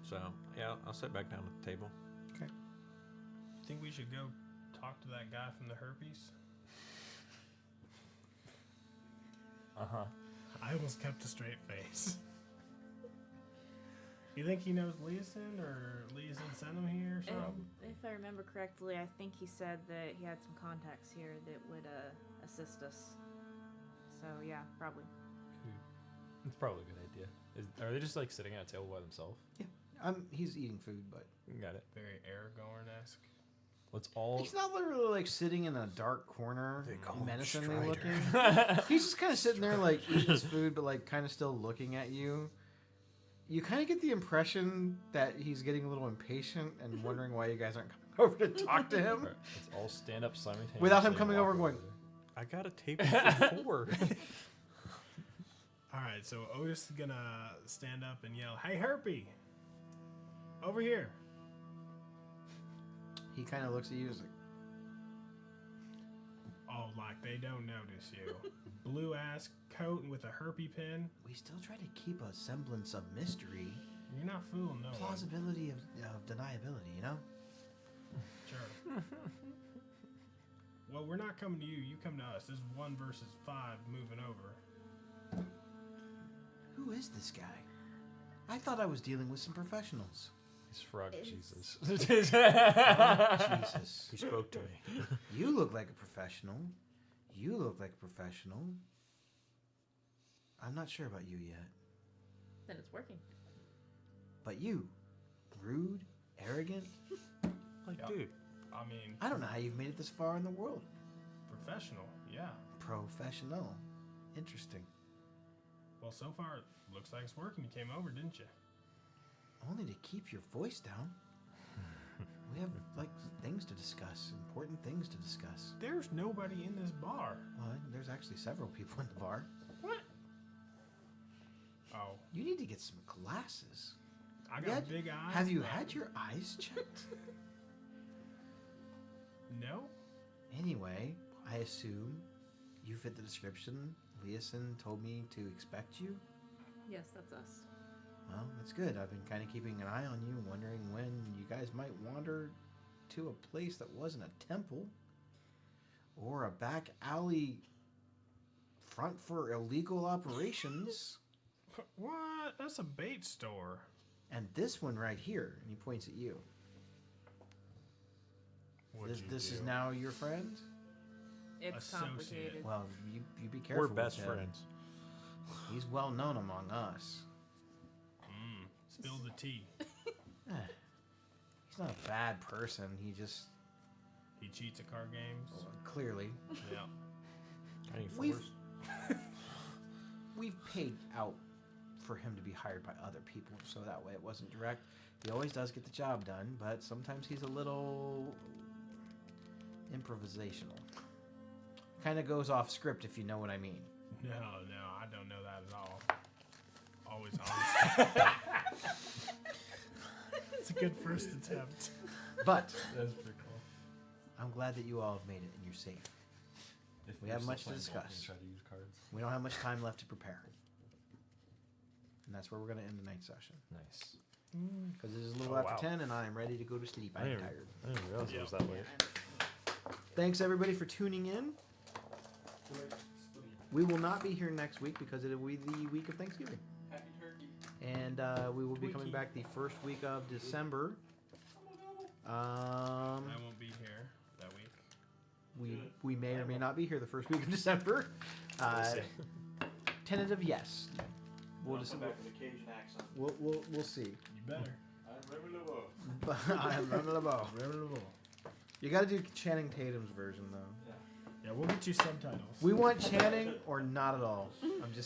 [SPEAKER 5] So yeah, I'll sit back down at the table.
[SPEAKER 6] Okay.
[SPEAKER 3] Think we should go talk to that guy from the herpes? I almost kept a straight face. You think he knows Leeson, or Leeson sent him here or something?
[SPEAKER 4] If I remember correctly, I think he said that he had some contacts here that would assist us. So yeah, probably.
[SPEAKER 2] It's probably a good idea. Are they just like sitting at a table by themselves?
[SPEAKER 6] He's eating food, but
[SPEAKER 2] Got it.
[SPEAKER 3] Very Aragorn-esque.
[SPEAKER 2] Let's all.
[SPEAKER 6] he's not literally like sitting in a dark corner,
[SPEAKER 5] They call him
[SPEAKER 6] menacingly
[SPEAKER 5] Strider.
[SPEAKER 6] looking. He's just kind of sitting there, like eating his food, but like kind of still looking at you. You kind of get the impression that he's getting a little impatient and wondering why you guys aren't coming over to talk to him.
[SPEAKER 2] Alright, let's all stand up simultaneously.
[SPEAKER 6] Without him
[SPEAKER 2] and
[SPEAKER 6] coming
[SPEAKER 2] walk
[SPEAKER 6] over and going,
[SPEAKER 5] I got a table for 4.
[SPEAKER 3] All right, so Otis is gonna stand up and yell, "Hey, Herpy! Over here!"
[SPEAKER 6] He kind of looks at you. He's like,
[SPEAKER 3] Oh, like they don't notice you. Blue ass coat and with a herpy pin.
[SPEAKER 6] we still try to keep a semblance of mystery,
[SPEAKER 3] You're not fooling no one.
[SPEAKER 6] plausibility of deniability. You know.
[SPEAKER 3] Sure. Well, we're not coming to you. You come to us. This is 1 versus 5 moving over.
[SPEAKER 6] Who is this guy? I thought I was dealing with some professionals.
[SPEAKER 2] He's frog
[SPEAKER 4] It's-
[SPEAKER 2] Jesus.
[SPEAKER 6] Jesus.
[SPEAKER 5] He spoke to me.
[SPEAKER 6] You look like a professional. You look like a professional. I'm not sure about you yet.
[SPEAKER 4] Then it's working.
[SPEAKER 6] But you, rude, arrogant.
[SPEAKER 5] Like,
[SPEAKER 3] Yeah.
[SPEAKER 5] dude,
[SPEAKER 3] I mean,
[SPEAKER 6] I don't know how you've made it this far in the world.
[SPEAKER 3] professional. Yeah.
[SPEAKER 6] Professional. Interesting.
[SPEAKER 3] Well, so far, it looks like it's working. You came over, didn't you?
[SPEAKER 6] Only to keep your voice down. We have, like, things to discuss. Important things to discuss.
[SPEAKER 3] There's nobody in this bar.
[SPEAKER 6] Well, there's actually several people in the bar.
[SPEAKER 3] What? Oh,
[SPEAKER 6] You need to get some glasses.
[SPEAKER 3] I got
[SPEAKER 6] Yeah,
[SPEAKER 3] big eyes.
[SPEAKER 6] Have you
[SPEAKER 3] but-
[SPEAKER 6] had your eyes checked?
[SPEAKER 3] No.
[SPEAKER 1] Anyway, I assume you fit the description. Leeson told me to expect you.
[SPEAKER 4] Yes, that's us.
[SPEAKER 1] Well, that's good. I've been kind of keeping an eye on you, wondering when you guys might wander to a place that wasn't a temple or a back alley front for illegal operations.
[SPEAKER 3] What? That's a bait store.
[SPEAKER 1] And this one right here, and he points at you. This is now your friend?
[SPEAKER 4] It's
[SPEAKER 3] Associate.
[SPEAKER 4] complicated.
[SPEAKER 1] Well, you be careful.
[SPEAKER 5] We're best
[SPEAKER 1] with him.
[SPEAKER 5] friends.
[SPEAKER 1] He's well known among us.
[SPEAKER 3] Spill the tea.
[SPEAKER 1] He's not a bad person. He just
[SPEAKER 3] He cheats at card games.
[SPEAKER 1] clearly.
[SPEAKER 3] Yeah.
[SPEAKER 5] Any
[SPEAKER 1] We've
[SPEAKER 5] force?
[SPEAKER 1] we've paid out for him to be hired by other people, so that way it wasn't direct. He always does get the job done, but sometimes he's a little improvisational. Kind of goes off script, if you know what I mean.
[SPEAKER 3] No, I don't know that at all. Always honest. It's a good first attempt.
[SPEAKER 1] But
[SPEAKER 2] That's pretty cool.
[SPEAKER 1] I'm glad that you all have made it and you're safe.
[SPEAKER 2] If
[SPEAKER 1] We
[SPEAKER 2] you're
[SPEAKER 1] have
[SPEAKER 2] still
[SPEAKER 1] much to
[SPEAKER 2] playing Vulcan,
[SPEAKER 1] discuss.
[SPEAKER 2] Try to use cards.
[SPEAKER 1] We don't have much time left to prepare. And that's where we're going to end tonight's session.
[SPEAKER 2] Nice.
[SPEAKER 1] Because it is a little
[SPEAKER 5] Oh,
[SPEAKER 1] after
[SPEAKER 5] wow.
[SPEAKER 1] 10 and I'm ready to go to sleep.
[SPEAKER 5] I
[SPEAKER 1] I'm
[SPEAKER 5] didn't,
[SPEAKER 1] tired.
[SPEAKER 5] I didn't realize it was
[SPEAKER 3] Yeah.
[SPEAKER 5] that late.
[SPEAKER 1] Thanks everybody for tuning in. We will not be here next week because it will be the week of Thanksgiving.
[SPEAKER 2] Happy turkey.
[SPEAKER 1] And we will be coming back the first week of December.
[SPEAKER 3] I won't be here that week.
[SPEAKER 1] We may or may not be here the first week of December. Tentative, yes. We'll just
[SPEAKER 7] back with a Cajun accent.
[SPEAKER 1] we'll see.
[SPEAKER 3] You better.
[SPEAKER 7] I'm Remy
[SPEAKER 1] You got to do Channing Tatum's version though.
[SPEAKER 3] Yeah, we'll get you subtitles.
[SPEAKER 1] We want Channing or not at all. I'm just